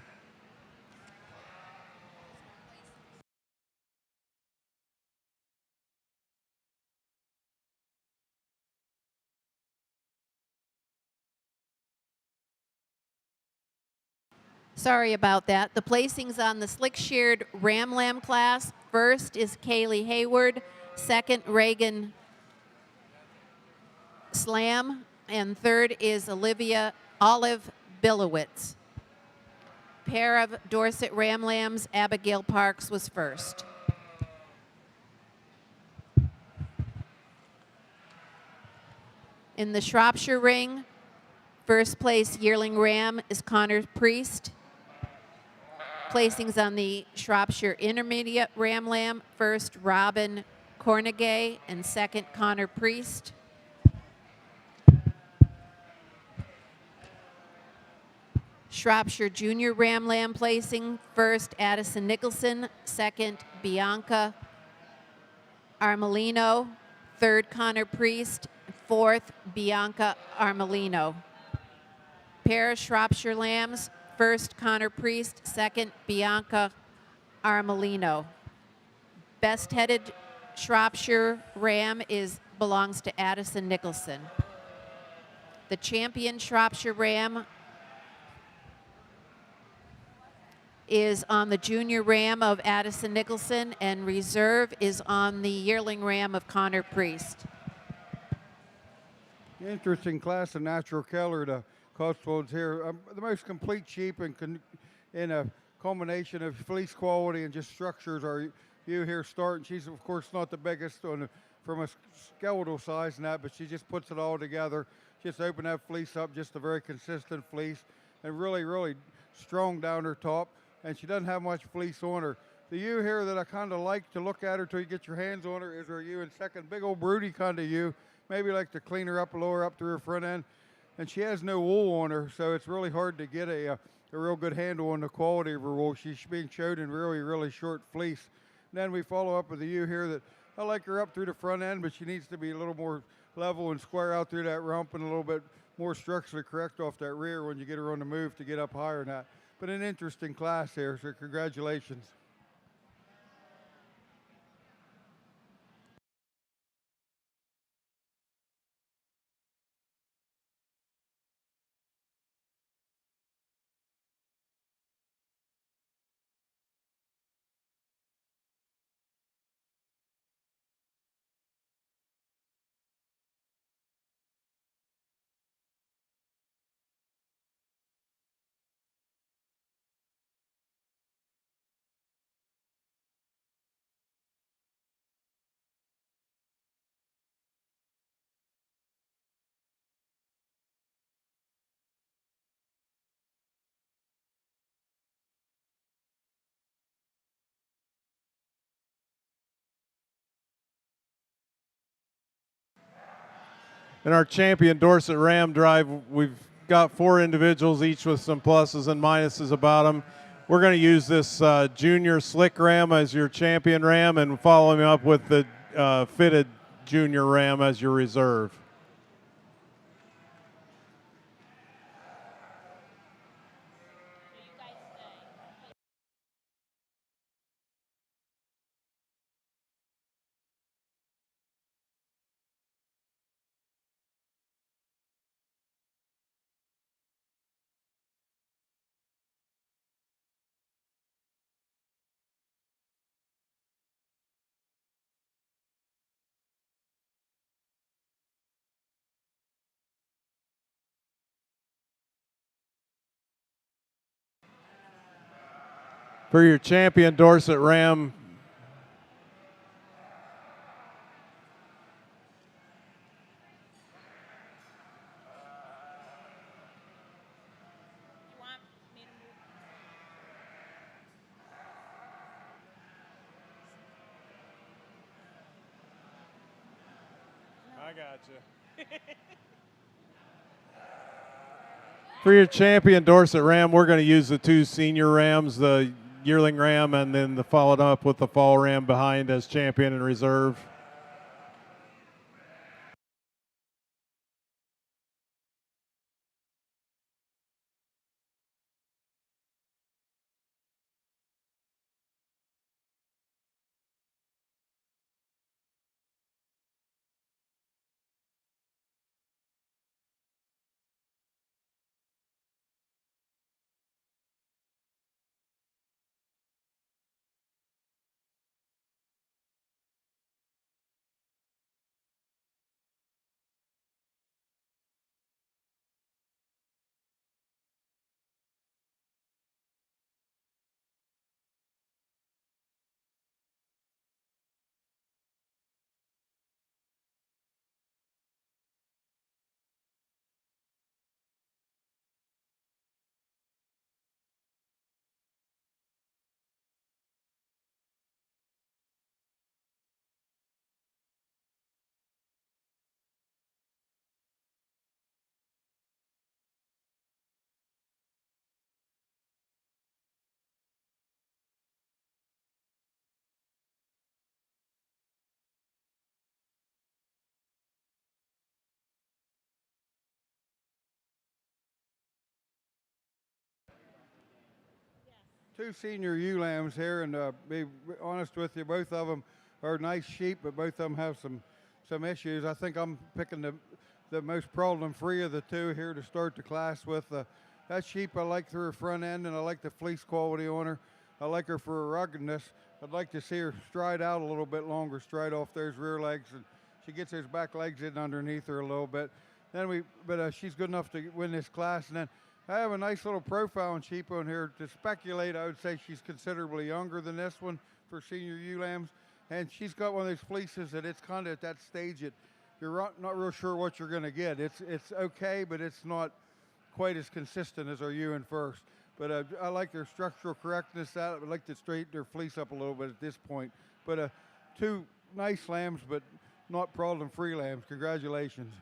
Sorry about that. The placings on the slick-sheared Ram Lamb class. First is Kaylee Hayward. Second, Reagan Slam. And third is Olive Billowitz. pair of Dorset Ram Lambs, Abigail Parks was first. In the Shropshire ring, first place yearling ram is Connor Priest. Placings on the Shropshire Intermediate Ram Lamb, first Robin Cornegay and second Connor Priest. Shropshire Junior Ram Lamb placing, first Addison Nicholson, second Bianca Armelino, third Connor Priest, fourth Bianca Armelino. Pair of Shropshire Lambs, first Connor Priest, second Bianca Armelino. Best-headed Shropshire Ram belongs to Addison Nicholson. The champion Shropshire Ram is on the junior ram of Addison Nicholson, and reserve is on the yearling ram of Connor Priest. Interesting class of natural color, the Cotswolds here. The most complete sheep in a combination of fleece quality and just structures are you here starting. She's, of course, not the biggest from a skeletal size and that, but she just puts it all together. Just open that fleece up, just a very consistent fleece, and really, really strong down her top. And she doesn't have much fleece on her. The ewe here that I kind of like to look at her till you get your hands on her is her ewe in second. Big old broody kind of ewe. Maybe like to clean her up, lower up to her front end. And she has no wool on her, so it's really hard to get a real good handle on the quality of her wool. She's being showed in really, really short fleece. And then we follow up with the ewe here that I like her up through the front end, but she needs to be a little more level and square out through that rump and a little bit more structurally correct off that rear when you get her on the move to get up higher than that. But an interesting class here, so congratulations. In our champion Dorset Ram drive, we've got 4 individuals, each with some pluses and minuses about them. We're going to use this junior slick ram as your champion ram and follow him up with the fitted junior ram as your reserve. For your champion Dorset Ram, I got you. For your champion Dorset Ram, we're going to use the 2 senior rams, the yearling ram, and then followed up with the fall ram behind as champion and reserve. two senior ewe lambs here, and be honest with you, both of them are nice sheep, but both of them have some issues. I think I'm picking the most problem-free of the two here to start the class with. That sheep I like through her front end, and I like the fleece quality on her. I like her for her ruggedness. I'd like to see her stride out a little bit longer, stride off those rear legs, and she gets those back legs in underneath her a little bit. But she's good enough to win this class. And then I have a nice little profile on sheep on here. To speculate, I would say she's considerably younger than this one for senior ewe lambs. And she's got one of those fleeces that it's kind of at that stage that you're not real sure what you're going to get. It's okay, but it's not quite as consistent as our ewe in first. But I like their structural correctness. I would like to straighten their fleece up a little bit at this point. But two nice lambs, but not problem-free lambs. Congratulations.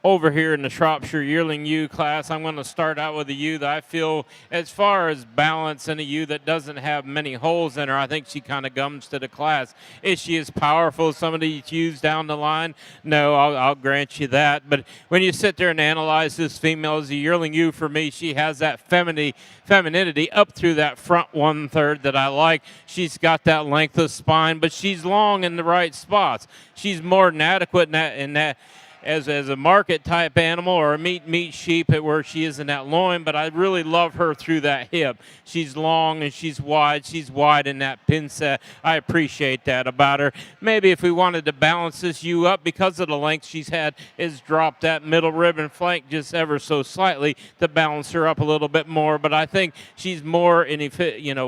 Over here in the Shropshire yearling ewe class, I'm going to start out with a ewe that I feel, as far as balance, and a ewe that doesn't have many holes in her, I think she kind of comes to the class. Is she as powerful as some of these ewes down the line? No, I'll grant you that. But when you sit there and analyze this female as a yearling ewe, for me, she has that femininity up through that front 1/3 that I like. She's got that length of spine, but she's long in the right spots. She's more than adequate in that as a market type animal or a meat sheep at where she is in that loin, but I really love her through that hip. She's long and she's wide. She's wide in that pin set. I appreciate that about her. Maybe if we wanted to balance this ewe up, because of the length she's had, is drop that middle rib and flank just ever so slightly to balance her up a little bit more. But I think she's more in,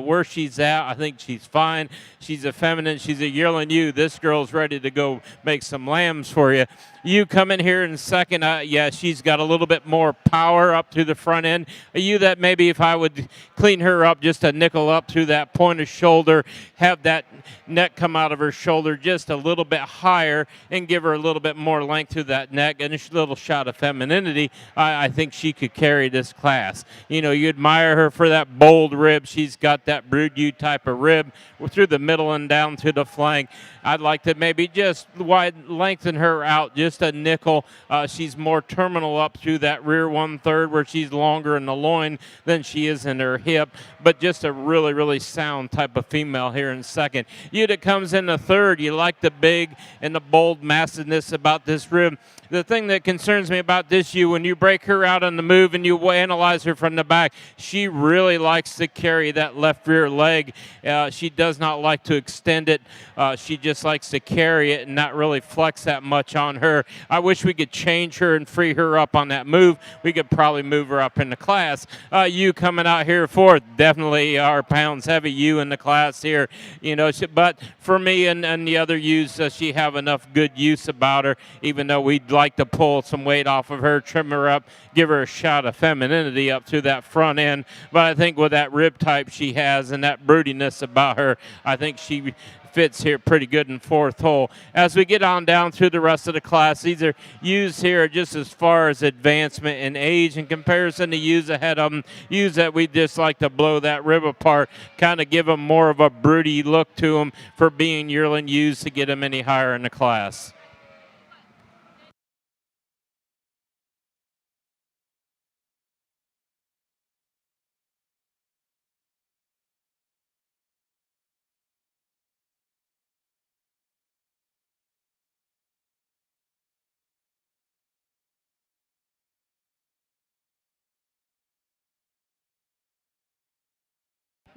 where she's at. I think she's fine. She's a feminine. She's a yearling ewe. This girl's ready to go make some lambs for you. You come in here in second. Yeah, she's got a little bit more power up through the front end. A ewe that maybe if I would clean her up just a nickel up through that point of shoulder, have that neck come out of her shoulder just a little bit higher and give her a little bit more length through that neck and a little shot of femininity, I think she could carry this class. You admire her for that bold rib. She's got that brood ewe type of rib through the middle and down to the flank. I'd like to maybe just lengthen her out just a nickel. She's more terminal up through that rear 1/3 where she's longer in the loin than she is in her hip, but just a really, really sound type of female here in second. You that comes in the third, you like the big and the bold massiveness about this rib. The thing that concerns me about this ewe, when you break her out on the move and you analyze her from the back, she really likes to carry that left rear leg. She does not like to extend it. She just likes to carry it and not really flex that much on her. I wish we could change her and free her up on that move. We could probably move her up in the class. You coming out here fourth, definitely our pounds heavy ewe in the class here. But for me and the other ewes, she have enough good use about her, even though we'd like to pull some weight off of her, trim her up, give her a shot of femininity up through that front end. But I think with that rib type she has and that broodiness about her, I think she fits here pretty good in fourth hole. As we get on down through the rest of the class, these are ewes here just as far as advancement in age in comparison to ewes ahead of them. Ewes that we just like to blow that rib apart, kind of give them more of a broody look to them for being yearling ewes to get them any higher in the class.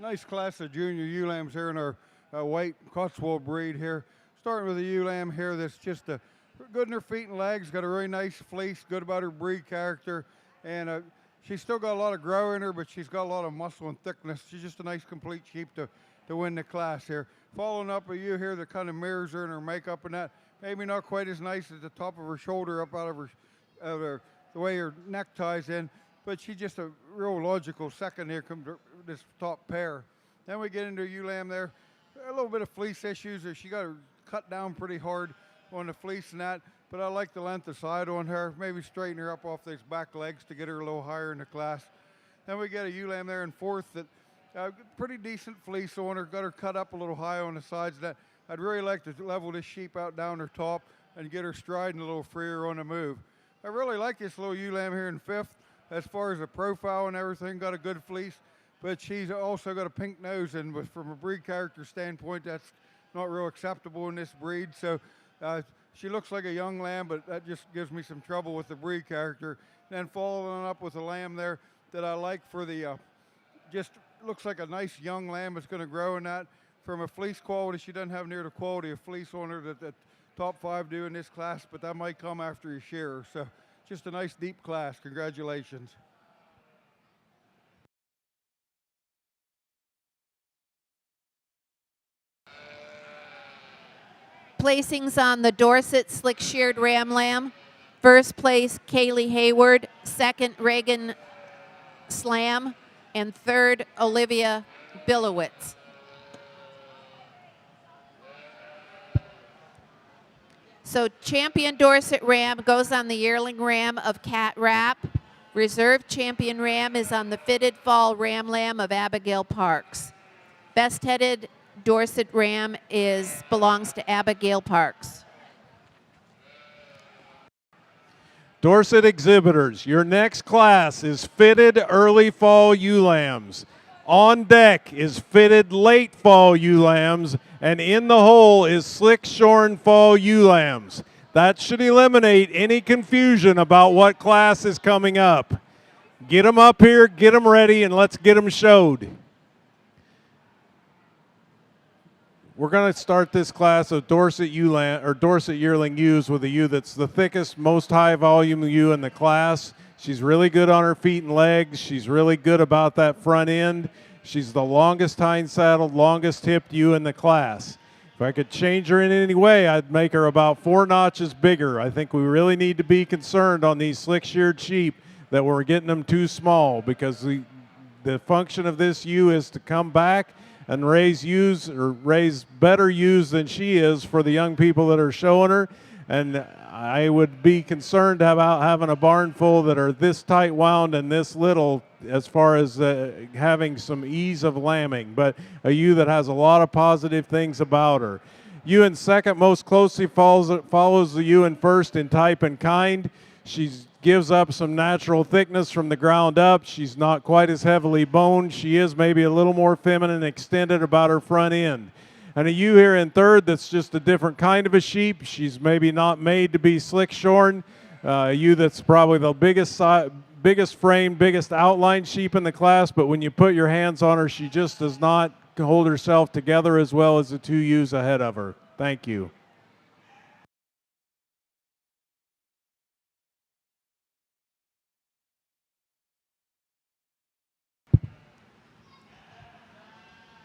Nice class of junior ewe lambs here in our white Cotswold breed here. Starting with a ewe lamb here that's just good in her feet and legs, got a really nice fleece, good about her breed character, and she's still got a lot of grow in her, but she's got a lot of muscle and thickness. She's just a nice complete sheep to win the class here. Following up a ewe here that kind of mirrors her in her makeup and that, maybe not quite as nice as the top of her shoulder up out of her the way her neck ties in, but she's just a real logical second here come to this top pair. Then we get into a ewe lamb there, a little bit of fleece issues. She got her cut down pretty hard on the fleece and that, but I like the length of side on her. Maybe straighten her up off these back legs to get her a little higher in the class. Then we get a ewe lamb there in fourth that pretty decent fleece on her, got her cut up a little high on the sides. That I'd really like to level this sheep out down her top and get her striding a little freer on the move. I really like this little ewe lamb here in fifth as far as the profile and everything, got a good fleece, but she's also got a pink nose, and from a breed character standpoint, that's not real acceptable in this breed. So she looks like a young lamb, but that just gives me some trouble with the breed character. Then following up with a lamb there that I like for the, just looks like a nice young lamb that's going to grow in that. From a fleece quality, she doesn't have near the quality of fleece on her that top 5 do in this class, but that might come after you shear her. So just a nice deep class. Congratulations. Placings on the Dorset Slick Sheared Ram Lamb. First place, Kaylee Hayward. Second, Reagan Slam. And third, Olivia Billowitz. So champion Dorset Ram goes on the yearling ram of Cat Rap. Reserve champion ram is on the fitted fall ram lamb of Abigail Parks. Best headed Dorset ram belongs to Abigail Parks. Dorset exhibitors, your next class is fitted early fall ewe lambs. On deck is fitted late fall ewe lambs, and in the hole is slick shorn fall ewe lambs. That should eliminate any confusion about what class is coming up. Get them up here, get them ready, and let's get them showed. We're going to start this class of Dorset yearling ewes with a ewe that's the thickest, most high volume ewe in the class. She's really good on her feet and legs. She's really good about that front end. She's the longest hind saddled, longest hipped ewe in the class. If I could change her in any way, I'd make her about 4 notches bigger. I think we really need to be concerned on these slick sheared sheep that we're getting them too small, because the function of this ewe is to come back and raise better ewes than she is for the young people that are showing her. And I would be concerned about having a barn full that are this tight wound and this little as far as having some ease of lambing, but a ewe that has a lot of positive things about her. Ewe in second most closely follows the ewe in first in type and kind. She gives up some natural thickness from the ground up. She's not quite as heavily boned. She is maybe a little more feminine extended about her front end. And a ewe here in third that's just a different kind of a sheep. She's maybe not made to be slick shorn. A ewe that's probably the biggest frame, biggest outline sheep in the class, but when you put your hands on her, she just does not hold herself together as well as the 2 ewes ahead of her. Thank you.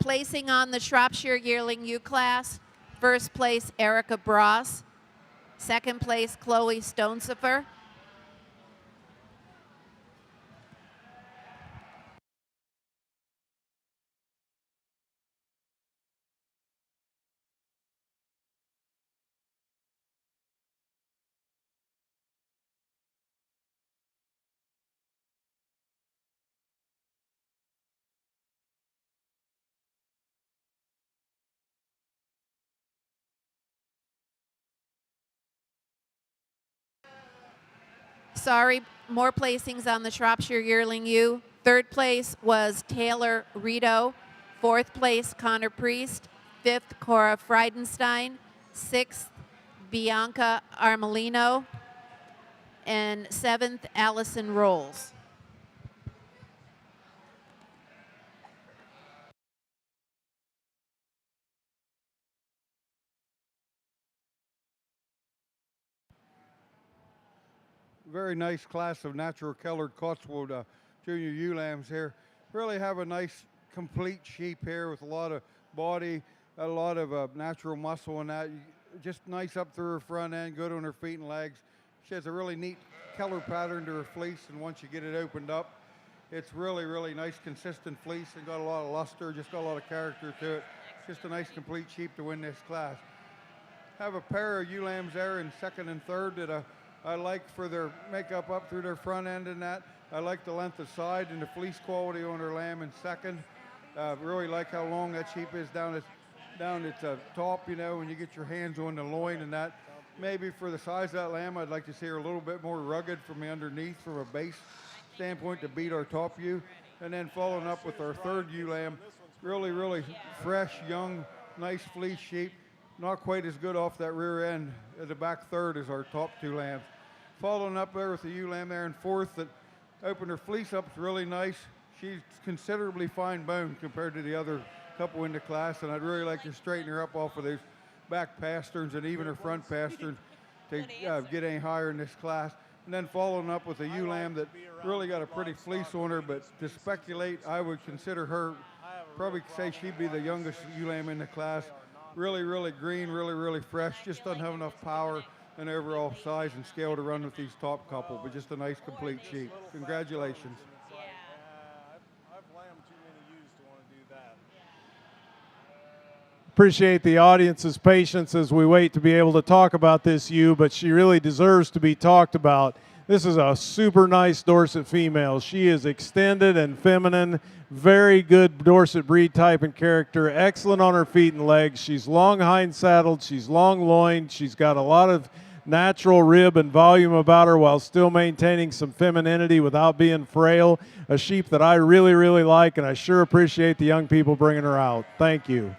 Placing on the Shropshire yearling ewe class. First place, Erica Bross. Second place, Chloe Stonesifer. Sorry, more placings on the Shropshire yearling ewe. Third place was Taylor Rito. Fourth place, Connor Priest. Fifth, Cora Friedenstein. Sixth, Bianca Armelino. And seventh, Allison Rolls. very nice class of natural colored Cotswold junior ewe lambs here. Really have a nice complete sheep here with a lot of body, a lot of natural muscle in that. Just nice up through her front end, good on her feet and legs. She has a really neat color pattern to her fleece, and once you get it opened up, it's really, really nice, consistent fleece and got a lot of luster, just got a lot of character to it. Just a nice complete sheep to win this class. Have a pair of ewe lambs there in second and third that I like for their makeup up through their front end and that. I like the length of side and the fleece quality on her lamb in second. Really like how long that sheep is down its top, you know, when you get your hands on the loin and that. Maybe for the size of that lamb, I'd like to see her a little bit more rugged from the underneath from a base standpoint to beat our top ewe. And then following up with our third ewe lamb, really, really fresh, young, nice fleece sheep. Not quite as good off that rear end as the back third as our top two lambs. Following up there with the ewe lamb there in fourth that opened her fleece up, it's really nice. She's considerably fine bone compared to the other couple in the class, and I'd really like to straighten her up off of those back pasterns and even her front pasterns to get any higher in this class. And then following up with a ewe lamb that really got a pretty fleece on her, but to speculate, I would consider her, probably say she'd be the youngest ewe lamb in the class. Really, really green, really, really fresh, just doesn't have enough power and overall size and scale to run with these top couple, but just a nice complete sheep. Congratulations. Appreciate the audience's patience as we wait to be able to talk about this ewe, but she really deserves to be talked about. This is a super nice Dorset female. She is extended and feminine, very good Dorset breed type and character, excellent on her feet and legs. She's long hind saddled, she's long loined, she's got a lot of natural rib and volume about her while still maintaining some femininity without being frail. A sheep that I really, really like, and I sure appreciate the young people bringing her out. Thank you.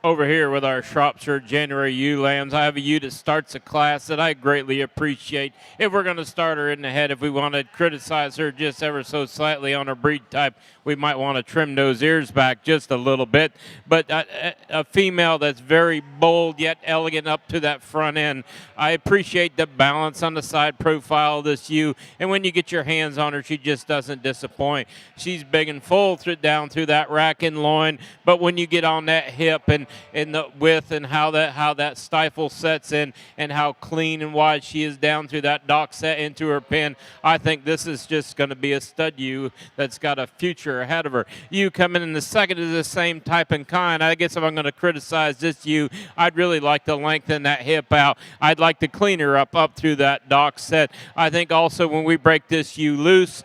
Over here with our Shropshire January ewe lambs, I have a ewe that starts a class that I greatly appreciate. If we're going to start her in the head, if we want to criticize her just ever so slightly on her breed type, we might want to trim those ears back just a little bit. But a female that's very bold yet elegant up to that front end. I appreciate the balance on the side profile of this ewe, and when you get your hands on her, she just doesn't disappoint. She's big and full down through that rack and loin, but when you get on that hip and the width and how that stifle sets in and how clean and wide she is down through that dock set into her pen, I think this is just going to be a stud ewe that's got a future ahead of her. Ewe coming in the second is the same type and kind. I guess if I'm going to criticize this ewe, I'd really like to lengthen that hip out. I'd like to clean her up through that dock set. I think also when we break this ewe loose,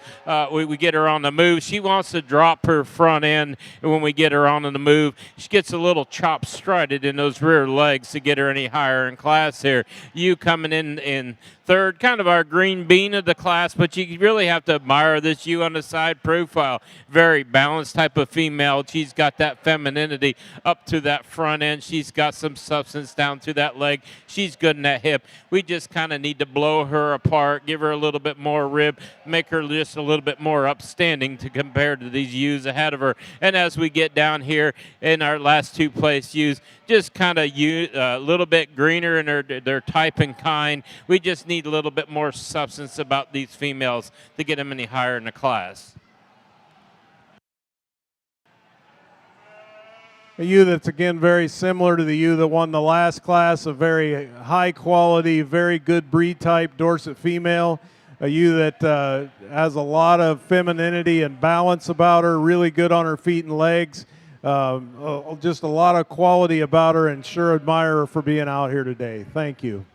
we get her on the move. She wants to drop her front end, and when we get her on the move, she gets a little chop strutted in those rear legs to get her any higher in class here. You coming in third, kind of our green bean of the class, but you really have to admire this ewe on the side profile. Very balanced type of female. She's got that femininity up to that front end. She's got some substance down to that leg. She's good in that hip. We just kind of need to blow her apart, give her a little bit more rib, make her just a little bit more upstanding to compare to these ewes ahead of her. And as we get down here in our last two place ewes, just kind of a little bit greener in their type and kind. We just need a little bit more substance about these females to get them any higher in the class. A ewe that's, again, very similar to the ewe that won the last class, a very high quality, very good breed type Dorset female. A ewe that has a lot of femininity and balance about her, really good on her feet and legs. Just a lot of quality about her, and sure admire her for being out here today. Thank you.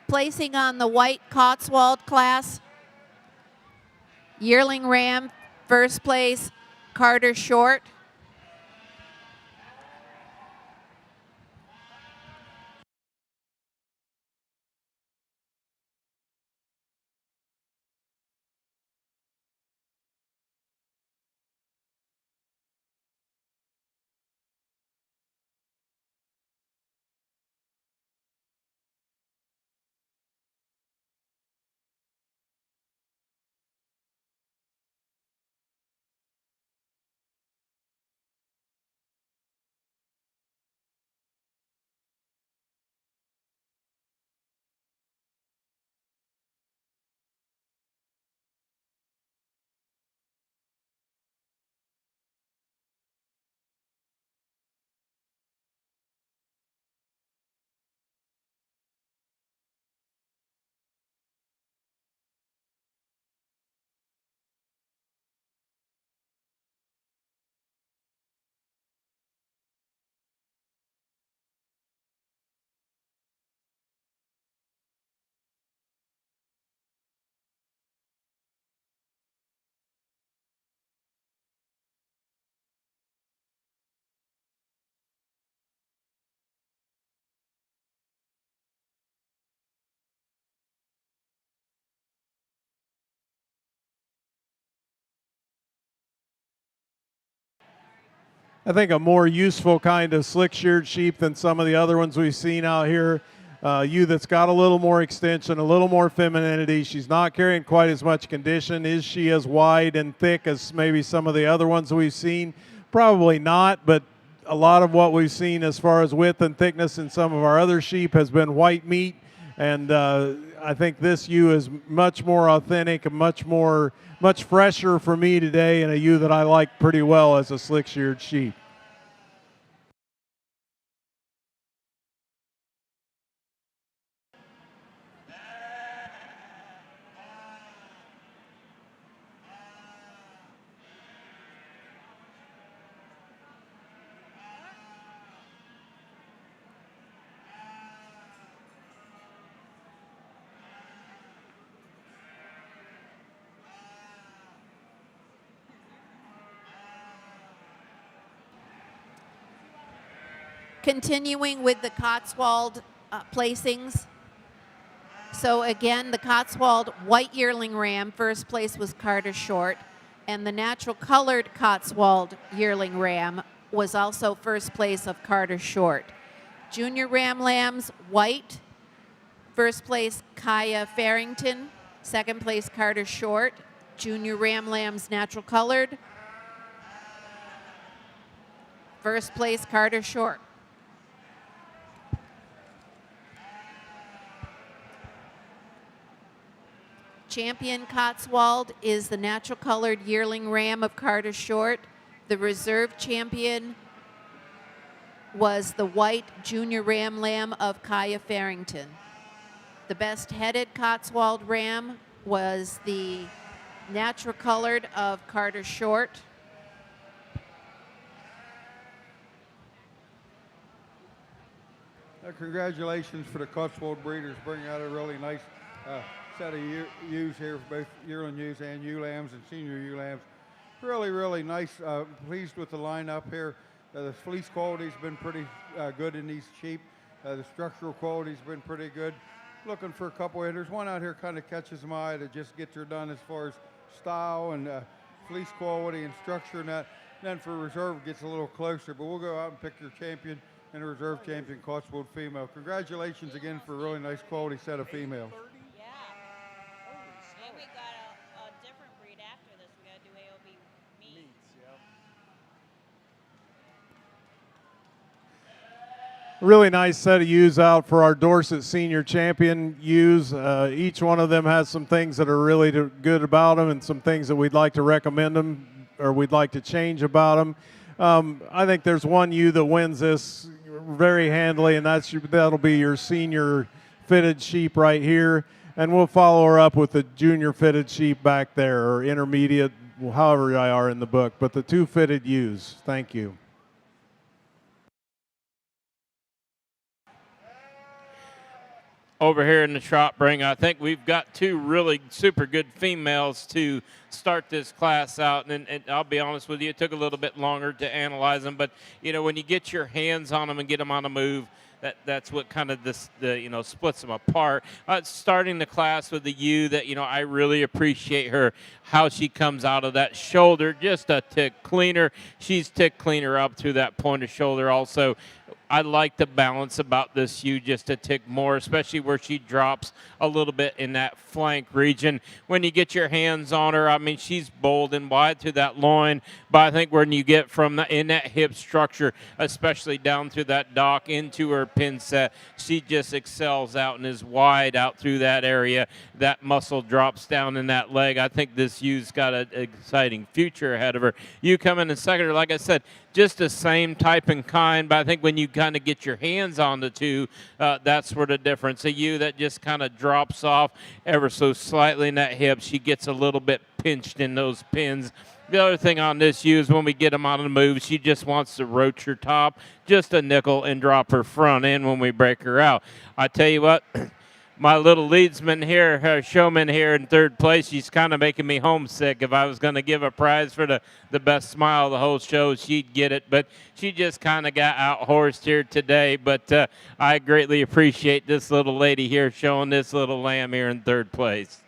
Placing on the white Cotswold class, yearling ram, first place, Carter Short. I think, a more useful kind of slick-sheared sheep than some of the other ones we've seen out here. Ewe that's got a little more extension, a little more femininity. She's not carrying quite as much condition. Is she as wide and thick as maybe some of the other ones we've seen? Probably not, but a lot of what we've seen as far as width and thickness in some of our other sheep has been white meat, and I think this ewe is much more authentic and much fresher for me today, and a ewe that I like pretty well as a slick-sheared sheep. Continuing with the Cotswold placings. So again, the Cotswold white yearling ram, first place was Carter Short, and the natural colored Cotswold yearling ram was also first place of Carter Short. Junior ram lambs, white, first place Kaya Farrington, second place Carter Short. Junior ram lambs, natural colored, first place Carter Short. Champion Cotswold is the natural colored yearling ram of Carter Short. The reserve champion was the white junior ram lamb of Kaya Farrington. The best headed Cotswold ram was the natural colored of Carter Short. Congratulations for the Cotswold breeders, bringing out a really nice set of ewes here, both yearling ewes and ewe lambs and senior ewe lambs. Really, really nice. Pleased with the lineup here. The fleece quality's been pretty good in these sheep. The structural quality's been pretty good. Looking for a couple of hitters. One out here kind of catches my eye that just gets her done as far as style and fleece quality and structure and that. And then for reserve, it gets a little closer. But we'll go out and pick your champion and a reserve champion Cotswold female. Congratulations again for a really nice quality set of females. And we got a different breed after this. We got to do AOB meats. Really nice set of ewes out for our Dorset Senior Champion ewes. Each one of them has some things that are really good about them and some things that we'd like to recommend them or we'd like to change about them. I think there's one ewe that wins this very handily, and that'll be your senior fitted sheep right here. And we'll follow her up with the junior fitted sheep back there, or intermediate, however they are in the book. But the two fitted ewes. Thank you. Over here in the Shropshire, I think we've got two really super good females to start this class out. And I'll be honest with you, it took a little bit longer to analyze them. But, you know, when you get your hands on them and get them on the move, that's what kind of splits them apart. Starting the class with the ewe that, you know, I really appreciate her, how she comes out of that shoulder, just a tick cleaner. She's tick cleaner up through that point of shoulder also. I like the balance about this ewe just a tick more, especially where she drops a little bit in that flank region. When you get your hands on her, I mean, she's bold and wide through that loin, but I think when you get from in that hip structure, especially down through that dock into her pin set, she just excels out and is wide out through that area. That muscle drops down in that leg. I think this ewe's got an exciting future ahead of her. You come in second, like I said, just the same type and kind, but I think when you kind of get your hands on the two, that's where the difference. A ewe that just kind of drops off ever so slightly in that hip, she gets a little bit pinched in those pins. The other thing on this ewe is when we get them on the move, she just wants to roach her top just a nickel and drop her front end when we break her out. I tell you what, my little leadsman here, her showman here in third place, she's kind of making me homesick. If I was going to give a prize for the best smile of the whole show, she'd get it. But she just kind of got out-horsed here today. But I greatly appreciate this little lady here showing this little lamb here in third place.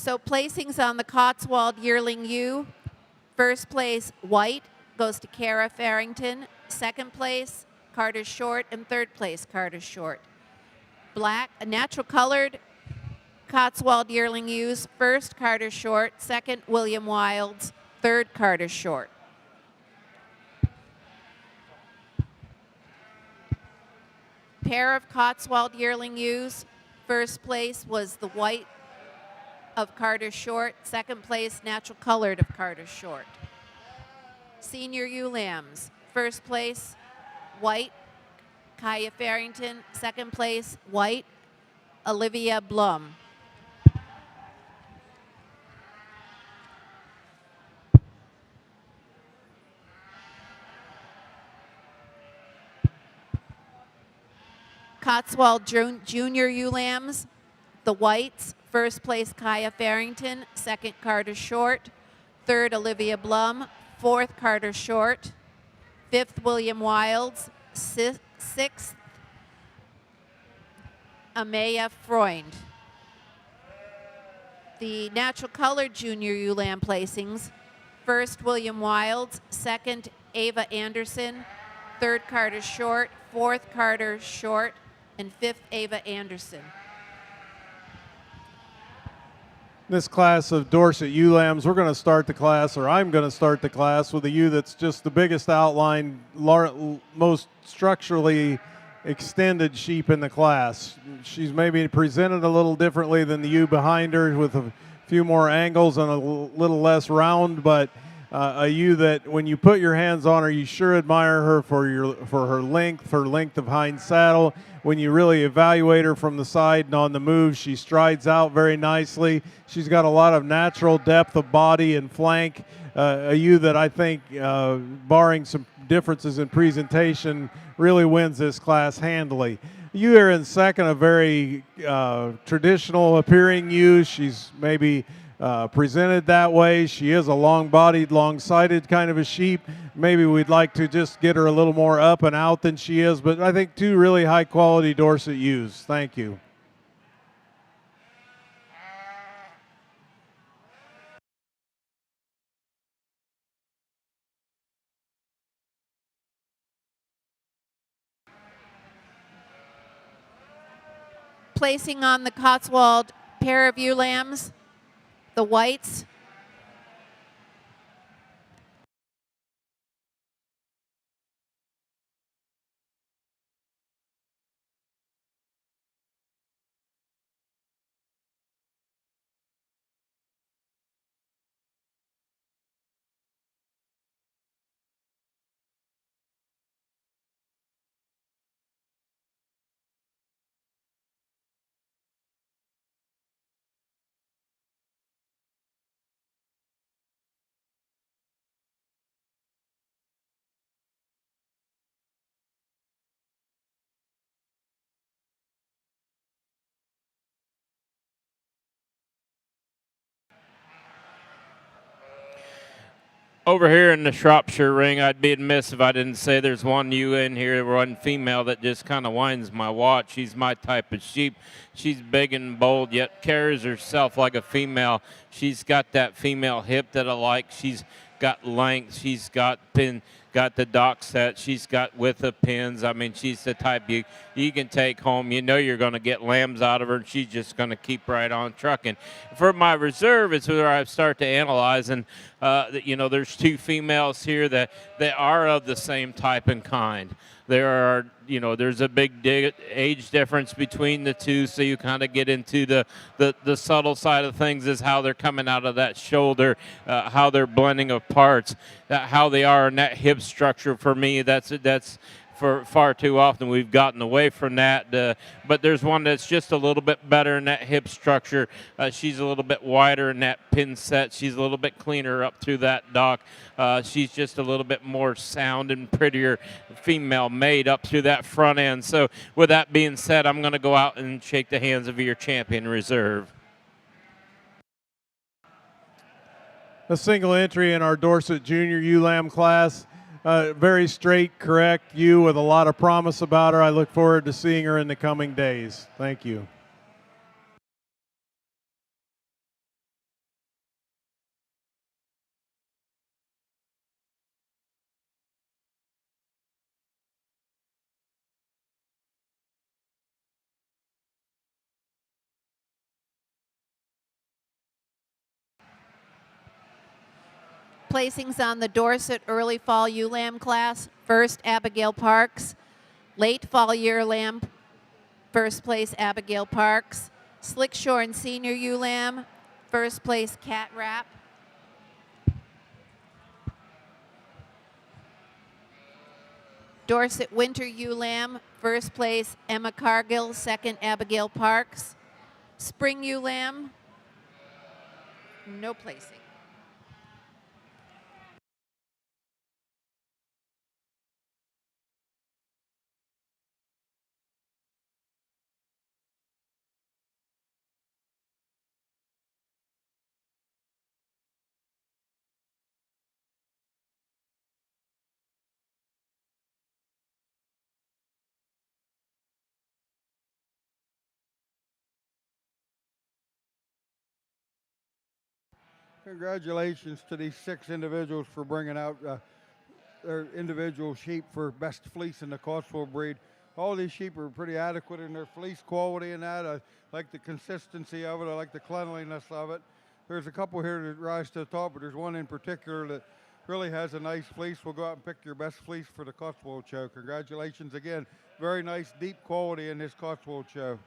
So placings on the Cotswold Yearling Ewe. First place, white, goes to Kara Farrington. Second place, Carter Short. And third place, Carter Short. Black, natural colored Cotswold Yearling Ewes. First, Carter Short. Second, William Wilds. Third, Carter Short. Pair of Cotswold Yearling Ewes. First place was the white of Carter Short. Second place, natural colored of Carter Short. Senior ewe lambs. First place, white, Kaya Farrington. Second place, white, Olivia Blum. Cotswold Junior ewe lambs. The whites, first place Kaya Farrington, second Carter Short, third Olivia Blum, fourth Carter Short, fifth William Wilds, sixth Amaya Freund. The natural colored junior ewe lamb placings, first William Wilds, second Ava Anderson, third Carter Short, fourth Carter Short, and fifth Ava Anderson. This class of Dorset ewe lambs, we're going to start the class, or I'm going to start the class with a ewe that's just the biggest outline, most structurally extended sheep in the class. She's maybe presented a little differently than the ewe behind her, with a few more angles and a little less round, but a ewe that when you put your hands on her, you sure admire her for her length of hind saddle. When you really evaluate her from the side and on the move, she strides out very nicely. She's got a lot of natural depth of body and flank. A ewe that I think, barring some differences in presentation, really wins this class handily. You are in second, a very traditional appearing ewe. She's maybe presented that way. She is a long-bodied, long-sided kind of a sheep. Maybe we'd like to just get her a little more up and out than she is, but I think two really high-quality Dorset ewes. Thank you. Placing on the Cotswold pair of ewe lambs, the whites, Over here in the Shropshire ring, I'd be amiss if I didn't say there's one ewe in here, one female that just kind of winds my watch. She's my type of sheep. She's big and bold, yet carries herself like a female. She's got that female hip that I like. She's got length. She's got the dock set. She's got width of pins. I mean, she's the type you can take home. You know you're going to get lambs out of her, and she's just going to keep right on trucking. For my reserve, it's where I start to analyze, and there's two females here that are of the same type and kind. There's a big age difference between the two, so you kind of get into the subtle side of things, is how they're coming out of that shoulder, how they're blending of parts, how they are in that hip structure. For me, that's for far too often we've gotten away from that, but there's one that's just a little bit better in that hip structure. She's a little bit wider in that pin set. She's a little bit cleaner up through that dock. She's just a little bit more sound and prettier female made up through that front end. So with that being said, I'm going to go out and shake the hands of your champion reserve. A single entry in our Dorset Junior ewe lamb class. Very straight, correct ewe with a lot of promise about her. I look forward to seeing her in the coming days. Thank you. placings on the Dorset Early Fall Ewe Lamb class. First, Abigail Parks. Late Fall Year Lamb, first place, Abigail Parks. Slickshorn Senior Ewe Lamb, first place, Cat Rapp. Dorset Winter Ewe Lamb, first place, Emma Cargill. Second, Abigail Parks. Spring Ewe Lamb, no placing. Congratulations to these 6 individuals for bringing out their individual sheep for best fleece in the Cotswold breed. All these sheep are pretty adequate in their fleece quality and that. I like the consistency of it. I like the cleanliness of it. There's a couple here that rise to the top, but there's one in particular that really has a nice fleece. We'll go out and pick your best fleece for the Cotswold Show. Congratulations again. Very nice, deep quality in this Cotswold Show.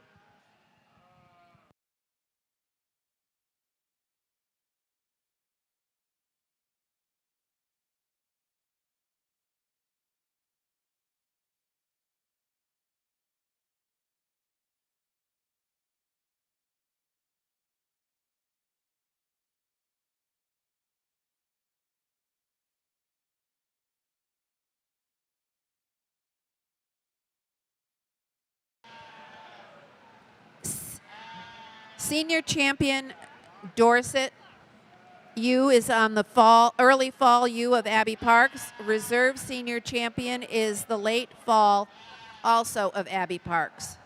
Senior champion Dorset ewe is on the early fall ewe of Abby Parks. Reserve senior champion is the late fall, also of Abby Parks.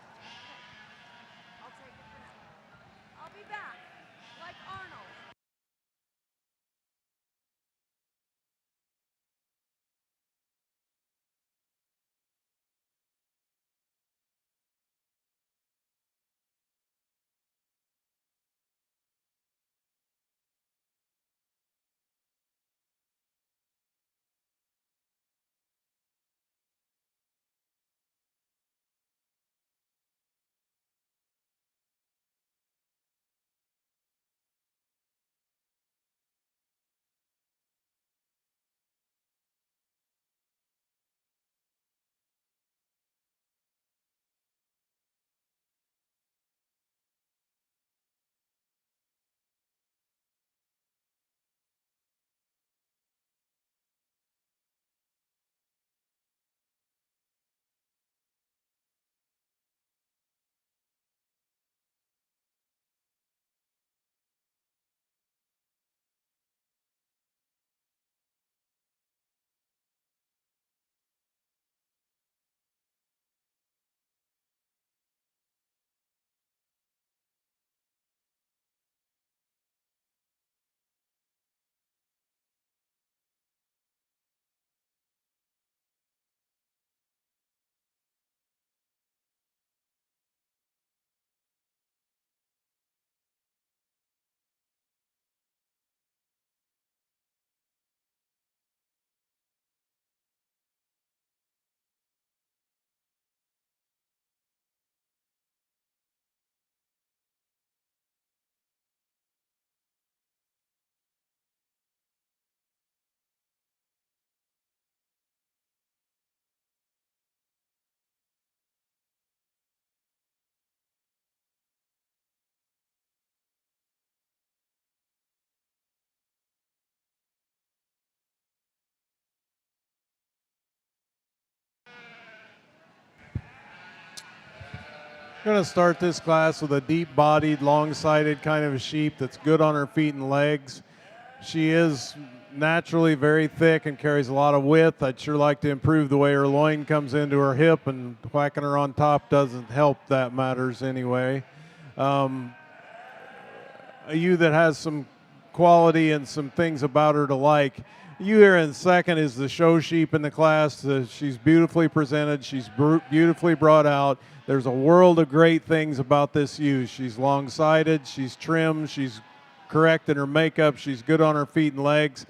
I'll be back, like Arnold. Going to start this class with a deep-bodied, long-sided kind of a sheep that's good on her feet and legs. She is naturally very thick and carries a lot of width. I'd sure like to improve the way her loin comes into her hip, and whacking her on top doesn't help that matters anyway. A ewe that has some quality and some things about her to like. You here in second is the show sheep in the class. She's beautifully presented. She's beautifully brought out. There's a world of great things about this ewe. She's long-sided. She's trim. She's correct in her makeup. She's good on her feet and legs.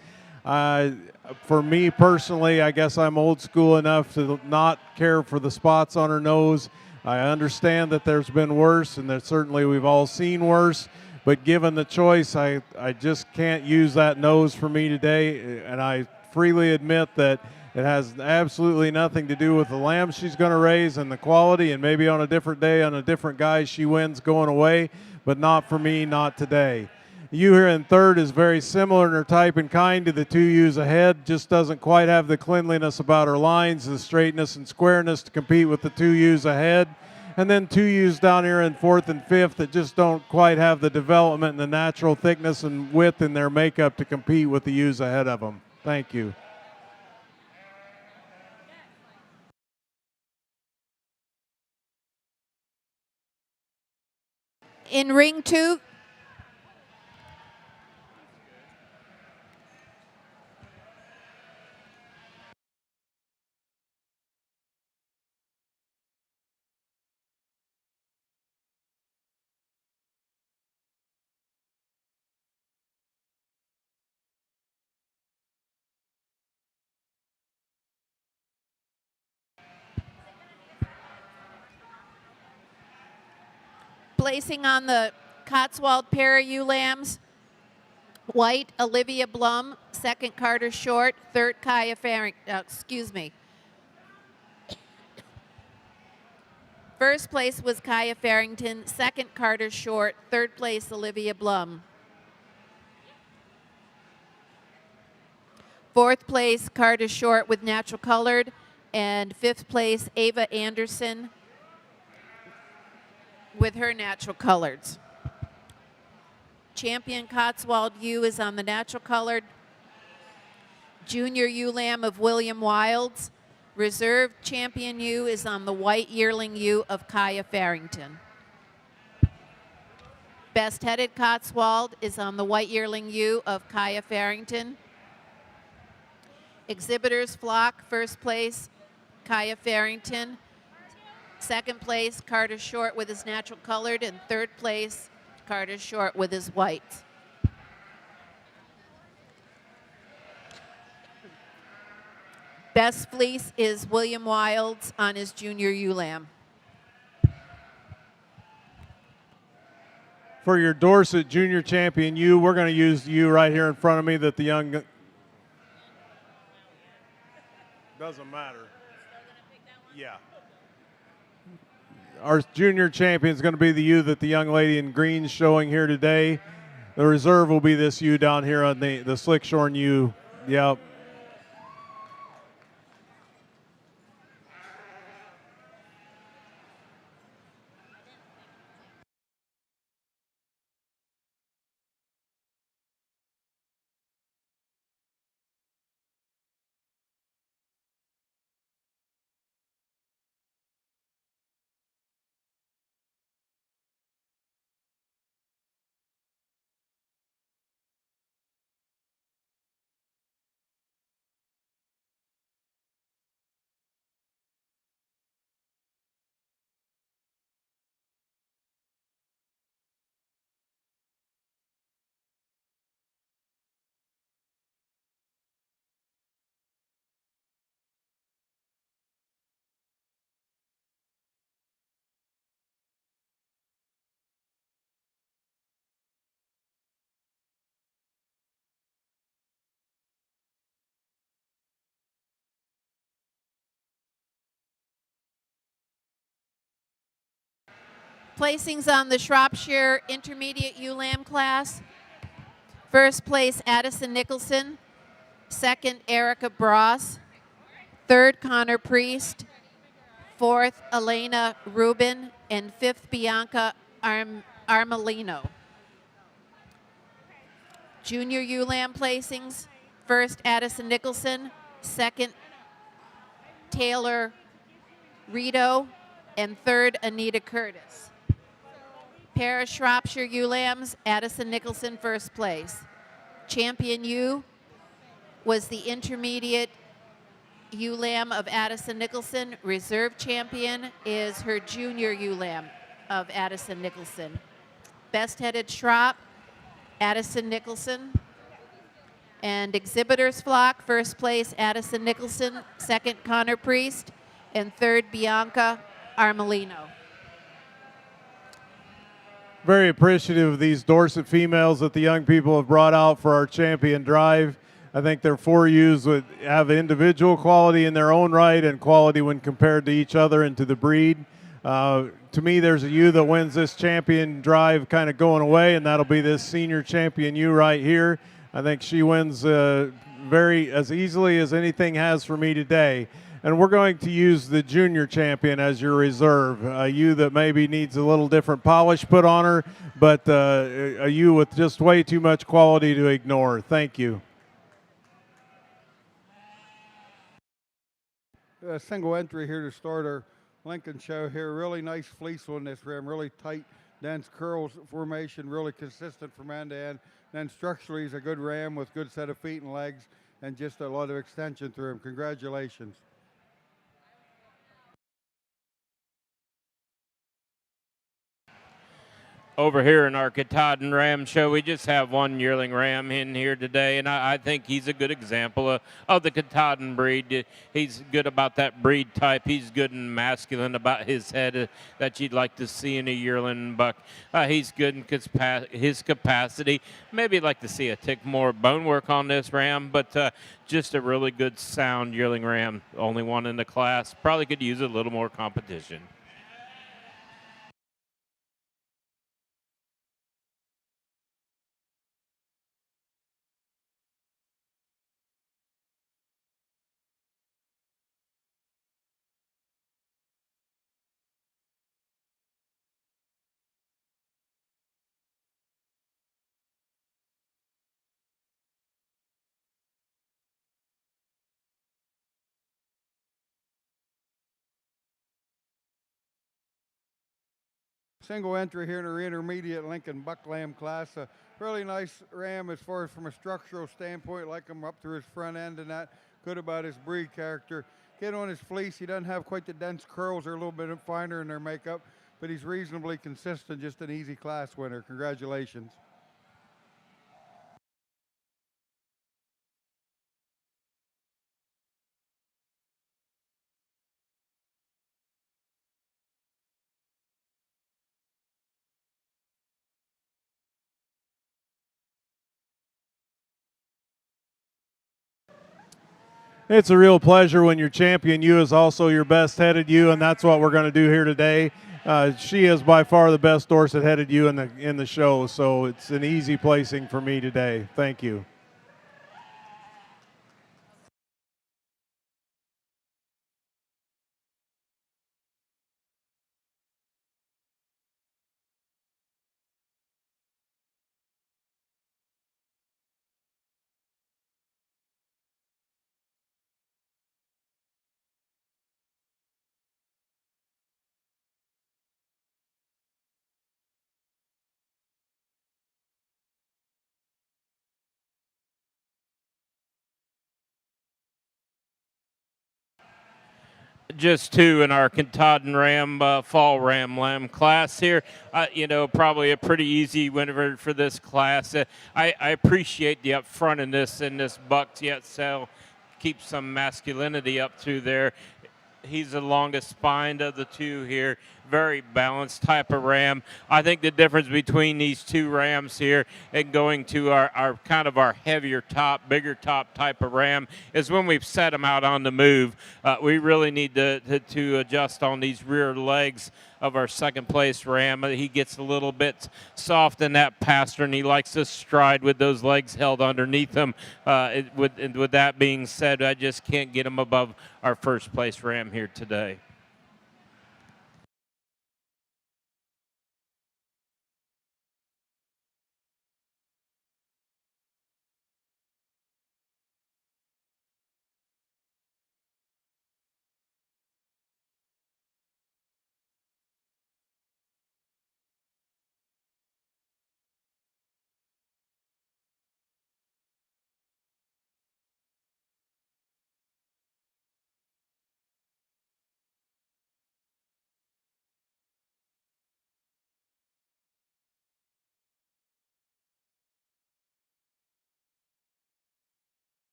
For me personally, I guess I'm old school enough to not care for the spots on her nose. I understand that there's been worse, and that certainly we've all seen worse. But given the choice, I just can't use that nose for me today. And I freely admit that it has absolutely nothing to do with the lamb she's going to raise and the quality. And maybe on a different day, on a different guy, she wins going away. But not for me, not today. Ewe here in third is very similar in her type and kind to the 2 ewes ahead, just doesn't quite have the cleanliness about her lines, the straightness and squareness to compete with the 2 ewes ahead. And then 2 ewes down here in fourth and fifth that just don't quite have the development and the natural thickness and width in their makeup to compete with the ewes ahead of them. Thank you. In ring 2, placing on the Cotswold pair of ewe lambs, white, Olivia Blum, second, Carter Short, third, Kaya First place was Kaya Farrington, second, Carter Short, third place, Olivia Blum. Fourth place, Carter Short with natural colored, and fifth place, Ava Anderson with her natural coloreds. Champion Cotswold ewe is on the natural colored. Junior ewe lamb of William Wilds. Reserve champion ewe is on the white yearling ewe of Kaya Farrington. Best headed Cotswold is on the white yearling ewe of Kaya Farrington. Exhibitors flock, first place, Kaya Farrington. Second place, Carter Short with his natural colored, and third place, Carter Short with his white. Best fleece is William Wilds on his junior ewe lamb. For your Dorset Junior Champion ewe, we're going to use the ewe right here in front of me that the young... Doesn't matter. Yeah. Our junior champion is going to be the ewe that the young lady in green is showing here today. The reserve will be this ewe down here on the slick shorn ewe. Yep. Placings on the Shropshire Intermediate ewe lamb class. First place, Addison Nicholson. Second, Erica Bross. Third, Connor Priest. Fourth, Elena Rubin. And fifth, Bianca Armelino. Junior ewe lamb placings. First, Addison Nicholson. Second, Taylor Rito. And third, Anita Curtis. Pair of Shropshire ewe lambs, Addison Nicholson first place. Champion ewe was the intermediate ewe lamb of Addison Nicholson. Reserve champion is her junior ewe lamb of Addison Nicholson. Best headed Shrop, Addison Nicholson. And exhibitors flock, first place Addison Nicholson, second Connor Priest, and third Bianca Armelino. Very appreciative of these Dorset females that the young people have brought out for our champion drive. I think their 4Us would have individual quality in their own right and quality when compared to each other and to the breed. To me, there's a ewe that wins this champion drive kind of going away, and that'll be this senior champion ewe right here. I think she wins very as easily as anything has for me today. And we're going to use the junior champion as your reserve, a ewe that maybe needs a little different polish put on her, but a ewe with just way too much quality to ignore. Thank you. A single entry here to start our Lincoln show here. Really nice fleece on this ram, really tight, dense curls formation, really consistent from end to end. Then structurally, he's a good ram with good set of feet and legs and just a lot of extension through him. Congratulations. Over here in our Katahdin Ram show, we just have one yearling ram in here today, and I think he's a good example of the Katahdin breed. He's good about that breed type. He's good and masculine about his head that you'd like to see in a yearling buck. He's good in his capacity. Maybe you'd like to see a tick more bone work on this ram, but just a really good sound yearling ram. Only one in the class. Probably could use a little more competition. Single entry here in our intermediate Lincoln buck lamb class. A really nice ram as far as from a structural standpoint, like him up through his front end and that. Good about his breed character. Get on his fleece. He doesn't have quite the dense curls. They're a little bit finer in their makeup, but he's reasonably consistent, just an easy class winner. Congratulations. It's a real pleasure when your champion ewe is also your best-headed ewe, and that's what we're going to do here today. She is by far the best Dorset-headed ewe in the show, so it's an easy placing for me today. Thank you. Just two in our Katahdin Ram fall ram lamb class here. Probably a pretty easy winner for this class. I appreciate the upfront in this buck, yet so keep some masculinity up through there. He's the longest spined of the two here. Very balanced type of ram. I think the difference between these two rams here and going to our kind of our heavier top, bigger top type of ram is when we've set them out on the move. We really need to adjust on these rear legs of our second place ram. He gets a little bit soft in that pastern. He likes to stride with those legs held underneath him. With that being said, I just can't get him above our first place ram here today.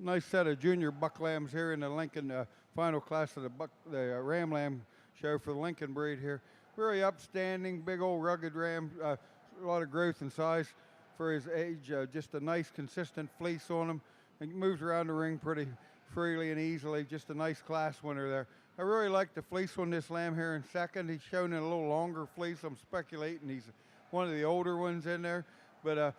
nice set of junior buck lambs here in the Lincoln final class of the ram lamb show for the Lincoln breed here. Very upstanding, big old rugged ram, a lot of growth and size for his age. Just a nice consistent fleece on him, and moves around the ring pretty freely and easily. Just a nice class winner there. I really like the fleece on this lamb here in second. He's shown in a little longer fleece. I'm speculating he's one of the older ones in there, but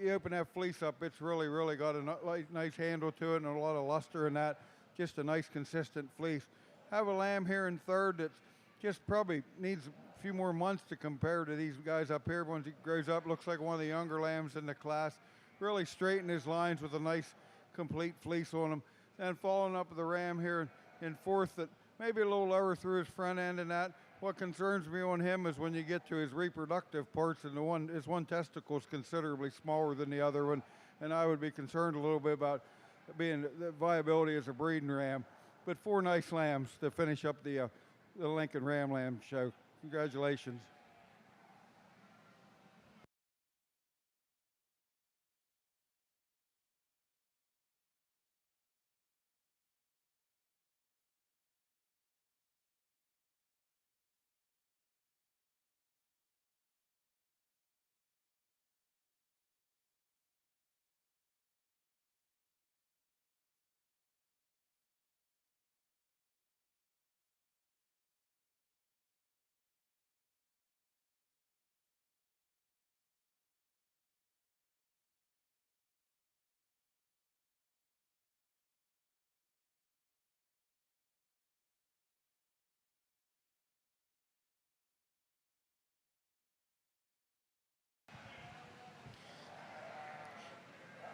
you open that fleece up, it's really got a nice handle to it and a lot of luster in that. Just a nice consistent fleece. Have a lamb here in third that's just probably needs a few more months to compare to these guys up here. Once he grows up, looks like one of the younger lambs in the class. Really straighten his lines with a nice complete fleece on him. Then following up with the ram here in fourth that maybe a little lower through his front end and that. What concerns me on him is when you get to his reproductive parts, and his one testicle is considerably smaller than the other one, and I would be concerned a little bit about being the viability as a breeding ram. But 4 nice lambs to finish up the Lincoln Ram Lamb show. Congratulations.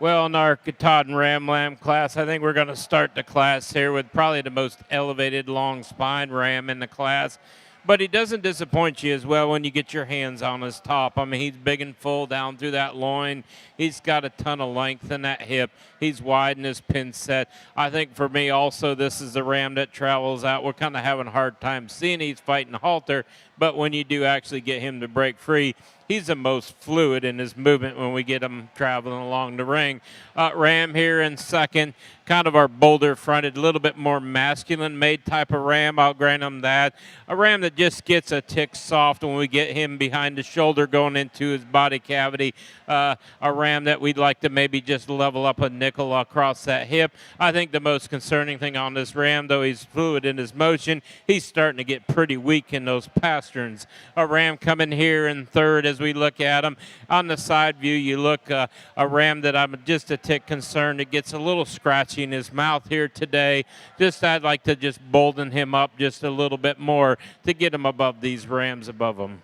Well, in our Katahdin Ram Lamb class, I think we're going to start the class here with probably the most elevated long spine ram in the class. But he doesn't disappoint you as well when you get your hands on his top. I mean, he's big and full down through that loin. He's got a ton of length in that hip. He's wide in his pin set. I think for me also, this is the ram that travels out. We're kind of having a hard time seeing he's fighting halter, but when you do actually get him to break free, he's the most fluid in his movement when we get him traveling along the ring. Ram here in second, kind of our boulder fronted, a little bit more masculine made type of ram. I'll grant him that. A ram that just gets a tick soft when we get him behind the shoulder going into his body cavity. A ram that we'd like to maybe just level up a nickel across that hip. I think the most concerning thing on this ram, though he's fluid in his motion, he's starting to get pretty weak in those pasterns. A ram coming here in third as we look at him. On the side view, you look a ram that I'm just a tick concerned. It gets a little scratchy in his mouth here today. I'd like to just bolden him up just a little bit more to get him above these rams above him.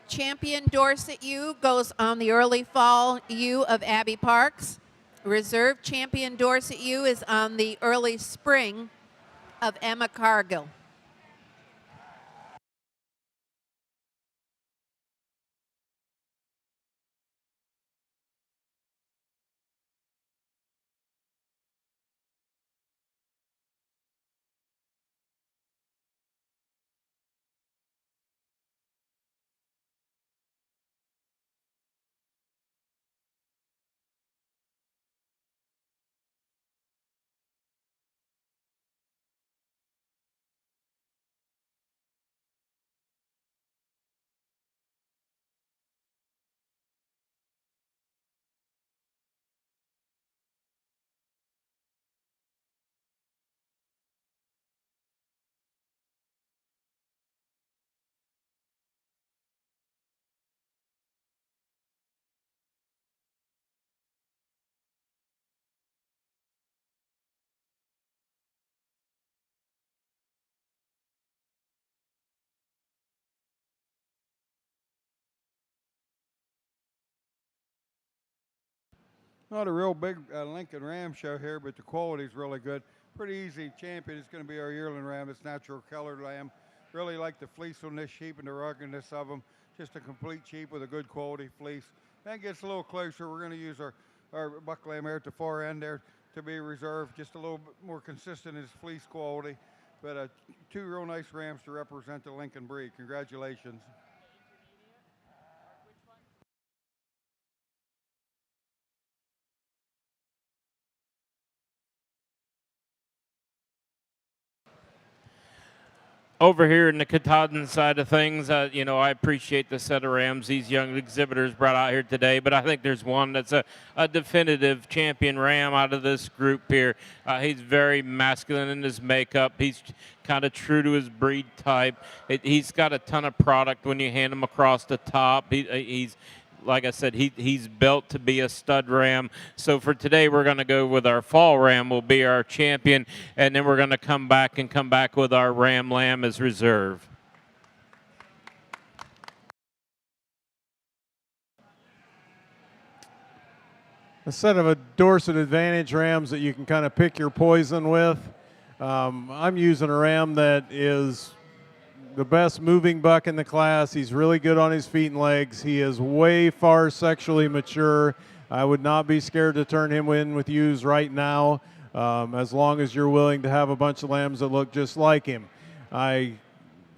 Champion Dorset ewe goes on the early fall ewe of Abby Parks. Reserve Champion Dorset ewe is on the early spring of Emma Cargill. Not a real big Lincoln Ram show here, but the quality's really good. Pretty easy champion is going to be our yearling ram. It's natural colored lamb. Really like the fleece on this sheep and the ruggedness of them. Just a complete sheep with a good quality fleece. That gets a little closer. We're going to use our buck lamb there at the far end there to be reserved, just a little bit more consistent in its fleece quality. But two real nice rams to represent the Lincoln breed. Congratulations. Over here in the Katahdin side of things, I appreciate the set of rams these young exhibitors brought out here today, but I think there's one that's a definitive champion ram out of this group here. He's very masculine in his makeup. He's kind of true to his breed type. He's got a ton of product when you hand him across the top. He's like I said, he's built to be a stud ram. So for today, we're going to go with our fall ram will be our champion, and then we're going to come back with our ram lamb as reserve. A set of a Dorset Advantage rams that you can kind of pick your poison with. I'm using a ram that is the best moving buck in the class. He's really good on his feet and legs. He is way far sexually mature. I would not be scared to turn him in with ewes right now, as long as you're willing to have a bunch of lambs that look just like him. I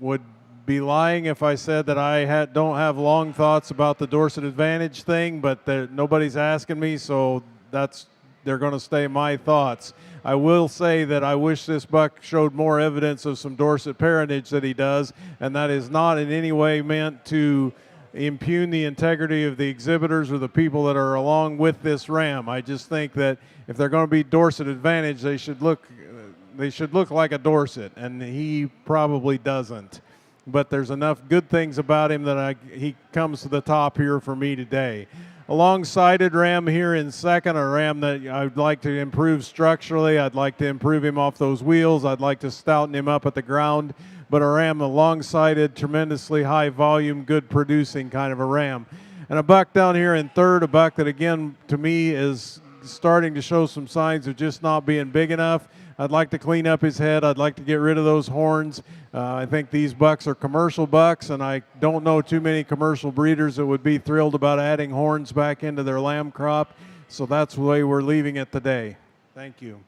would be lying if I said that I don't have long thoughts about the Dorset Advantage thing, but nobody's asking me, so they're going to stay my thoughts. I will say that I wish this buck showed more evidence of some Dorset parentage that he does, and that is not in any way meant to impugn the integrity of the exhibitors or the people that are along with this ram. I just think that if they're going to be Dorset Advantage, they should look like a Dorset, and he probably doesn't. But there's enough good things about him that he comes to the top here for me today. Alongside ram here in second, a ram that I'd like to improve structurally. I'd like to improve him off those wheels. I'd like to stouten him up at the ground. But a ram alongside, tremendously high volume, good producing kind of a ram. And a buck down here in third, a buck that again to me is starting to show some signs of just not being big enough. I'd like to clean up his head. I'd like to get rid of those horns. I think these bucks are commercial bucks, and I don't know too many commercial breeders that would be thrilled about adding horns back into their lamb crop. So that's the way we're leaving it today. Thank you.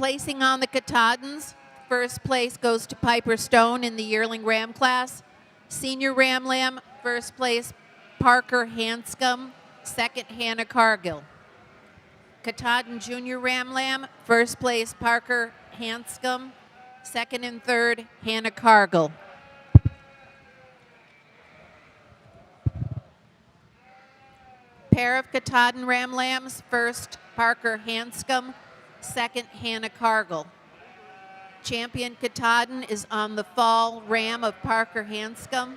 placing on the Katahdins. First place goes to Piper Stone in the yearling ram class. Senior ram lamb, first place Parker Hanscom, second Hannah Cargill. Katahdin junior ram lamb, first place Parker Hanscom, second and third Hannah Cargill. Pair of Katahdin ram lambs, first Parker Hanscom, second Hannah Cargill. Champion Katahdin is on the fall ram of Parker Hanscom,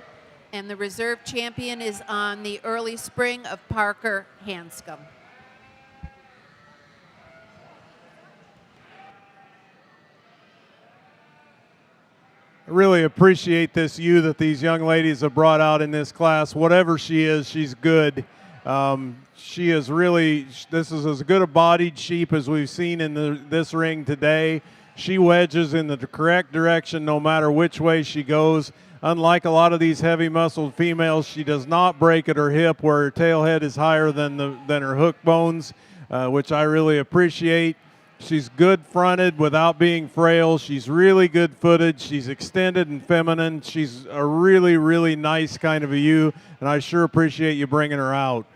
and the reserve champion is on the early spring of Parker Hanscom. I really appreciate this ewe that these young ladies have brought out in this class. Whatever she is, she's good. She is really, this is as good a bodied sheep as we've seen in this ring today. She wedges in the correct direction no matter which way she goes. Unlike a lot of these heavy muscled females, she does not break at her hip where her tail head is higher than her hook bones, which I really appreciate. She's good fronted without being frail. She's really good footed. She's extended and feminine. She's a really, really nice kind of a ewe, and I sure appreciate you bringing her out.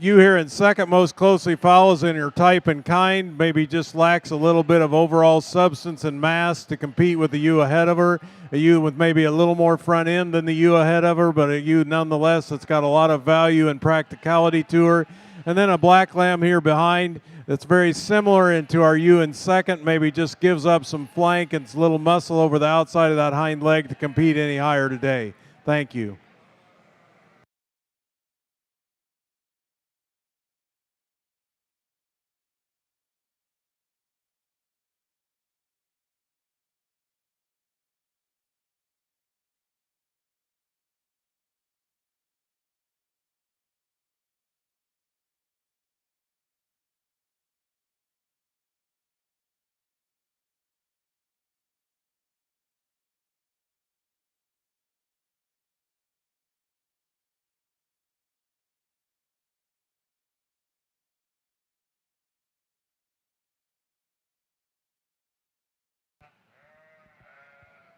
You here in second most closely follows in her type and kind, maybe just lacks a little bit of overall substance and mass to compete with the ewe ahead of her. A ewe with maybe a little more front end than the ewe ahead of her, but a ewe nonetheless that's got a lot of value and practicality to her. And then a black lamb here behind that's very similar into our ewe in second, maybe just gives up some flank and a little muscle over the outside of that hind leg to compete any higher today. Thank you.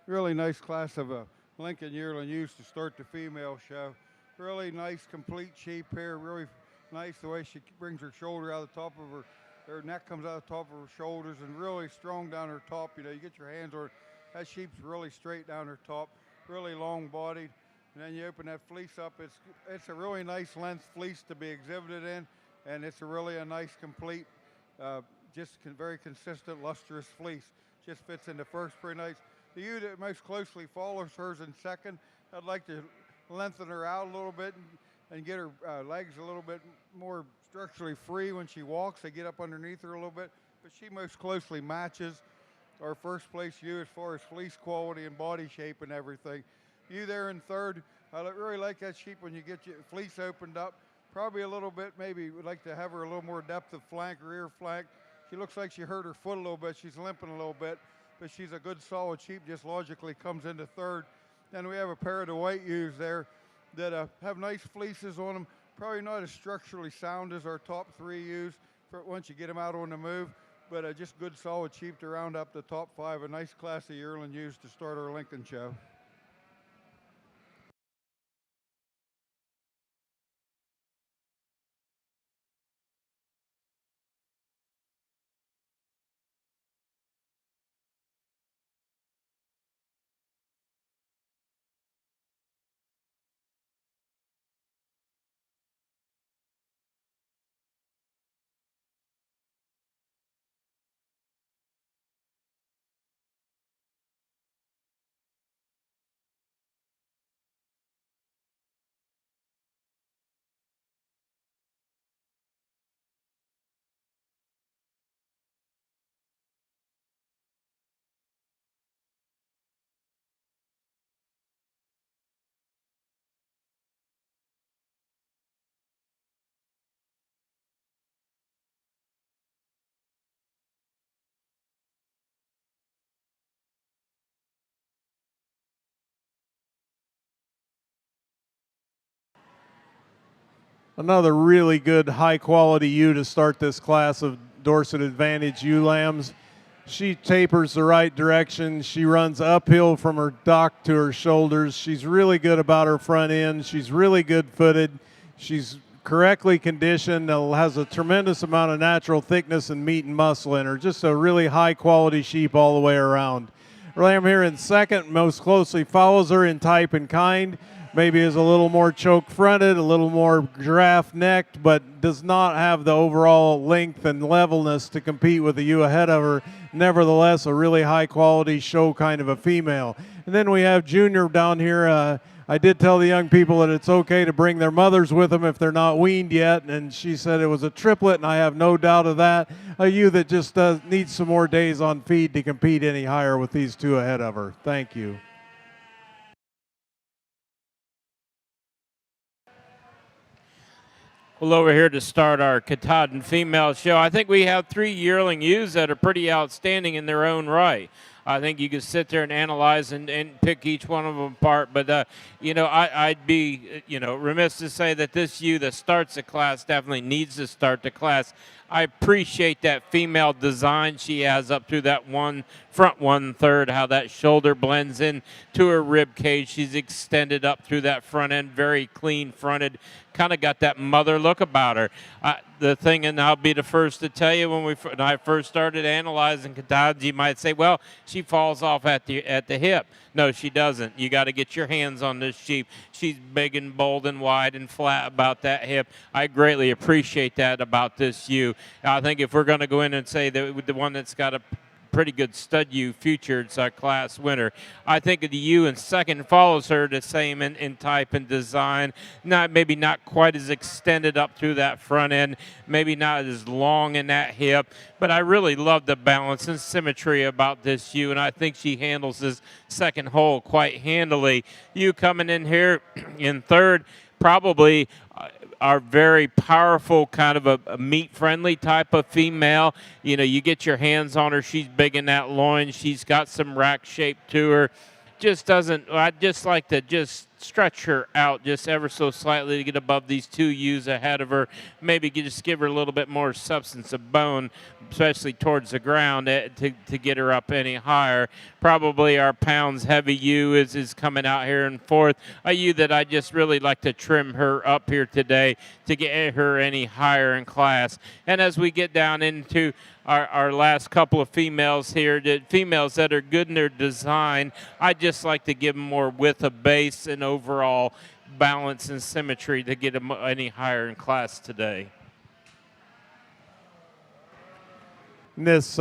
Really nice class of Lincoln yearling ewes to start the female show. Really nice, complete sheep here. Really nice the way she brings her shoulder out of the top of her neck comes out of the top of her shoulders, and really strong down her top. You know, you get your hands on her. That sheep's really straight down her top, really long bodied. And then you open that fleece up. It's a really nice length fleece to be exhibited in, and it's really a nice, complete, very consistent, lustrous fleece. Just fits into first pretty nice. The ewe that most closely follows hers in second, I'd like to lengthen her out a little bit and get her legs a little bit more structurally free when she walks. They get up underneath her a little bit, but she most closely matches our first place ewe as far as fleece quality and body shape and everything. You there in third, I really like that sheep when you get your fleece opened up. Probably a little bit, maybe would like to have her a little more depth of flank, rear flank. She looks like she hurt her foot a little bit. She's limping a little bit, but she's a good solid sheep, just logically comes into third. Then we have a pair of the white ewes there that have nice fleeces on them. Probably not as structurally sound as our top three ewes once you get them out on the move, but just good solid sheep to round up the top five. A nice class of yearling ewes to start our Lincoln show. Another really good high quality ewe to start this class of Dorset Advantage ewe lambs. She tapers the right direction. She runs uphill from her dock to her shoulders. She's really good about her front end. She's really good footed. She's correctly conditioned, has a tremendous amount of natural thickness and meat and muscle in her. Just a really high quality sheep all the way around. Ram here in second most closely follows her in type and kind. Maybe is a little more choke fronted, a little more giraffe necked, but does not have the overall length and levelness to compete with the ewe ahead of her. Nevertheless, a really high quality show kind of a female. And then we have Junior down here. I did tell the young people that it's okay to bring their mothers with them if they're not weaned yet, and she said it was a triplet, and I have no doubt of that. A ewe that just needs some more days on feed to compete any higher with these two ahead of her. Thank you. Well, over here to start our Katahdin female show, I think we have 3 yearling ewes that are pretty outstanding in their own right. I think you could sit there and analyze and pick each one of them apart. But, I'd be, remiss to say that this ewe that starts the class definitely needs to start the class. I appreciate that female design she has up through that front 1/3, how that shoulder blends in to her rib cage. She's extended up through that front end, very clean fronted, kind of got that mother look about her. The thing, and I'll be the first to tell you, when I first started analyzing Katahdin, you might say, well, she falls off at the hip. No, she doesn't. You got to get your hands on this sheep. She's big and bold and wide and flat about that hip. I greatly appreciate that about this ewe. I think if we're going to go in and say that the one that's got a pretty good stud ewe future, it's our class winner. I think the ewe in second follows her the same in type and design. Maybe not quite as extended up through that front end, maybe not as long in that hip, but I really love the balance and symmetry about this ewe, and I think she handles this second hole quite handily. Ewe coming in here in third, probably are very powerful, kind of a meat-friendly type of female. You get your hands on her. She's big in that loin. She's got some rack shape to her. I'd just like to just stretch her out just ever so slightly to get above these 2 ewes ahead of her. Maybe just give her a little bit more substance of bone, especially towards the ground, to get her up any higher. Probably our pounds heavy ewe is coming out here in fourth. A ewe that I just really like to trim her up here today to get her any higher in class. And as we get down into our last couple of females here, the females that are good in their design, I just like to give them more width of base and overall balance and symmetry to get them any higher in class today. This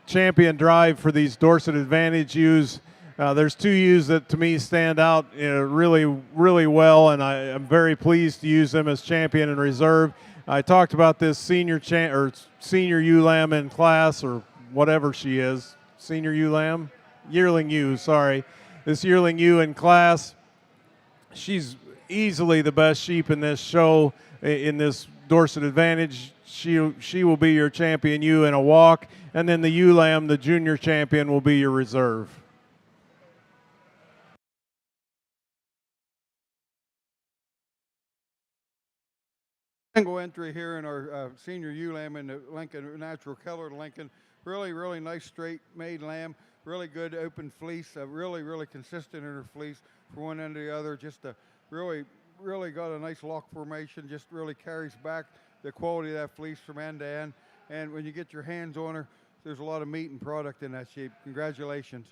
champion drive for these Dorset Advantage ewes, there's 2 ewes that to me stand out really, really well, and I'm very pleased to use them as champion and reserve. I talked about this senior ewe lamb in class, or whatever she is, senior ewe lamb, yearling ewe, sorry. This yearling ewe in class, she's easily the best sheep in this show, in this Dorset Advantage. She will be your champion ewe in a walk, and then the ewe lamb, the junior champion, will be your reserve. Single entry here in our senior ewe lamb in the Lincoln natural color Lincoln. Really, really nice straight made lamb. Really good open fleece. Really, really consistent in her fleece from one end to the other. Just really, really got a nice lock formation. Just really carries back the quality of that fleece from end to end. And when you get your hands on her, there's a lot of meat and product in that sheep. Congratulations.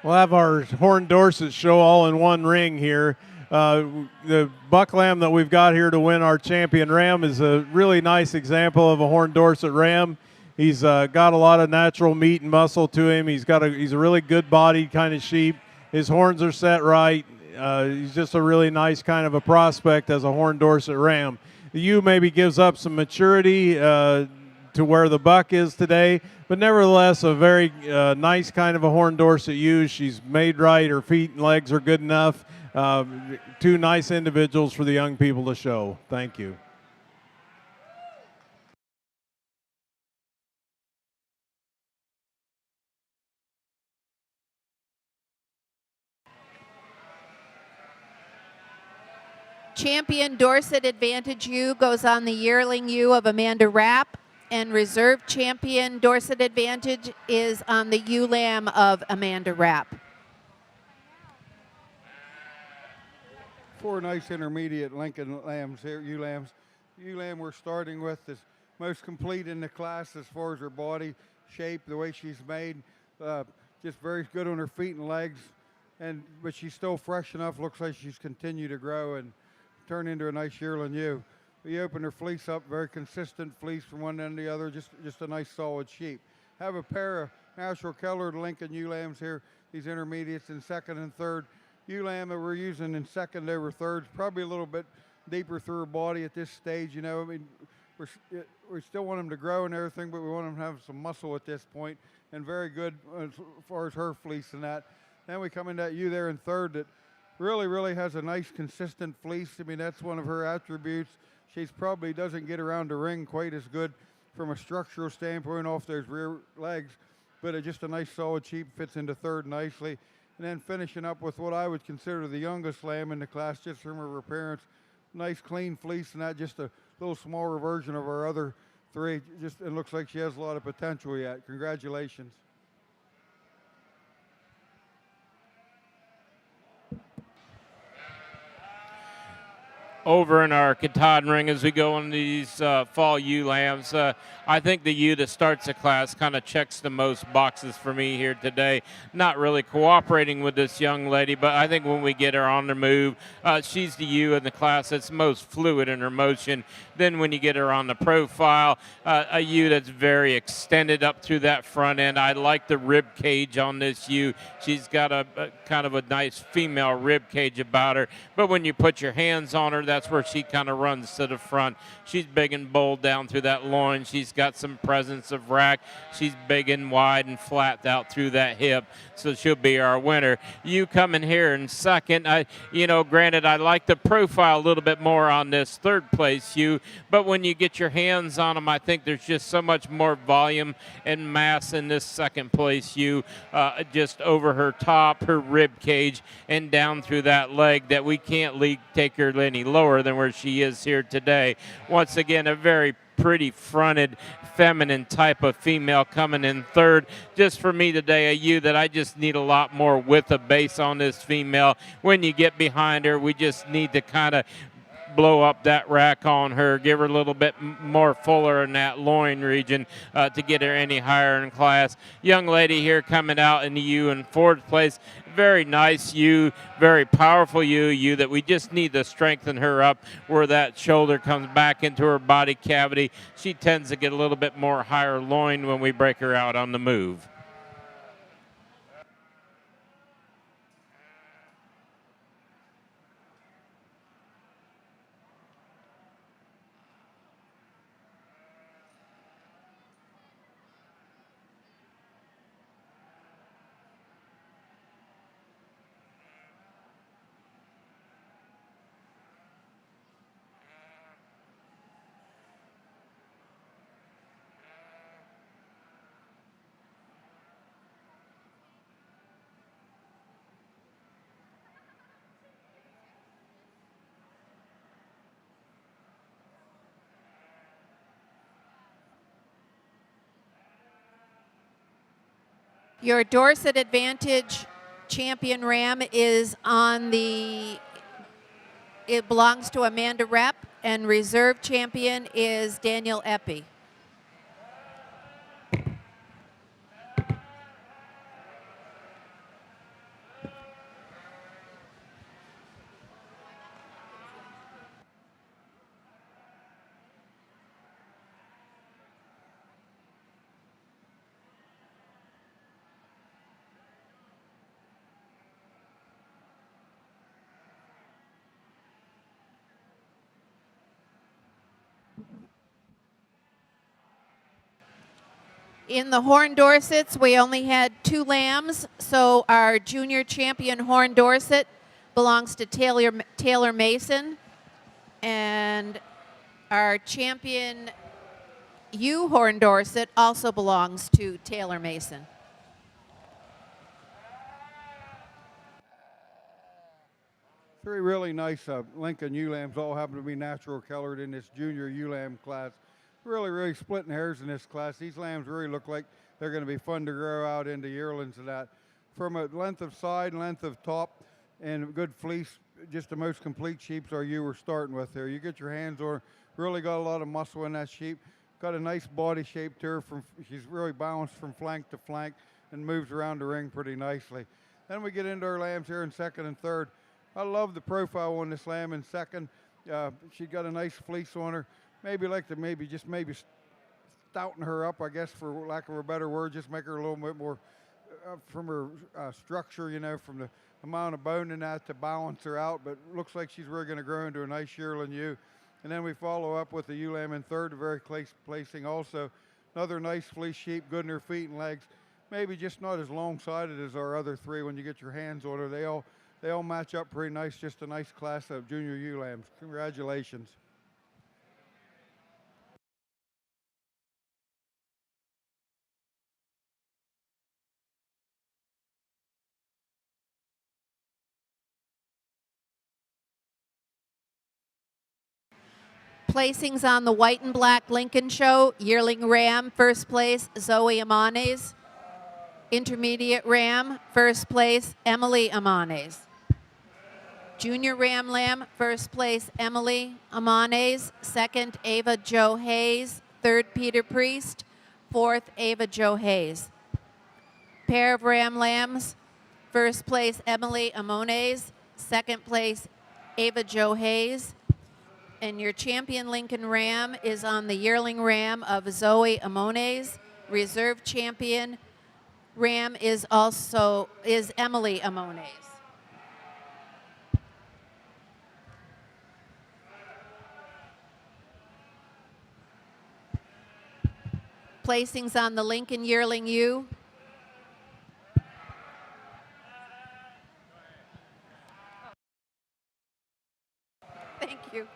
We'll have our Horn Dorset show all in one ring here. The buck lamb that we've got here to win our champion ram is a really nice example of a Horn Dorset ram. He's got a lot of natural meat and muscle to him. He's a really good bodied kind of sheep. His horns are set right. He's just a really nice kind of a prospect as a Horn Dorset ram. The ewe maybe gives up some maturity to where the buck is today, but nevertheless a very nice kind of a Horn Dorset ewe. She's made right. Her feet and legs are good enough. Two nice individuals for the young people to show. Thank you. Champion Dorset Advantage ewe goes on the yearling ewe of Amanda Rapp, and reserve champion Dorset Advantage is on the ewe lamb of Amanda Rapp. 4 nice intermediate Lincoln lambs here, ewe lambs. Ewe lamb we're starting with is most complete in the class as far as her body shape, the way she's made, just very good on her feet and legs, but she's still fresh enough. Looks like she's continued to grow and turn into a nice yearling ewe. We open her fleece up, very consistent fleece from one end to the other, just a nice solid sheep. Have a pair of natural colored Lincoln ewe lambs here, these intermediates in second and third. Ewe lamb that we're using in second over third, probably a little bit deeper through her body at this stage. You know, I mean, we still want them to grow and everything, but we want them to have some muscle at this point, and very good as far as her fleece and that. Then we come into that ewe there in third that really has a nice consistent fleece. I mean, that's one of her attributes. She's probably doesn't get around the ring quite as good from a structural standpoint off those rear legs, but just a nice solid sheep, fits into third nicely. And then finishing up with what I would consider the youngest lamb in the class, just from her appearance. Nice clean fleece and that, just a little smaller version of our other 3. It looks like she has a lot of potential yet. Congratulations. Over in our Katahdin ring as we go into these fall ewe lambs. I think the ewe that starts the class kind of checks the most boxes for me here today. Not really cooperating with this young lady, but I think when we get her on the move, she's the ewe in the class that's most fluid in her motion. Then when you get her on the profile, a ewe that's very extended up through that front end. I like the rib cage on this ewe. She's got a kind of a nice female rib cage about her, but when you put your hands on her, that's where she kind of runs to the front. She's big and bold down through that loin. She's got some presence of rack. She's big and wide and flat out through that hip, so she'll be our winner. You coming here in second. Granted, I like the profile a little bit more on this third place ewe, but when you get your hands on them, I think there's just so much more volume and mass in this second place ewe, just over her top, her rib cage, and down through that leg, that we can't take her any lower than where she is here today. Once again, a very pretty fronted, feminine type of female coming in third. Just for me today, a ewe that I just need a lot more width of base on this female. When you get behind her, we just need to kind of blow up that rack on her, give her a little bit more fuller in that loin region to get her any higher in class. Young lady here coming out in the ewe in fourth place. Very nice ewe, very powerful ewe that we just need to strengthen her up where that shoulder comes back into her body cavity. She tends to get a little bit more higher loin when we break her out on the move. Your Dorset Advantage champion ram is it belongs to Amanda Rapp, and reserve champion is Daniel Eppy. In the horn Dorsets, we only had 2 lambs, so our junior champion horn Dorset belongs to Taylor Mason, and our champion ewe horn Dorset also belongs to Taylor Mason. Three really nice Lincoln ewe lambs, all happen to be natural colored in this junior ewe lamb class. Really splitting hairs in this class. These lambs really look like they're going to be fun to grow out into yearlings of that. From a length of side, length of top, and good fleece, just the most complete sheeps are you were starting with here. You get your hands on her, really got a lot of muscle in that sheep. Got a nice body shape to her. She's really balanced from flank to flank and moves around the ring pretty nicely. Then we get into our lambs here in second and third. I love the profile on this lamb in second. She got a nice fleece on her. Maybe like to maybe stouten her up, I guess, for lack of a better word, just make her a little bit more from her structure, you know, from the amount of bone in that to balance her out. But looks like she's really going to grow into a nice yearling ewe. And then we follow up with the ewe lamb in third, very close placing also. Another nice fleece sheep, good in her feet and legs. Maybe just not as long-sided as our other three when you get your hands on her. They all match up pretty nice, just a nice class of junior ewe lambs. Congratulations. Placings on the white and black Lincoln Show, yearling ram, first place, Zoe Amanes. Intermediate ram, first place, Emily Amanes. Junior ram lamb, first place, Emily Amanes. Second, Ava Jo Hayes. Third, Peter Priest. Fourth, Ava Jo Hayes. Pair of ram lambs, first place, Emily Amanes. Second place, Ava Jo Hayes. And your champion Lincoln ram is on the yearling ram of Zoe Amones. Reserve champion ram is Emily Amones. Placings on the Lincoln yearling ewe. Thank you.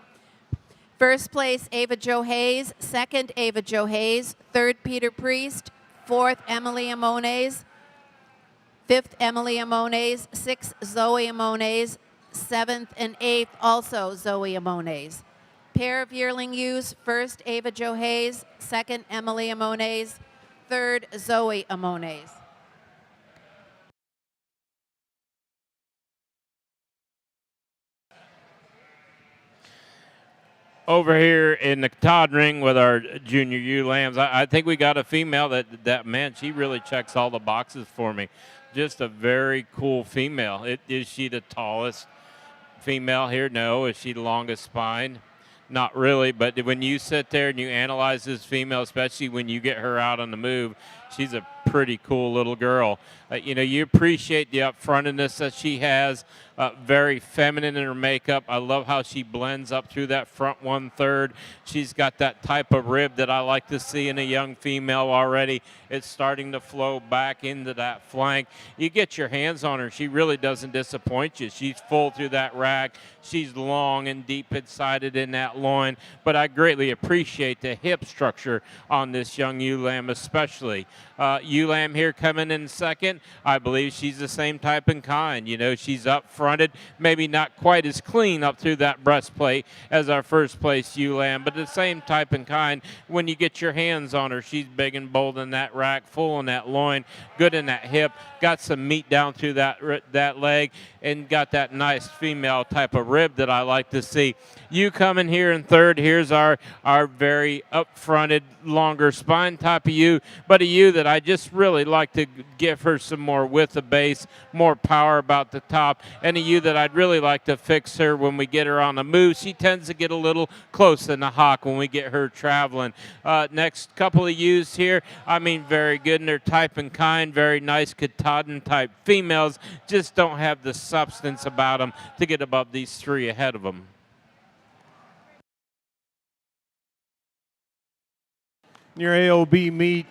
First place, Ava Jo Hayes. Second, Ava Jo Hayes. Third, Peter Priest. Fourth, Emily Amones. Fifth, Emily Amones. Sixth, Zoe Amones. Seventh and eighth, also Zoe Amones. Pair of yearling ewes. First, Ava Jo Hayes. Second, Emily Amones. Third, Zoe Amones. Over here in the Katahdin ring with our junior ewe lambs, I think we got a female that man, she really checks all the boxes for me. Just a very cool female. Is she the tallest female here? No. Is she the longest spine? Not really, but when you sit there and you analyze this female, especially when you get her out on the move, she's a pretty cool little girl. You appreciate the upfrontedness that she has, very feminine in her makeup. I love how she blends up through that front 1/3. She's got that type of rib that I like to see in a young female already. It's starting to flow back into that flank. You get your hands on her, she really doesn't disappoint you. She's full through that rack. She's long and deep-sided in that loin, but I greatly appreciate the hip structure on this young ewe lamb especially. Ewe lamb here coming in second. I believe she's the same type and kind. She's up fronted, maybe not quite as clean up through that breastplate as our first place ewe lamb, but the same type and kind. When you get your hands on her, she's big and bold in that rack, full in that loin, good in that hip, got some meat down through that leg, and got that nice female type of rib that I like to see. You coming here in third. Here's our very up-fronted, longer spine type of ewe, but a ewe that I just really like to give her some more width of base, more power about the top, and a ewe that I'd really like to fix her when we get her on the move. She tends to get a little close in the hock when we get her traveling. Next couple of ewes here, very good in their type and kind, very nice Katahdin type females, just don't have the substance about them to get above these three ahead of them. your AOB meet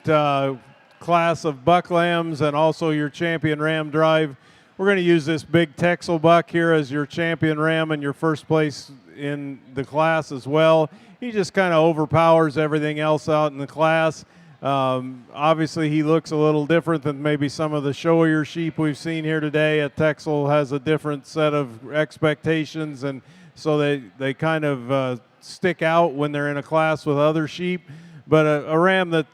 class of buck lambs and also your champion ram drive. We're going to use this big Texel buck here as your champion ram and your first place in the class as well. He just kind of overpowers everything else out in the class. Obviously, he looks a little different than maybe some of the showier sheep we've seen here today. A Texel has a different set of expectations, and so they kind of stick out when they're in a class with other sheep. But a ram that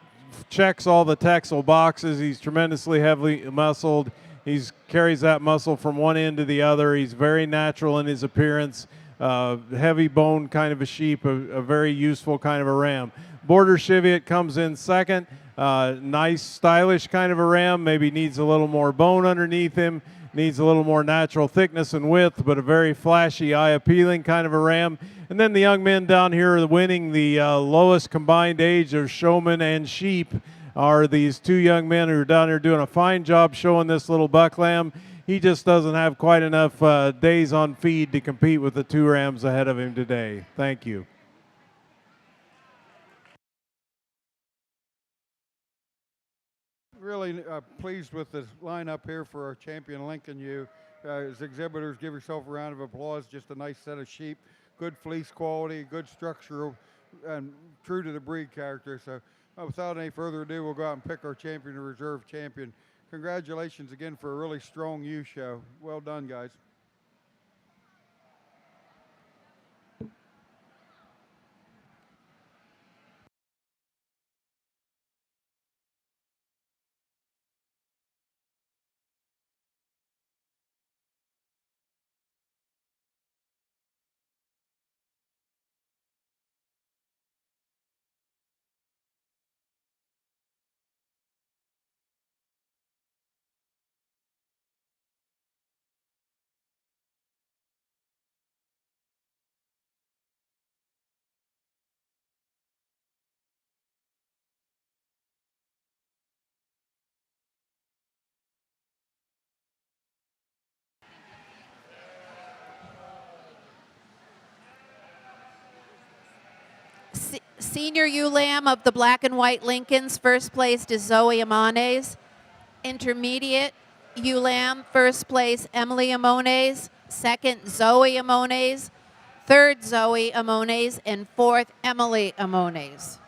checks all the Texel boxes. He's tremendously heavily muscled. He carries that muscle from one end to the other. He's very natural in his appearance. Heavy bone kind of a sheep, a very useful kind of a ram. Border Cheviot comes in second. Nice, stylish kind of a ram. Maybe needs a little more bone underneath him. Needs a little more natural thickness and width, but a very flashy, eye-appealing kind of a ram. And then the young men down here winning the lowest combined age of showman and sheep are these two young men who are down here doing a fine job showing this little buck lamb. He just doesn't have quite enough days on feed to compete with the two rams ahead of him today. Thank you. Really pleased with the lineup here for our champion Lincoln U. As exhibitors, give yourself a round of applause. Just a nice set of sheep, good fleece quality, good structure, and true to the breed character. So without any further ado, we'll go out and pick our champion and reserve champion. Congratulations again for a really strong U show. Well done, guys. Senior ewe lamb of the black and white Lincolns, first place is Zoe Amones. Intermediate ewe lamb, first place Emily Amones, second Zoe Amones, third Zoe Amones, and fourth Emily Amones.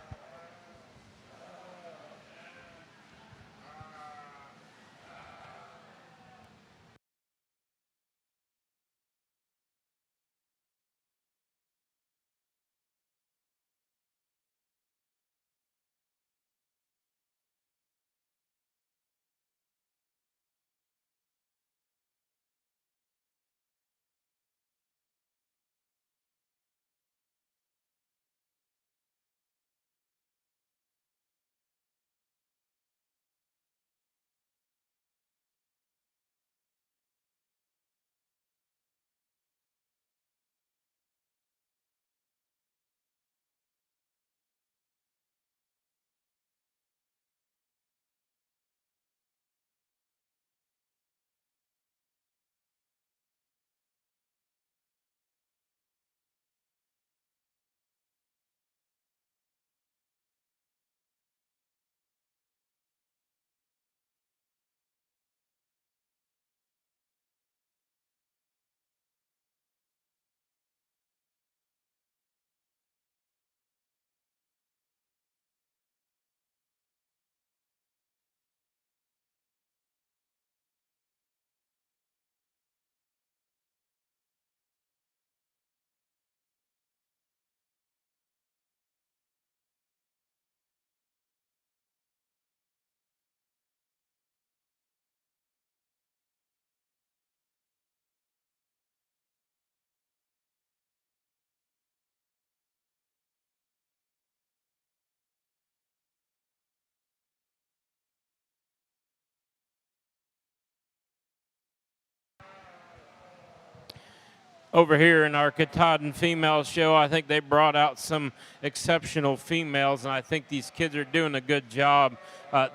Over here in our Katahdin female show, I think they brought out some exceptional females, and I think these kids are doing a good job.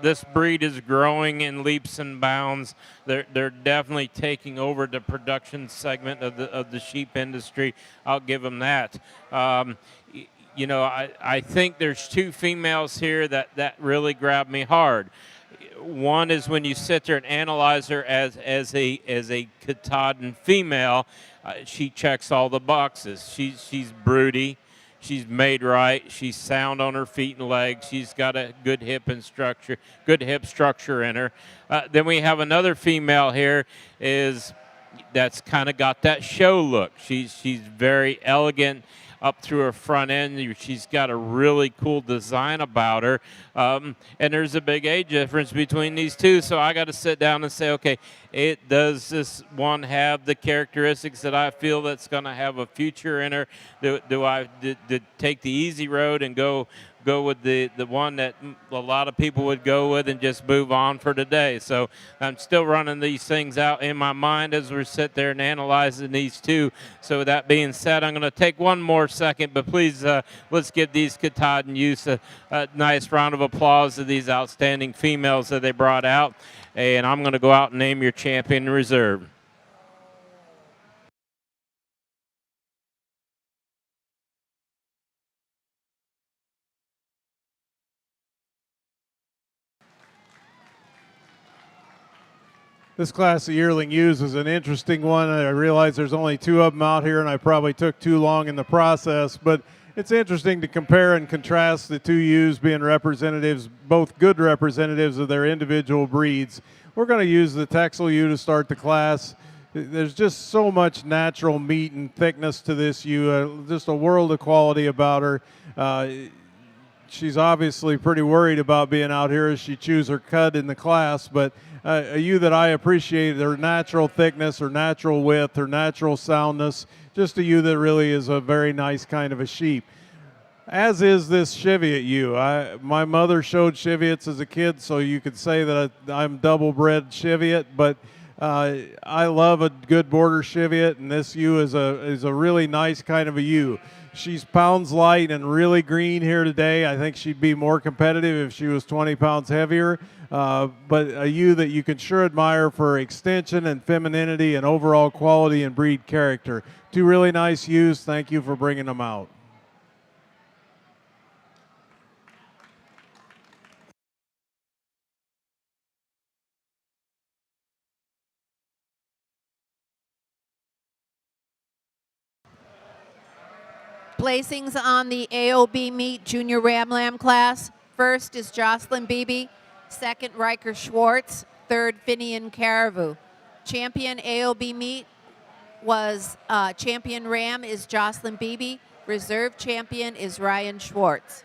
This breed is growing in leaps and bounds. They're definitely taking over the production segment of the sheep industry. I'll give them that. I think there's two females here that really grab me hard. One is when you sit there and analyze her as a Katahdin female, she checks all the boxes. She's broody, she's made right, she's sound on her feet and legs. She's got a good hip structure in her. Then we have another female here is that's kind of got that show look. She's very elegant up through her front end. She's got a really cool design about her. And there's a big age difference between these two. So I got to sit down and say, okay, does this one have the characteristics that I feel that's going to have a future in her? Do I take the easy road and go with the one that a lot of people would go with and just move on for today? So I'm still running these things out in my mind as we're sitting there and analyzing these two. So with that being said, I'm going to take one more second, but please let's give these Katahdin youths a nice round of applause to these outstanding females that they brought out. And I'm going to go out and name your champion in reserve. This class of yearling ewes is an interesting one. I realize there's only two of them out here, and I probably took too long in the process, but it's interesting to compare and contrast the two ewes being representatives, both good representatives of their individual breeds. We're going to use the Texel ewe to start the class. There's just so much natural meat and thickness to this ewe, just a world of quality about her. She's obviously pretty worried about being out here as she chews her cud in the class, but a ewe that I appreciate, her natural thickness, her natural width, her natural soundness, just a ewe that really is a very nice kind of a sheep. As is this Cheviot ewe. My mother showed Cheviots as a kid, so you could say that I'm double-bred Cheviot, but I love a good border Cheviot, and this ewe is a really nice kind of a ewe. She's pounds light and really green here today. I think she'd be more competitive if she was 20 pounds heavier, but a ewe that you can sure admire for extension and femininity and overall quality and breed character. Two really nice ewes. Thank you for bringing them out. Placings on the AOB Meet Junior Ram Lamb class. First is Jocelyn Beebe. Second, Riker Schwartz. Third, Finian Caribou. Champion AOB Meet was champion ram is Jocelyn Beebe. Reserve champion is Ryan Schwartz.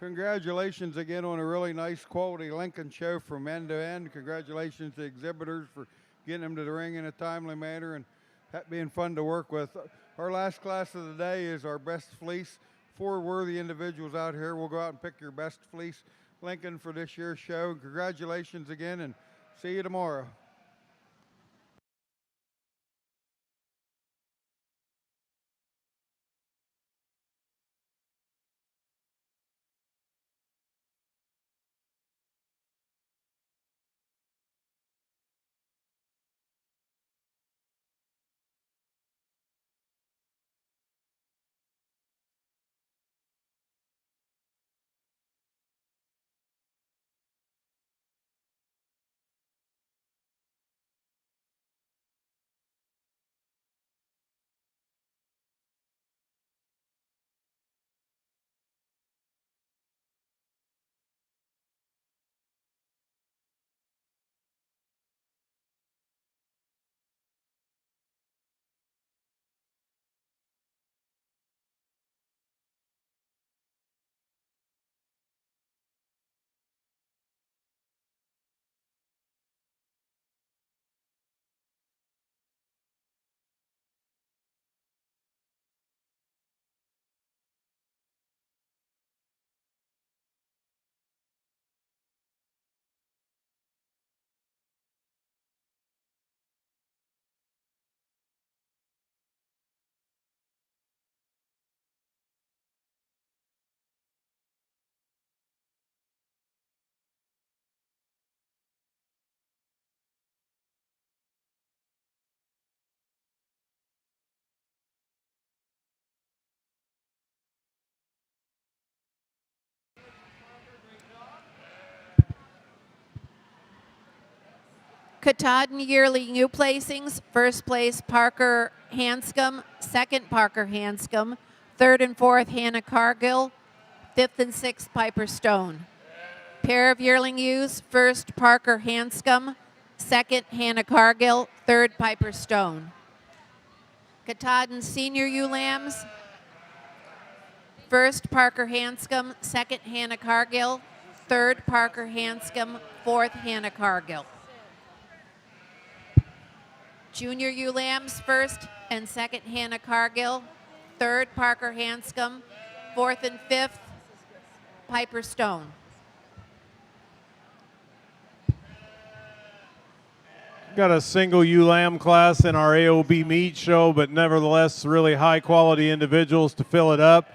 Congratulations again on a really nice quality Lincoln show from end to end. Congratulations to exhibitors for getting them to the ring in a timely manner and that being fun to work with. Our last class of the day is our best fleece. 4 worthy individuals out here. We'll go out and pick your best fleece Lincoln for this year's show. Congratulations again and see you tomorrow. Katahdin yearly new placings. First place, Parker Hanscom. Second, Parker Hanscom. Third and fourth, Hannah Cargill. Fifth and sixth, Piper Stone. Pair of yearling ewes. First, Parker Hanscom. Second, Hannah Cargill. Third, Piper Stone. Katahdin senior ewe lambs. First, Parker Hanscom. Second, Hannah Cargill. Third, Parker Hanscom. Fourth, Hannah Cargill. Junior ewe lambs. First and second, Hannah Cargill. Third, Parker Hanscom. Fourth and fifth, Piper Stone. Got a single ewe lamb class in our AOB meat show, but nevertheless really high quality individuals to fill it up.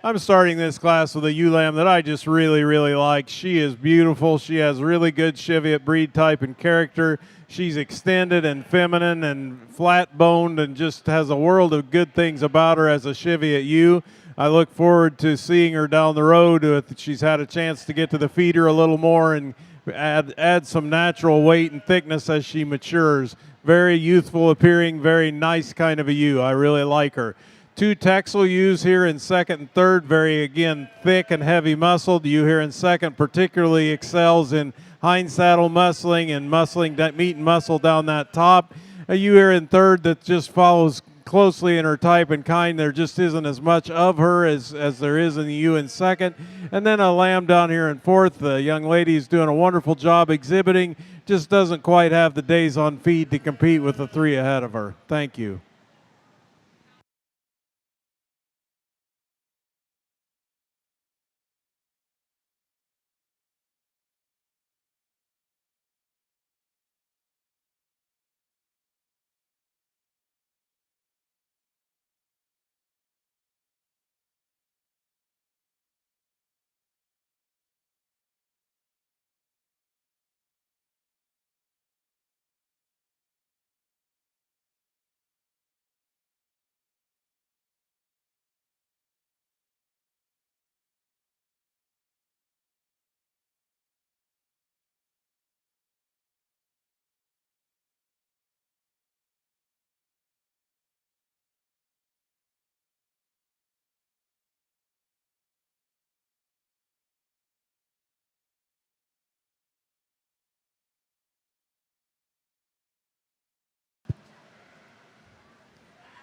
I'm starting this class with a ewe lamb that I just really like. She is beautiful. She has really good Cheviot breed type and character. She's extended and feminine and flat boned and just has a world of good things about her as a Cheviot ewe. I look forward to seeing her down the road if she's had a chance to get to the feeder a little more and add some natural weight and thickness as she matures. Very youthful appearing, very nice kind of a ewe. I really like her. Two Texel ewes here in second and third, very, again, thick and heavy muscled. The ewe here in second particularly excels in hind saddle muscling and muscling meat and muscle down that top. A ewe here in third that just follows closely in her type and kind. There just isn't as much of her as there is in the ewe in second. And then a lamb down here in fourth. The young lady is doing a wonderful job exhibiting, just doesn't quite have the days on feed to compete with the three ahead of her. Thank you.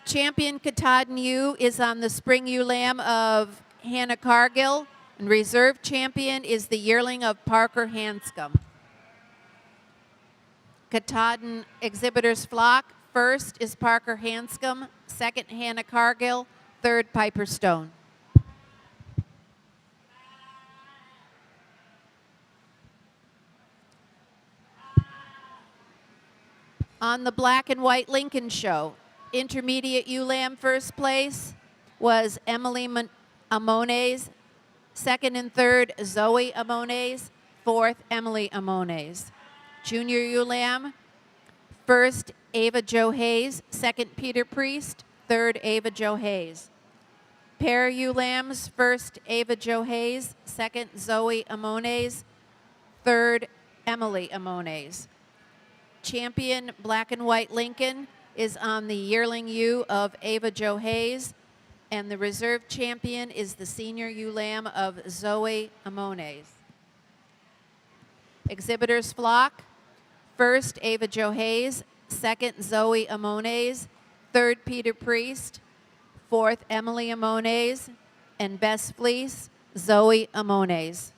Champion Katahdin ewe is on the spring ewe lamb of Hannah Cargill, and reserve champion is the yearling of Parker Hanscom. Katahdin exhibitors flock. First is Parker Hanscom, second Hannah Cargill, third Piper Stone. On the black and white Lincoln show, intermediate ewe lamb first place was Emily Amones. Second and third, Zoe Amones. Fourth, Emily Amones. Junior ewe lamb, first, Ava Jo Hayes. Second, Peter Priest. Third, Ava Jo Hayes. Pair ewe lambs, first, Ava Jo Hayes. Second, Zoe Amones. Third, Emily Amones. Champion black and white Lincoln is on the yearling ewe of Ava Jo Hayes, and the reserve champion is the senior ewe lamb of Zoe Amones. Exhibitors flock. First, Ava Jo Hayes. Second, Zoe Amones. Third, Peter Priest. Fourth, Emily Amones. And best fleece, Zoe Amones.